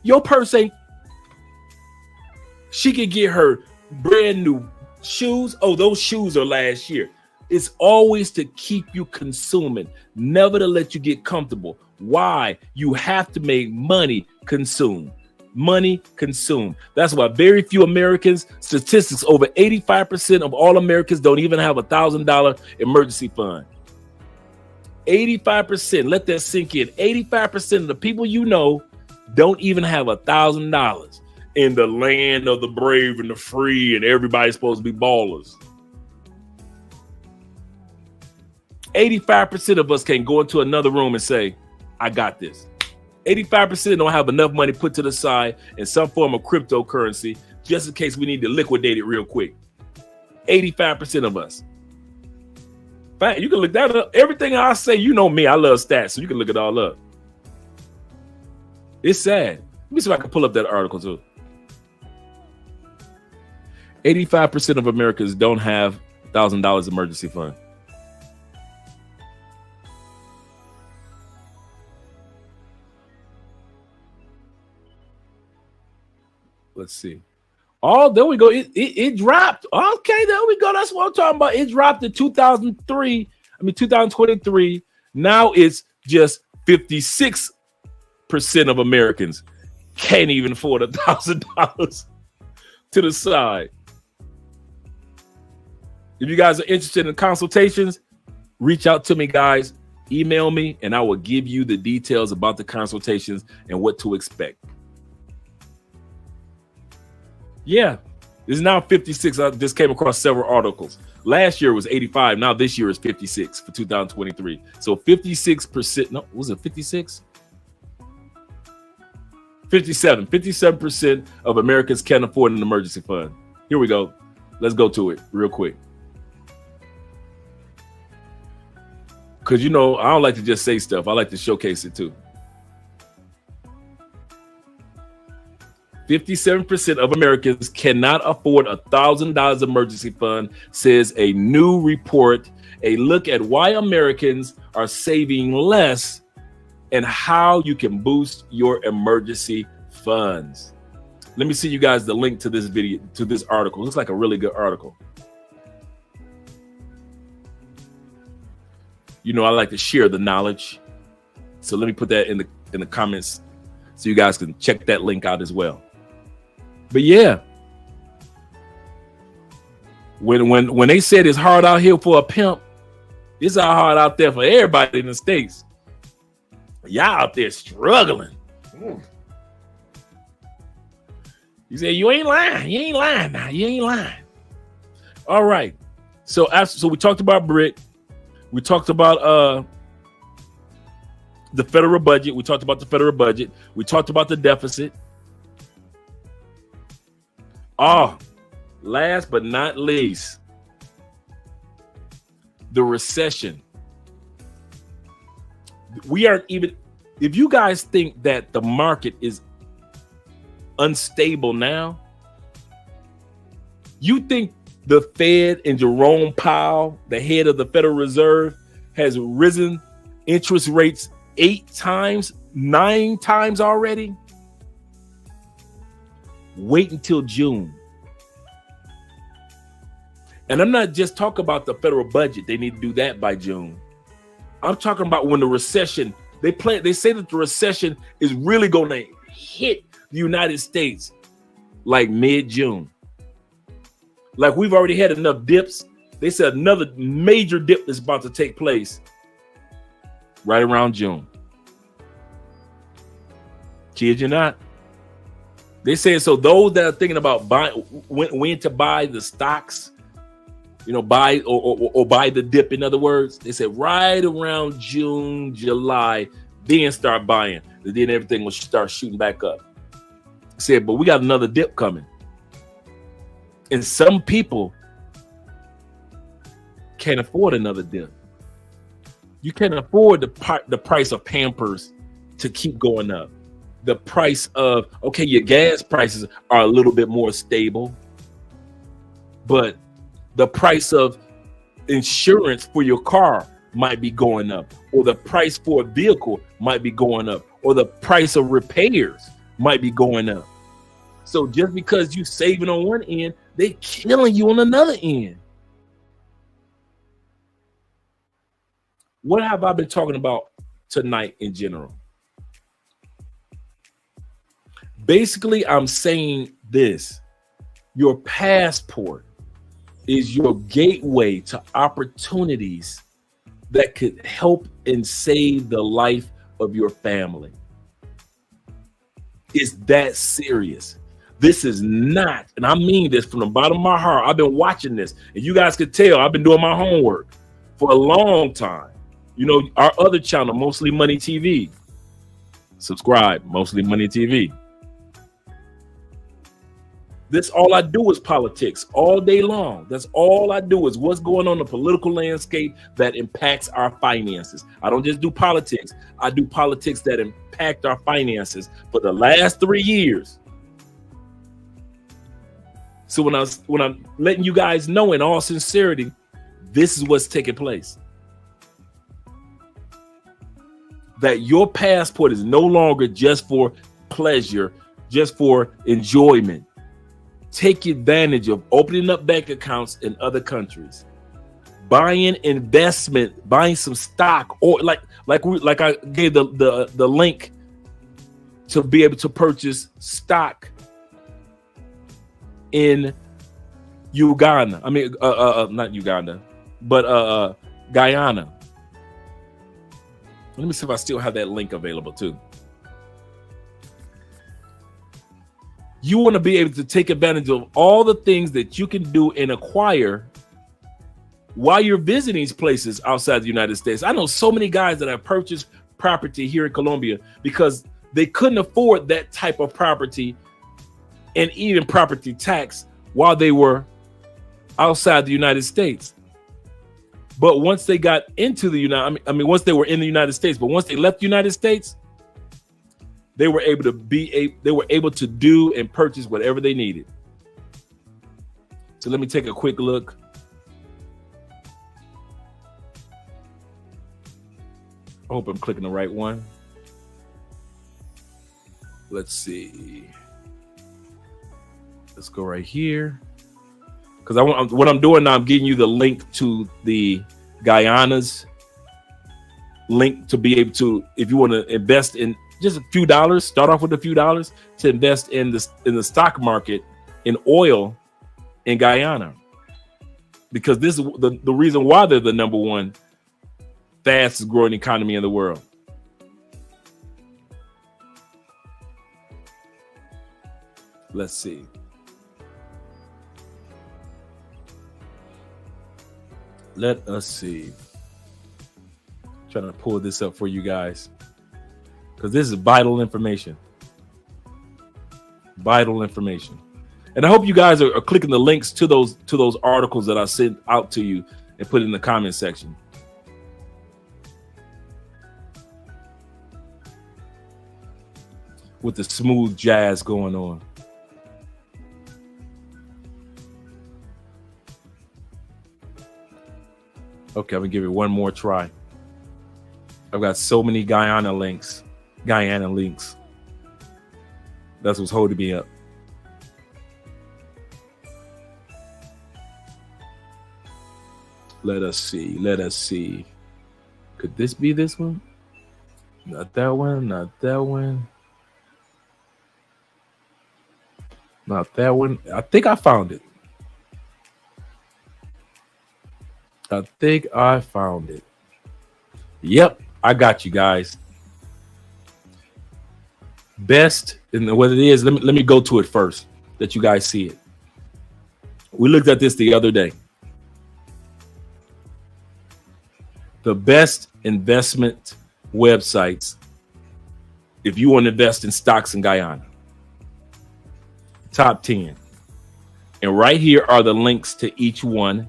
your purse ain't. She could get her brand new shoes. Oh, those shoes are last year. It's always to keep you consuming, never to let you get comfortable. Why? You have to make money consume. Money consume. That's why very few Americans, statistics, over 85% of all Americans don't even have $1,000 emergency fund. 85%, let that sink in. 85% of the people you know don't even have $1,000 in the land of the brave and the free, and everybody's supposed to be ballers. 85% of us can go into another room and say, I got this. 85% don't have enough money put to the side in some form of cryptocurrency just in case we need to liquidate it real quick. 85% of us. Fact, you can look that up. Everything I say, you know me, I love stats, so you can look it all up. It's sad. Let me see if I can pull up that article too. 85% of Americans don't have $1,000 emergency fund. Let's see. Oh, there we go. It dropped. Okay, there we go. That's what I'm talking about. It dropped in 2023. Now it's just 56% of Americans can't even afford $1,000 to the side. If you guys are interested in consultations, reach out to me, guys. Email me, and I will give you the details about the consultations and what to expect. Yeah, it's now 56. I just came across several articles. Last year was 85. Now this year is 56 for 2023. So 56%. No, was it 56? 57. 57% of Americans can't afford an emergency fund. Here we go. Let's go to it real quick. Because, you know, I don't like to just say stuff. I like to showcase it too. 57% of Americans cannot afford $1,000 emergency fund, says a new report. A look at why Americans are saving less and how you can boost your emergency funds. Let me see you guys the link to this video, to this article. Looks like a really good article. You know, I like to share the knowledge. So let me put that in the comments so you guys can check that link out as well. But yeah, when they said it's hard out here for a pimp, it's hard out there for everybody in the States. Y'all out there struggling. You say you ain't lying. You ain't lying now. You ain't lying. All right. So we talked about BRIC. We talked about the federal budget. We talked about the federal budget. We talked about the deficit. Oh, last but not least, the recession. We aren't even, if you guys think that the market is unstable now, you think the Fed and Jerome Powell, the head of the Federal Reserve, has risen interest rates 8 times, 9 times already? Wait until June. And I'm not just talking about the federal budget. They need to do that by June. I'm talking about when the recession, they say that the recession is really going to hit the United States like mid-June. Like we've already had enough dips. They said another major dip is about to take place right around June. Kid you not. They say so those that are thinking about buying when to buy the stocks, you know, buy or buy the dip, in other words, they said right around June, July, then start buying. And then everything will start shooting back up. Said, but we got another dip coming. And some people can't afford another dip. You can't afford the price of Pampers to keep going up. The price of, okay, your gas prices are a little bit more stable, but the price of insurance for your car might be going up, or the price for a vehicle might be going up, or the price of repairs might be going up. So just because you saving on one end, they killing you on another end. What have I been talking about tonight in general? Basically, I'm saying this: your passport is your gateway to opportunities that could help and save the life of your family. It's that serious. This is not, and I mean this from the bottom of my heart. I've been watching this, and you guys could tell I've been doing my homework for a long time. You know, our other channel, Mostly Money TV. Subscribe, Mostly Money TV. This all I do is politics all day long. That's all I do is what's going on in the political landscape that impacts our finances. I don't just do politics. I do politics that impact our finances for the last 3 years. So when I'm letting you guys know in all sincerity, this is what's taking place. That your passport is no longer just for pleasure, just for enjoyment. Take advantage of opening up bank accounts in other countries, buying investment, buying some stock, or like I gave the link to be able to purchase stock in Uganda. I mean, not Uganda, but Guyana. Let me see if I still have that link available too. You want to be able to take advantage of all the things that you can do and acquire while you're visiting these places outside the United States. I know so many guys that have purchased property here in Colombia because they couldn't afford that type of property and even property tax while they were outside the United States. But once they got into the once they were in the United States, but once they left the United States, they were able to do and purchase whatever they needed. So let me take a quick look. I hope I'm clicking the right one. Let's see. Let's go right here. Because what I'm doing now, I'm giving you the link to the Guyana's link to be able to, if you want to invest in just a few dollars, start off with a few dollars to invest in the stock market in oil in Guyana, because this is the reason why they're the number one fastest growing economy in the world. Let's see. Let us see. Trying to pull this up for you guys, because this is vital information. Vital information. And I hope you guys are clicking the links to those articles that I sent out to you and put in the comment section. With the smooth jazz going on. Okay, I'm gonna give it one more try. I've got so many Guyana links. That's what's holding me up. Let us see. Could this be this one? Not that one. Not that one. I think I found it. Yep, I got you guys. Best, and what it is, let me go to it first, that you guys see it. We looked at this the other day. The best investment websites if you want to invest in stocks in Guyana. Top 10. And right here are the links to each one.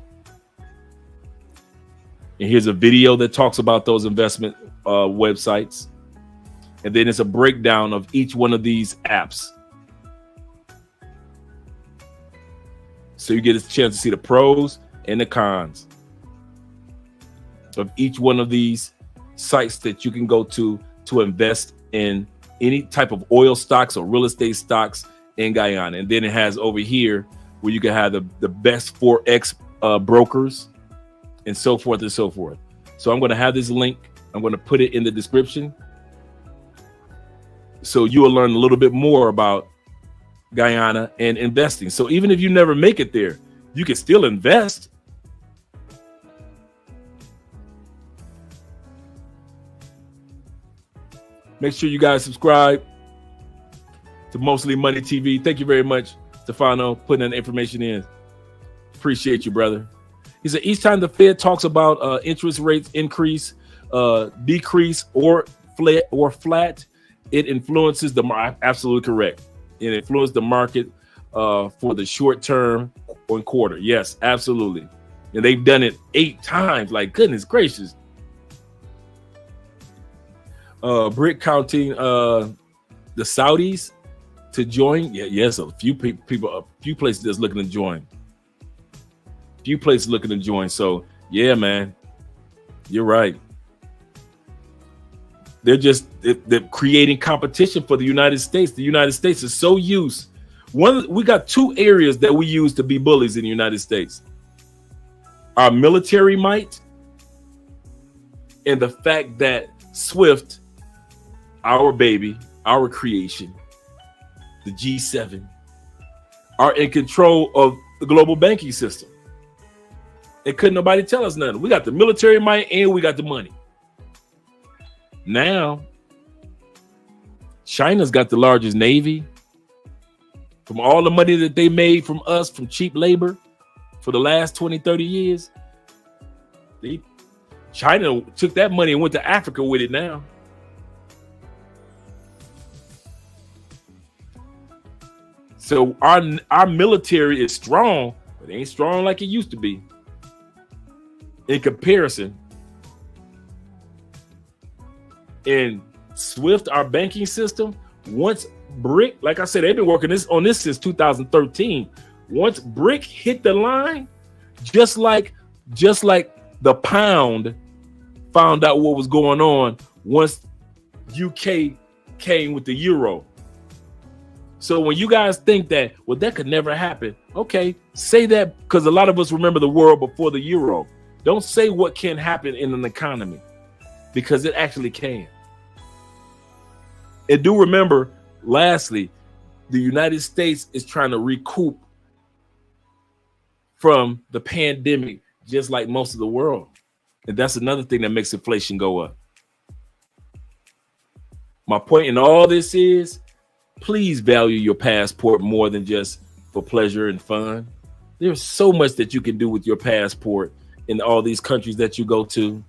And here's a video that talks about those investment websites. And then it's a breakdown of each one of these apps. So you get a chance to see the pros and the cons of each one of these sites that you can go to invest in any type of oil stocks or real estate stocks in Guyana. And then it has over here where you can have the best Forex brokers and so forth and so forth. So I'm going to have this link. I'm going to put it in the description, so you will learn a little bit more about Guyana and investing. So even if you never make it there, you can still invest. Make sure you guys subscribe to Mostly Money TV. Thank you very much, Stefano, putting that information in. Appreciate you, brother. He said each time the Fed talks about interest rates increase, decrease, or flat, it influences the market. Absolutely correct. It influences the market for the short term or quarter. Yes, absolutely. And they've done it 8 times. Like, goodness gracious. BRIC counting the Saudis to join. Yeah, yes, a few people, a few places that's looking to join. Few places looking to join. So yeah, man, you're right. They're creating competition for the United States. The United States is so used. We got 2 areas that we use to be bullies in the United States: our military might and the fact that SWIFT, our baby, our creation, the G7, are in control of the global banking system. And couldn't nobody tell us nothing. We got the military might and we got the money. Now, China's got the largest navy. From all the money that they made from us, from cheap labor, for the last 20, 30 years, China took that money and went to Africa with it now. So our military is strong, but it ain't strong like it used to be. In comparison, in SWIFT, our banking system, once BRIC, like I said, they've been working on this since 2013. Once BRIC hit the line, just like the pound found out what was going on once UK came with the euro. So when you guys think that, well, that could never happen, okay, say that, because a lot of us remember the world before the euro. Don't say what can happen in an economy, because it actually can. And do remember, lastly, the United States is trying to recoup from the pandemic, just like most of the world. And that's another thing that makes inflation go up. My point in all this is, please value your passport more than just for pleasure and fun. There's so much that you can do with your passport in all these countries that you go to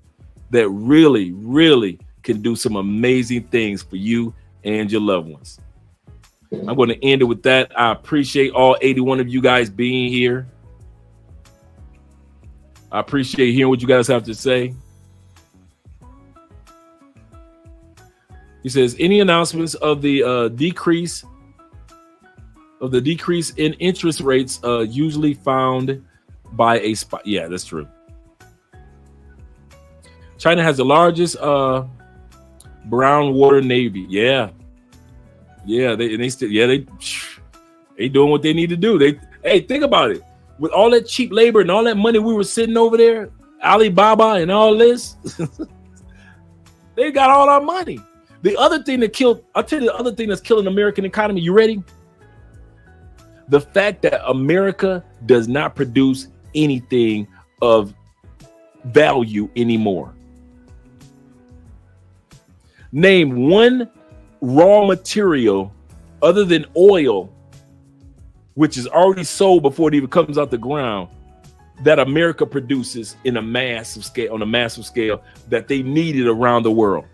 that really, really can do some amazing things for you and your loved ones. I'm going to end it with that. I appreciate all 81 of you guys being here. I appreciate hearing what you guys have to say. He says, any announcements of the decrease in interest rates usually found by a spot? Yeah, that's true. China has the largest brown water navy. Yeah, they doing what they need to do. Hey, think about it. With all that cheap labor and all that money we were sitting over there, Alibaba and all this, they got all our money. The other thing that killed, I'll tell you the other thing that's killing the American economy. You ready? The fact that America does not produce anything of value anymore. Name one raw material other than oil, which is already sold before it even comes out the ground, that America produces on a massive scale that they needed around the world.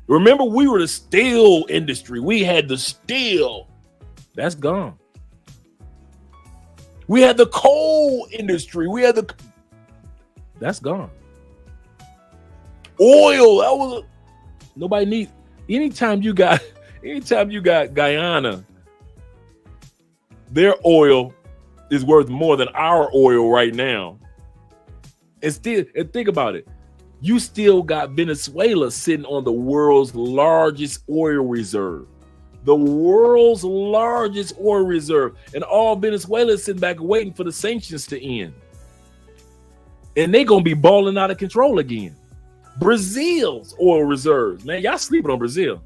Remember, we were the steel industry. We had the steel. That's gone. We had the coal industry. That's gone. Oil, nobody needs. Anytime you got Guyana, their oil is worth more than our oil right now. And think about it. You still got Venezuela sitting on the world's largest oil reserve. The world's largest oil reserve. And all Venezuela is sitting back waiting for the sanctions to end. And they're going to be balling out of control again. Brazil's oil reserves. Man, y'all sleeping on Brazil.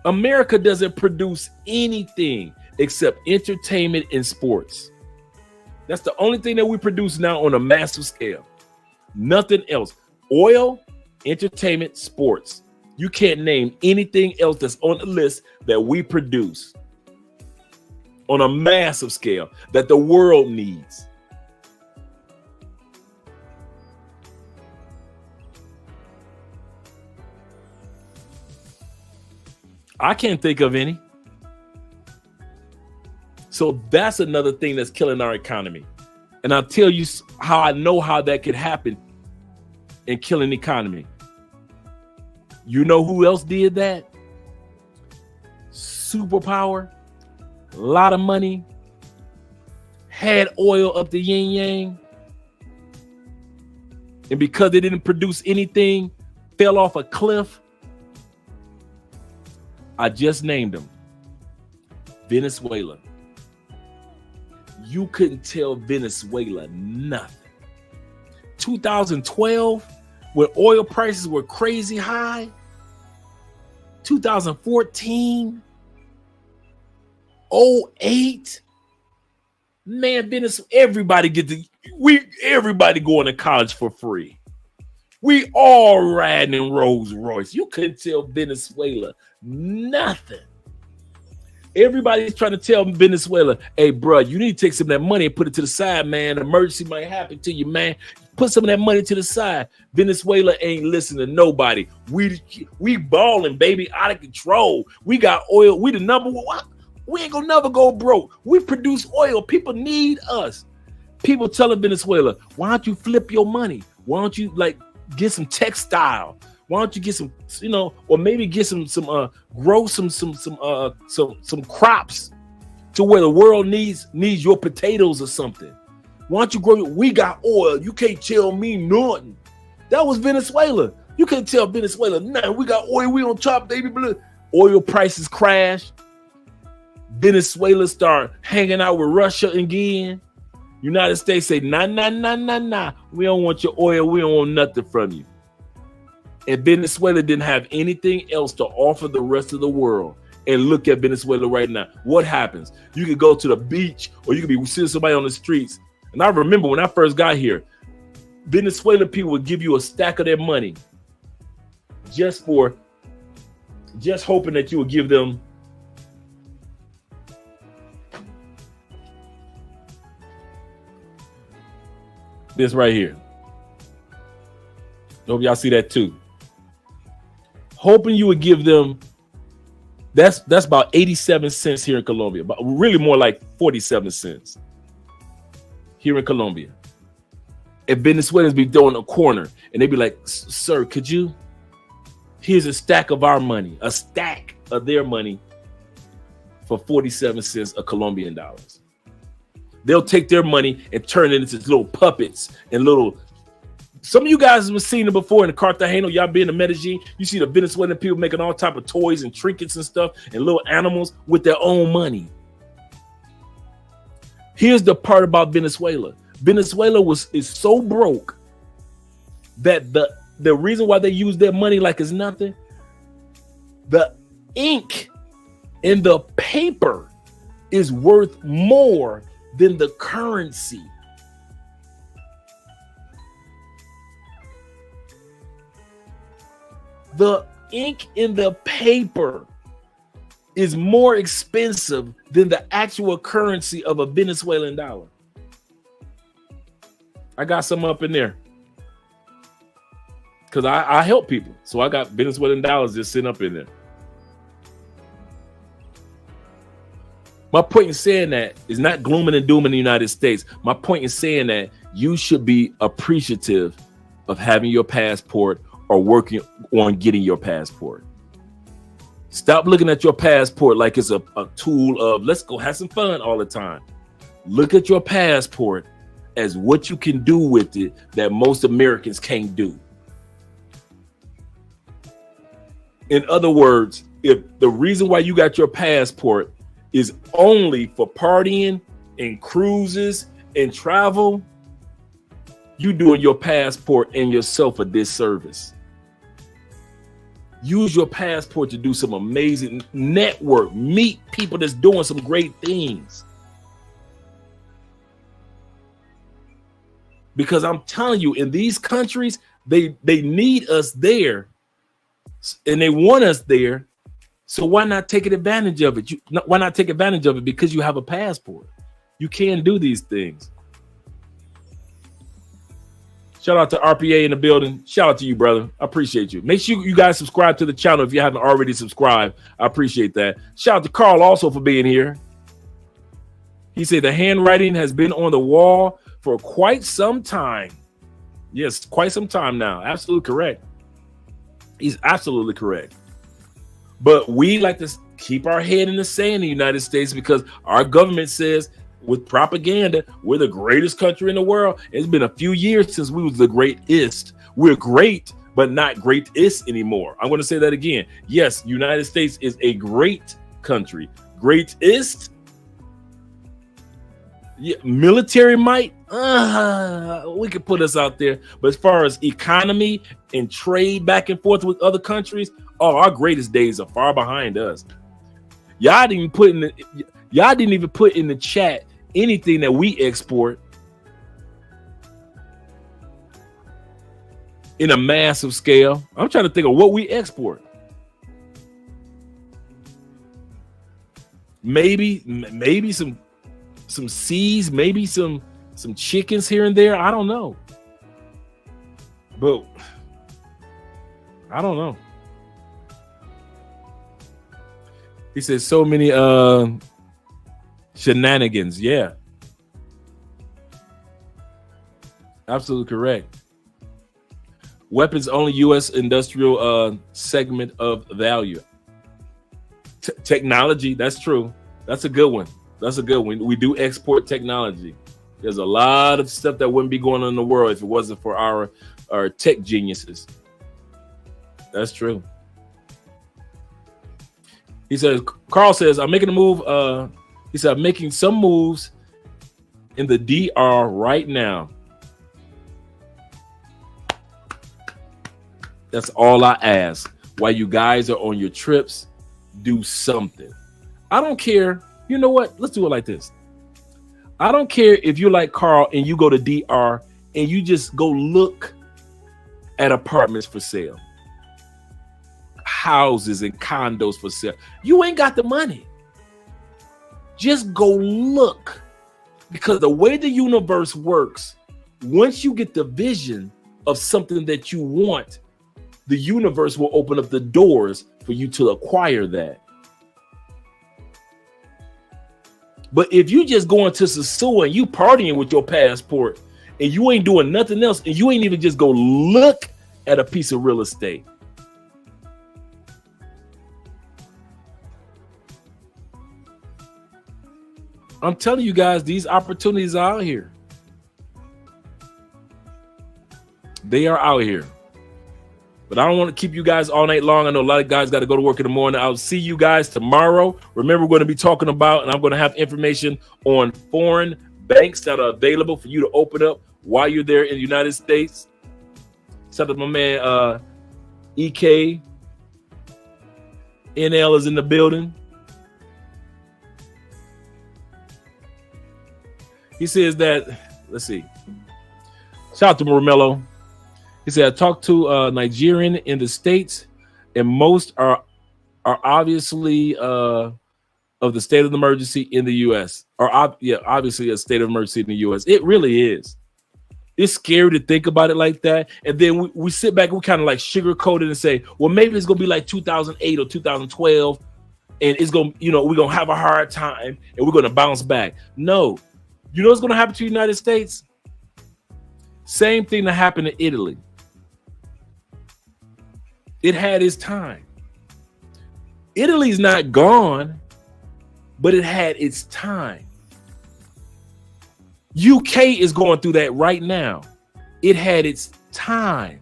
America doesn't produce anything except entertainment and sports. That's the only thing that we produce now on a massive scale. Nothing else. Oil, entertainment, sports. You can't name anything else that's on the list that we produce on a massive scale that the world needs. I can't think of any. So that's another thing that's killing our economy. And I'll tell you how I know how that could happen and kill an economy. You know who else did that? Superpower, a lot of money, had oil up the yin yang. And because they didn't produce anything, fell off a cliff. I just named them. Venezuela. You couldn't tell Venezuela nothing. 2012, when oil prices were crazy high. 2014, 08. Man, Venezuela, everybody going to college for free. We all riding in Rolls Royce. You couldn't tell Venezuela nothing. Everybody's trying to tell Venezuela, hey, bro, you need to take some of that money and put it to the side, man. An emergency might happen to you, man. Put some of that money to the side. Venezuela ain't listening to nobody. We balling, baby, out of control. We got oil. We the number one. We ain't gonna never go broke. We produce oil. People need us. People telling Venezuela, why don't you flip your money? Why don't you get some textile? Why don't you get some, or maybe get grow some crops to where the world needs your potatoes or something. Why don't you grow? We got oil. You can't tell me nothing. That was Venezuela. You can't tell Venezuela nothing. We got oil. We on top, baby. Oil prices crash. Venezuela start hanging out with Russia again. United States say, nah. We don't want your oil. We don't want nothing from you. And Venezuela didn't have anything else to offer the rest of the world. And look at Venezuela right now. What happens? You could go to the beach or you could be seeing somebody on the streets. And I remember when I first got here, Venezuelan people would give you a stack of their money just hoping that you would give them this right here. Hope y'all see that too. Hoping you would give them, that's about 87 cents here in Colombia, but really more like 47 cents here in Colombia. And Venezuelans be throwing a corner and they be like, sir, here's a stack of our money, a stack of their money for 47 cents of Colombian dollars. They'll take their money and turn it into little puppets and some of you guys have seen it before in the Cartagena, y'all been to Medellin. You see the Venezuelan people making all type of toys and trinkets and stuff and little animals with their own money. Here's the part about Venezuela. Venezuela is so broke that the reason why they use their money like it's nothing, the ink in the paper is worth more than the currency. The ink in the paper is more expensive than the actual currency of a Venezuelan dollar. I got some up in there because I help people. So I got Venezuelan dollars just sitting up in there. My point in saying that is not glooming and dooming the United States. My point in saying that you should be appreciative of having your passport or working on getting your passport. Stop looking at your passport like it's a tool of let's go have some fun all the time. Look at your passport as what you can do with it that most Americans can't do. In other words, if the reason why you got your passport is only for partying and cruises and travel, you doing your passport and yourself a disservice. Use your passport to do some amazing network, meet people that's doing some great things. Because I'm telling you, in these countries, they need us there and they want us there. So why not take advantage of it? Why not take advantage of it? Because you have a passport. You can do these things. Shout out to RPA in the building. Shout out to you, brother. I appreciate you. Make sure you guys subscribe to the channel if you haven't already subscribed. I appreciate that. Shout out to Carl also for being here. He said the handwriting has been on the wall for quite some time. Yes, quite some time now. Absolutely correct. He's absolutely correct. But we like to keep our head in the sand in the United States because our government says with propaganda, we're the greatest country in the world. It's been a few years since we was the greatest. We're great, but not greatest anymore. I'm going to say that again. Yes, United States is a great country. Greatest? Yeah, military might, we could put us out there. But as far as economy and trade back and forth with other countries, our greatest days are far behind us. Y'all didn't even put in the chat anything that we export in a massive scale. I'm trying to think of what we export. Maybe some seeds, maybe some chickens here and there. I don't know. But I don't know. He says so many shenanigans. Yeah. Absolutely correct. Weapons only U.S. industrial segment of value. Technology, that's true. That's a good one. That's a good one. We do export technology. There's a lot of stuff that wouldn't be going on in the world if it wasn't for our tech geniuses. That's true. He says, Carl says, I'm making a move. He said, I'm making some moves in the DR right now. That's all I ask. While you guys are on your trips, do something. I don't care. You know what? Let's do it like this. I don't care if you're like Carl and you go to DR and you just go look at apartments for sale, houses and condos for sale. You ain't got the money. Just go look, because the way the universe works, once you get the vision of something that you want, the universe will open up the doors for you to acquire that. But if you just going to Sasua and you partying with your passport and you ain't doing nothing else and you ain't even just go look at a piece of real estate, I'm telling you guys, these opportunities are out here. They are out here. But I don't want to keep you guys all night long. I know a lot of guys got to go to work in the morning. I'll see you guys tomorrow. Remember, we're going to be talking about, and I'm going to have information on foreign banks that are available for you to open up while you're there in the United States. Shout out to my man, EK. NL is in the building. He says that, let's see. Shout out to Romello. He said, I talked to a Nigerian in the States, and most are obviously of the state of emergency in the U.S. Obviously a state of emergency in the U.S. It really is. It's scary to think about it like that. And then we sit back and we kind of like sugarcoat it and say, well, maybe it's going to be like 2008 or 2012, and it's going to, we're going to have a hard time and we're going to bounce back. No. You know what's going to happen to the United States? Same thing that happened in Italy. It had its time. Italy's not gone, but it had its time. UK is going through that right now. It had its time.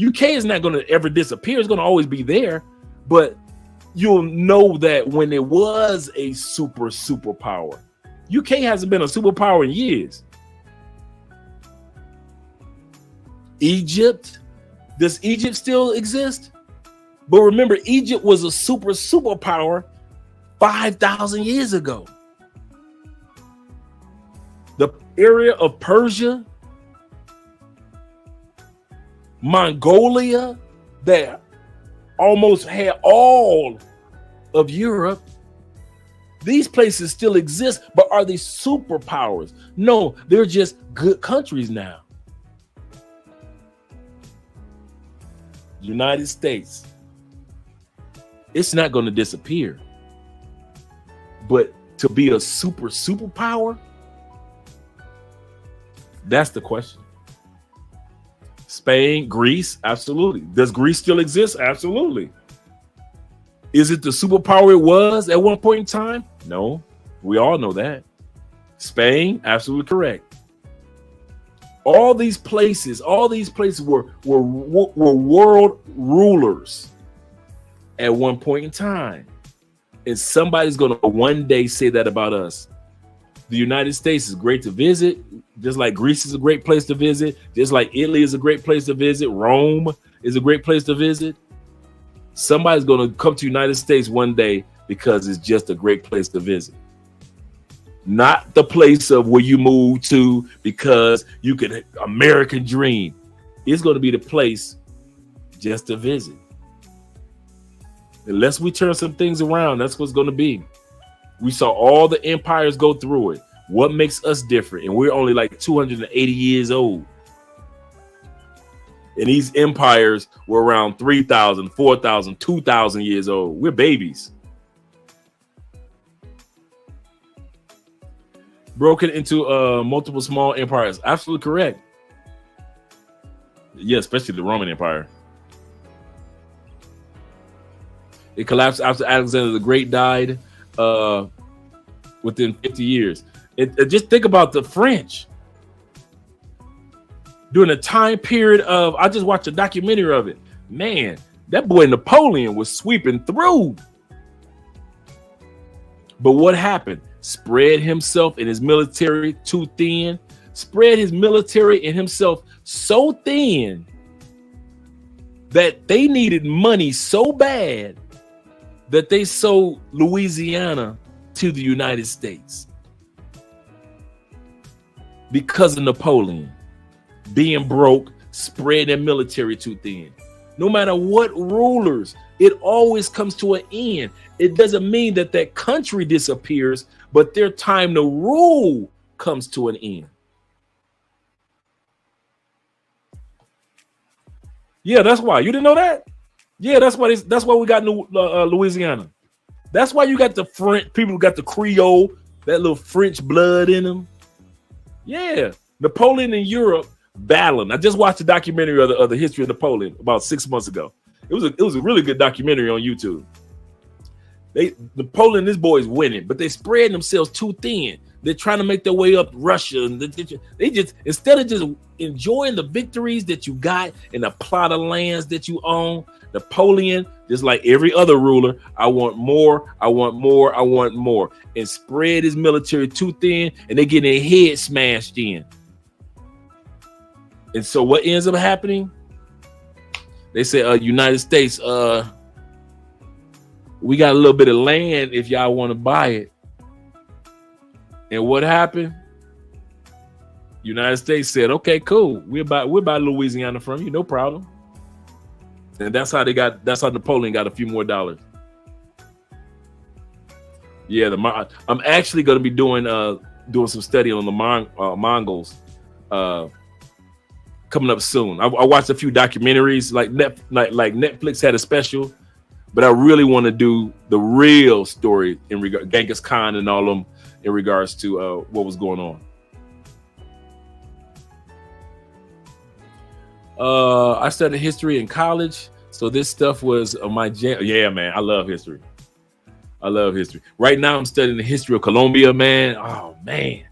UK is not going to ever disappear. It's going to always be there, but you'll know that when it was a superpower. UK hasn't been a superpower in years. Egypt, does Egypt still exist? But remember, Egypt was a superpower 5,000 years ago. The area of Persia, Mongolia, that almost had all of Europe. These places still exist, but are they superpowers? No, they're just good countries now. United States, it's not going to disappear. But to be a superpower, that's the question. Spain, Greece, absolutely. Does Greece still exist? Absolutely. Is it the superpower it was at one point in time? No, we all know that. Spain, absolutely correct. All these places were world rulers at one point in time. And somebody's going to one day say that about us. The United States is great to visit, just like Greece is a great place to visit, just like Italy is a great place to visit, Rome is a great place to visit. Somebody's going to come to the United States one day because it's just a great place to visit. Not the place of where you move to because you can American dream. It's going to be the place just to visit. Unless we turn some things around, that's what's going to be. We saw all the empires go through it. What makes us different? And we're only like 280 years old. And these empires were around 3,000, 4,000, 2,000 years old. We're babies. Broken into multiple small empires. Absolutely correct. Yeah, especially the Roman Empire. It collapsed after Alexander the Great died within 50 years. Just think about the French. During a time period of, I just watched a documentary of it. Man, that boy Napoleon was sweeping through. But what happened? Spread himself and his military too thin. Spread his military and himself so thin that they needed money so bad that they sold Louisiana to the United States because of Napoleon being broke, spread their military too thin. No matter what rulers, it always comes to an end. It doesn't mean that that country disappears, but their time to rule comes to an end. Yeah, that's why. You didn't know that? Yeah, that's why we got Louisiana. That's why you got the French people who got the Creole, that little French blood in them. Yeah, Napoleon in Europe battling. I just watched a documentary of the history of Napoleon about 6 months ago. It was a really good documentary on YouTube. Napoleon, this boy is winning, but they spread themselves too thin. They're trying to make their way up Russia, and they just, instead of just enjoying the victories that you got and the plot of lands that you own, Napoleon, just like every other ruler, I want more, I want more, I want more, and spread his military too thin, and they get their head smashed in. And so what ends up happening? They say, United States, we got a little bit of land if y'all want to buy it. And what happened? United States said, okay, cool. We'll buy Louisiana from you, no problem. And that's how Napoleon got a few more dollars. Yeah, I'm actually going to be doing some study on the Mongols coming up soon. I watched a few documentaries, like Netflix had a special, but I really want to do the real story in regard Genghis Khan and all of them in regards to what was going on. I studied history in college, so this stuff was my jam. Yeah, man, I love history. I love history. Right now, I'm studying the history of Colombia, man. Oh, man.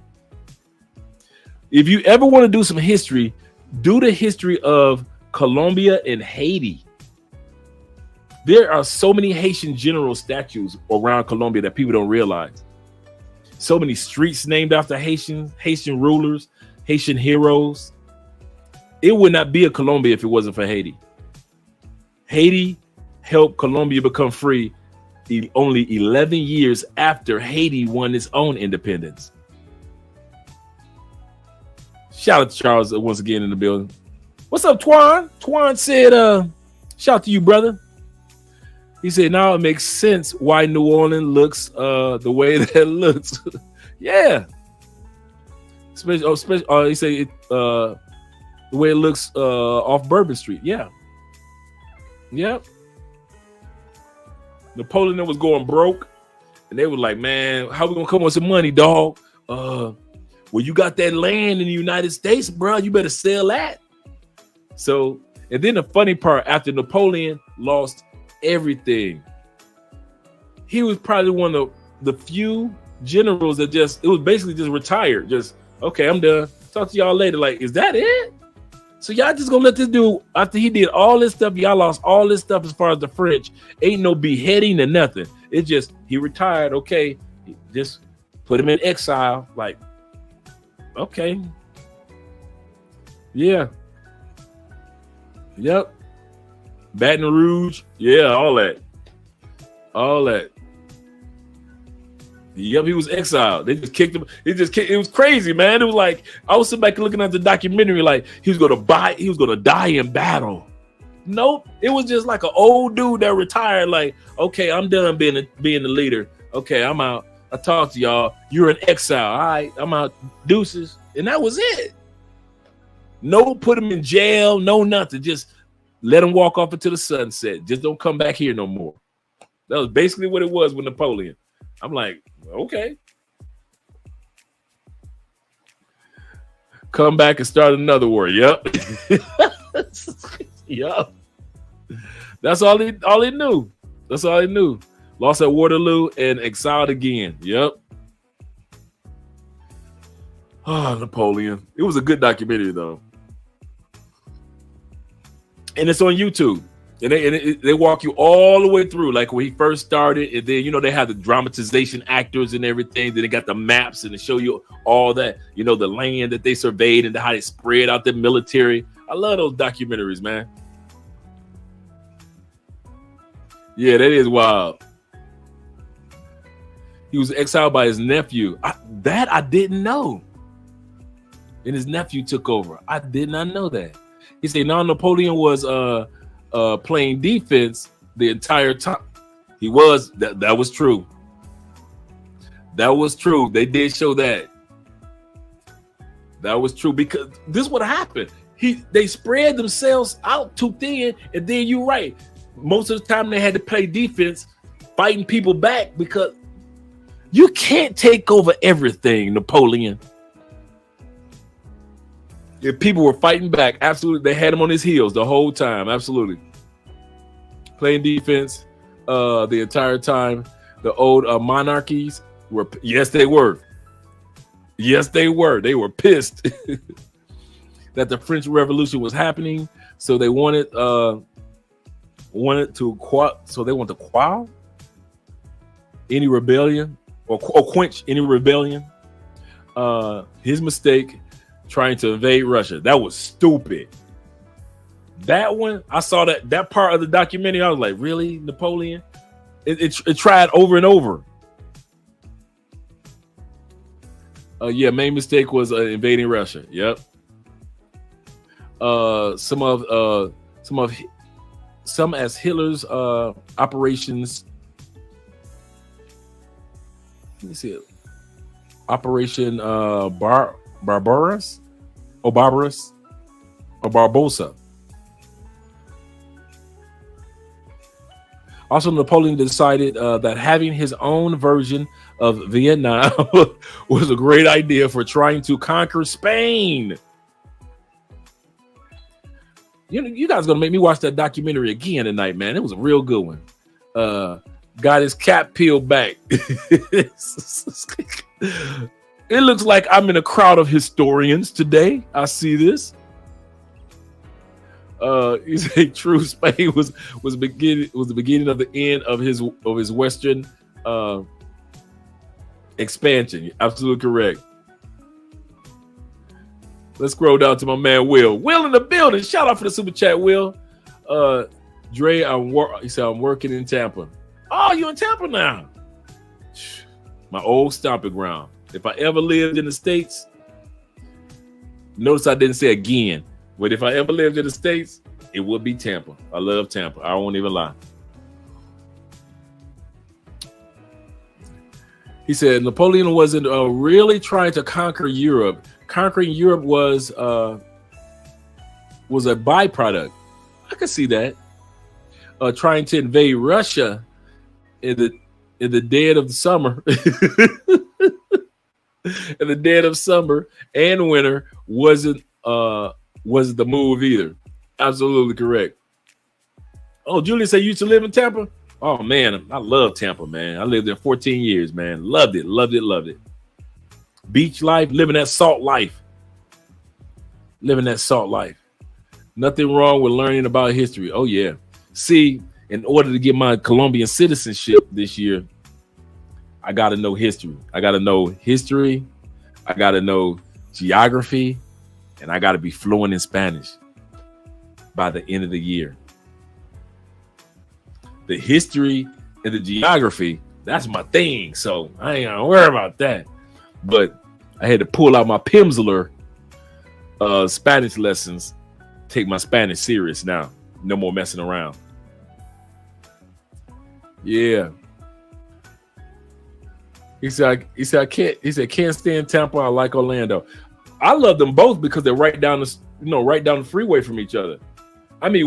If you ever want to do some history, do the history of Colombia and Haiti. There are so many Haitian general statues around Colombia that people don't realize. So many streets named after Haitian rulers, Haitian heroes. It would not be a Colombia if it wasn't for Haiti. Haiti helped Colombia become free only 11 years after Haiti won its own independence. Shout out to Charles once again in the building. What's up, Twan? Twan said, shout out to you, brother. He said, now it makes sense why New Orleans looks the way that it looks. Yeah. He said the way it looks off Bourbon Street. Yeah. Yep. Napoleon was going broke, and they were like, "Man, how we gonna come with some money, dog? Well, you got that land in the United States, bro. You better sell that." So, and then the funny part, after Napoleon lost everything, he was probably one of the few generals that it was basically just retired. Just, okay, I'm done. Talk to y'all later. Like, is that it? So y'all just gonna let this dude, after he did all this stuff, y'all lost all this stuff as far as the French. Ain't no beheading or nothing. It's just, he retired. Okay, just put him in exile. Like, okay. Yeah. Yep. Baton Rouge. Yeah, all that. All that. Yep, he was exiled. They just kicked him. It was crazy, man. It was like, I was sitting back looking at the documentary, like he was gonna die in battle. Nope. It was just like an old dude that retired, like, okay, I'm done being the leader. Okay, I'm out. I talked to y'all. You're in exile. All right, I'm out. Deuces. And that was it. No, put him in jail, no nothing. Just let him walk off into the sunset. Just don't come back here no more. That was basically what it was with Napoleon. I'm like, okay. Come back and start another war. Yep. Yep. That's all he knew. That's all he knew. Lost at Waterloo and exiled again. Yep. Oh, Napoleon. It was a good documentary though. And it's on YouTube. And they walk you all the way through, like when he first started, and then they have the dramatization actors and everything. Then they got the maps and they show you all that, the land that they surveyed and how they spread out the military. I love those documentaries, man. Yeah, that is wild. He was exiled by his nephew. I didn't know. And his nephew took over. I did not know that. He said, no, Napoleon was playing defense the entire time. He was. That was true. That was true. They did show that. That was true, because this would happen. They spread themselves out too thin, and then you're right. Most of the time they had to play defense, fighting people back, because you can't take over everything, Napoleon. If people were fighting back, absolutely, they had him on his heels the whole time. Absolutely. Playing defense the entire time. The old monarchies were, yes, they were. Yes, they were. They were pissed that the French Revolution was happening. So they wanted to quell any rebellion or quench any rebellion. His mistake, trying to invade Russia. That was stupid. That one, I saw that part of the documentary. I was like, really, Napoleon? It tried over and over. Main mistake was invading Russia. Yep. Some as Hitler's operations. Let me see it. Operation Barbarossa. Also, Napoleon decided that having his own version of Vietnam was a great idea for trying to conquer Spain. You guys are gonna make me watch that documentary again tonight, man. It was a real good one. Got his cap peeled back. It looks like I'm in a crowd of historians today. I see this. He said true Spain was the beginning of the end of his Western expansion. Absolutely correct. Let's scroll down to my man Will. Will in the building. Shout out for the super chat, Will. Dre, he said I'm working in Tampa. Oh, you in Tampa now? My old stomping ground. If I ever lived in the States, notice I didn't say again. But if I ever lived in the States, it would be Tampa. I love Tampa. I won't even lie. He said Napoleon wasn't really trying to conquer Europe. Conquering Europe was a byproduct. I could see that. trying to invade Russia in the dead of the summer. In the dead of summer and winter wasn't the move either. Absolutely correct. Oh, Julian said you used to live in Tampa? Oh man, I love Tampa, man. I lived there 14 years, man. Loved it, loved it, loved it. Beach life, living that salt life. Living that salt life. Nothing wrong with learning about history. Oh yeah. See, in order to get my Colombian citizenship this year, I got to know history. I got to know history. I got to know geography. And I got to be fluent in Spanish by the end of the year. The history and the geography, that's my thing. So I ain't going to worry about that. But I had to pull out my Pimsleur Spanish lessons, take my Spanish serious now. No more messing around. Yeah. He said I can't stand Tampa. I like Orlando. I love them both because they're right down the freeway from each other. I mean,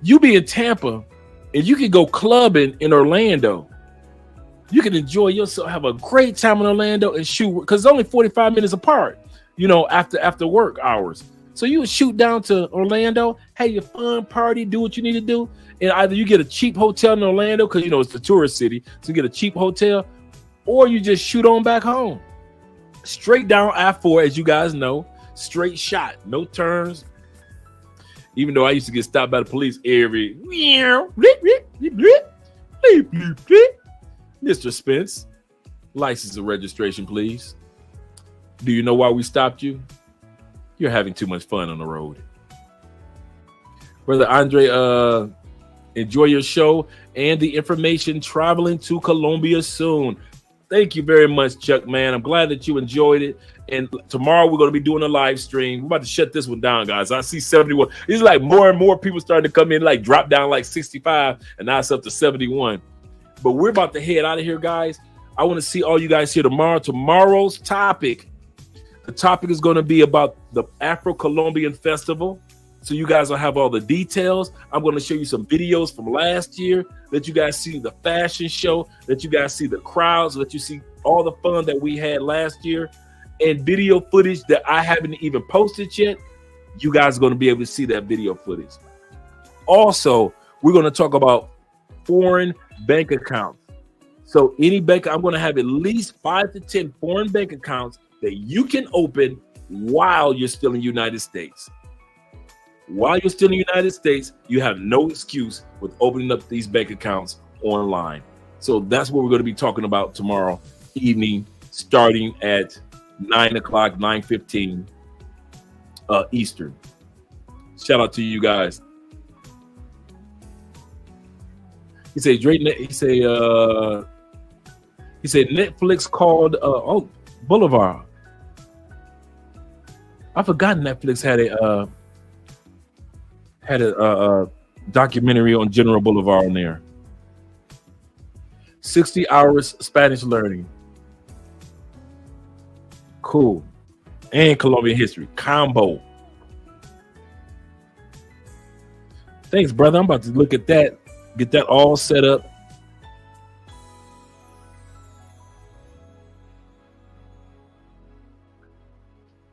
you be in Tampa and you can go clubbing in Orlando. You can enjoy yourself, have a great time in Orlando and shoot because it's only 45 minutes apart, after work hours. So you would shoot down to Orlando, have your fun party, do what you need to do. And either you get a cheap hotel in Orlando because, it's the tourist city. So you get a cheap hotel or you just shoot on back home. Straight down I-4, as you guys know, straight shot, no turns. Even though I used to get stopped by the police every Mr. Spence, license and registration, please. Do you know why we stopped you? You're having too much fun on the road. Brother Andre, enjoy your show and the information traveling to Colombia soon. Thank you very much, Chuck, man. I'm glad that you enjoyed it. And tomorrow we're going to be doing a live stream. We're about to shut this one down, guys. I see 71. It's like more and more people starting to come in, like drop down like 65, and now it's up to 71. But we're about to head out of here, guys. I want to see all you guys here tomorrow. Tomorrow's topic, the topic is going to be about the Afro-Colombian Festival. So you guys will have all the details. I'm going to show you some videos from last year, let you guys see the fashion show, let you guys see the crowds, let you see all the fun that we had last year, and video footage that I haven't even posted yet. You guys are going to be able to see that video footage. Also, we're going to talk about foreign bank accounts. So any bank, I'm going to have at least 5 to 10 foreign bank accounts that you can open while you're still in the United States. While you're still in the United States, you have no excuse with opening up these bank accounts online. So that's what we're going to be talking about tomorrow evening, starting at 9 o'clock, 9:15 Eastern. Shout out to you guys. He said Netflix called Boulevard. I forgot Netflix had a documentary on General Boulevard on there. 60 hours Spanish learning. Cool. And Colombian history. Combo. Thanks, brother. I'm about to look at that. Get that all set up.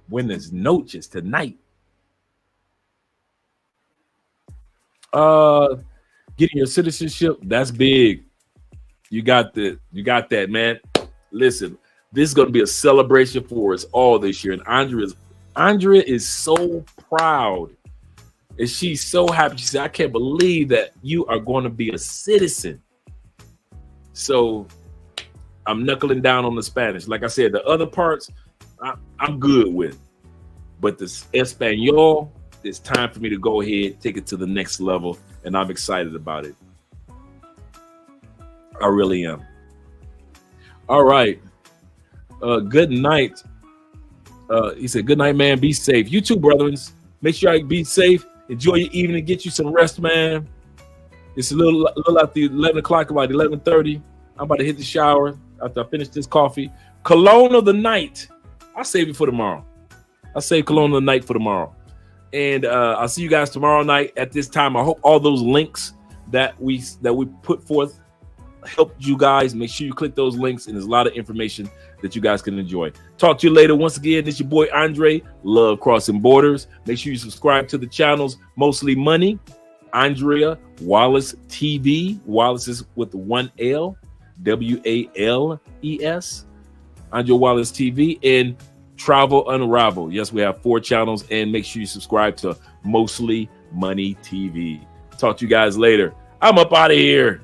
Buenas noches tonight. Getting your citizenship, that's big. You got that, man. Listen, this is going to be a celebration for us all this year. And Andrea is so proud. And she's so happy. She said, I can't believe that you are going to be a citizen. So I'm knuckling down on the Spanish. Like I said, the other parts I'm good with. But this Espanol, it's time for me to go ahead, take it to the next level. And I'm excited about it. I really am. All right. Good night. He said, good night, man. Be safe. You too, brethren. Make sure you be safe. Enjoy your evening. Get you some rest, man. It's a little after 11 o'clock, about 11:30. I'm about to hit the shower after I finish this coffee. Cologne of the night. I'll save it for tomorrow. I'll save Cologne of the night for tomorrow. And I'll see you guys tomorrow night at this time. I hope all those links that we put forth helped you guys. Make sure you click those links, and there's a lot of information that you guys can enjoy. Talk to you later. Once again, this is your boy Andre, Love Crossing Borders. Make sure you subscribe to the channels Mostly Money, Andrea Wallace TV. Wallace is with one L, WALES. Andrea Wallace TV, and Travel Unravel. Yes, we have 4 channels, and make sure you subscribe to Mostly Money TV. Talk to you guys later. I'm up out of here.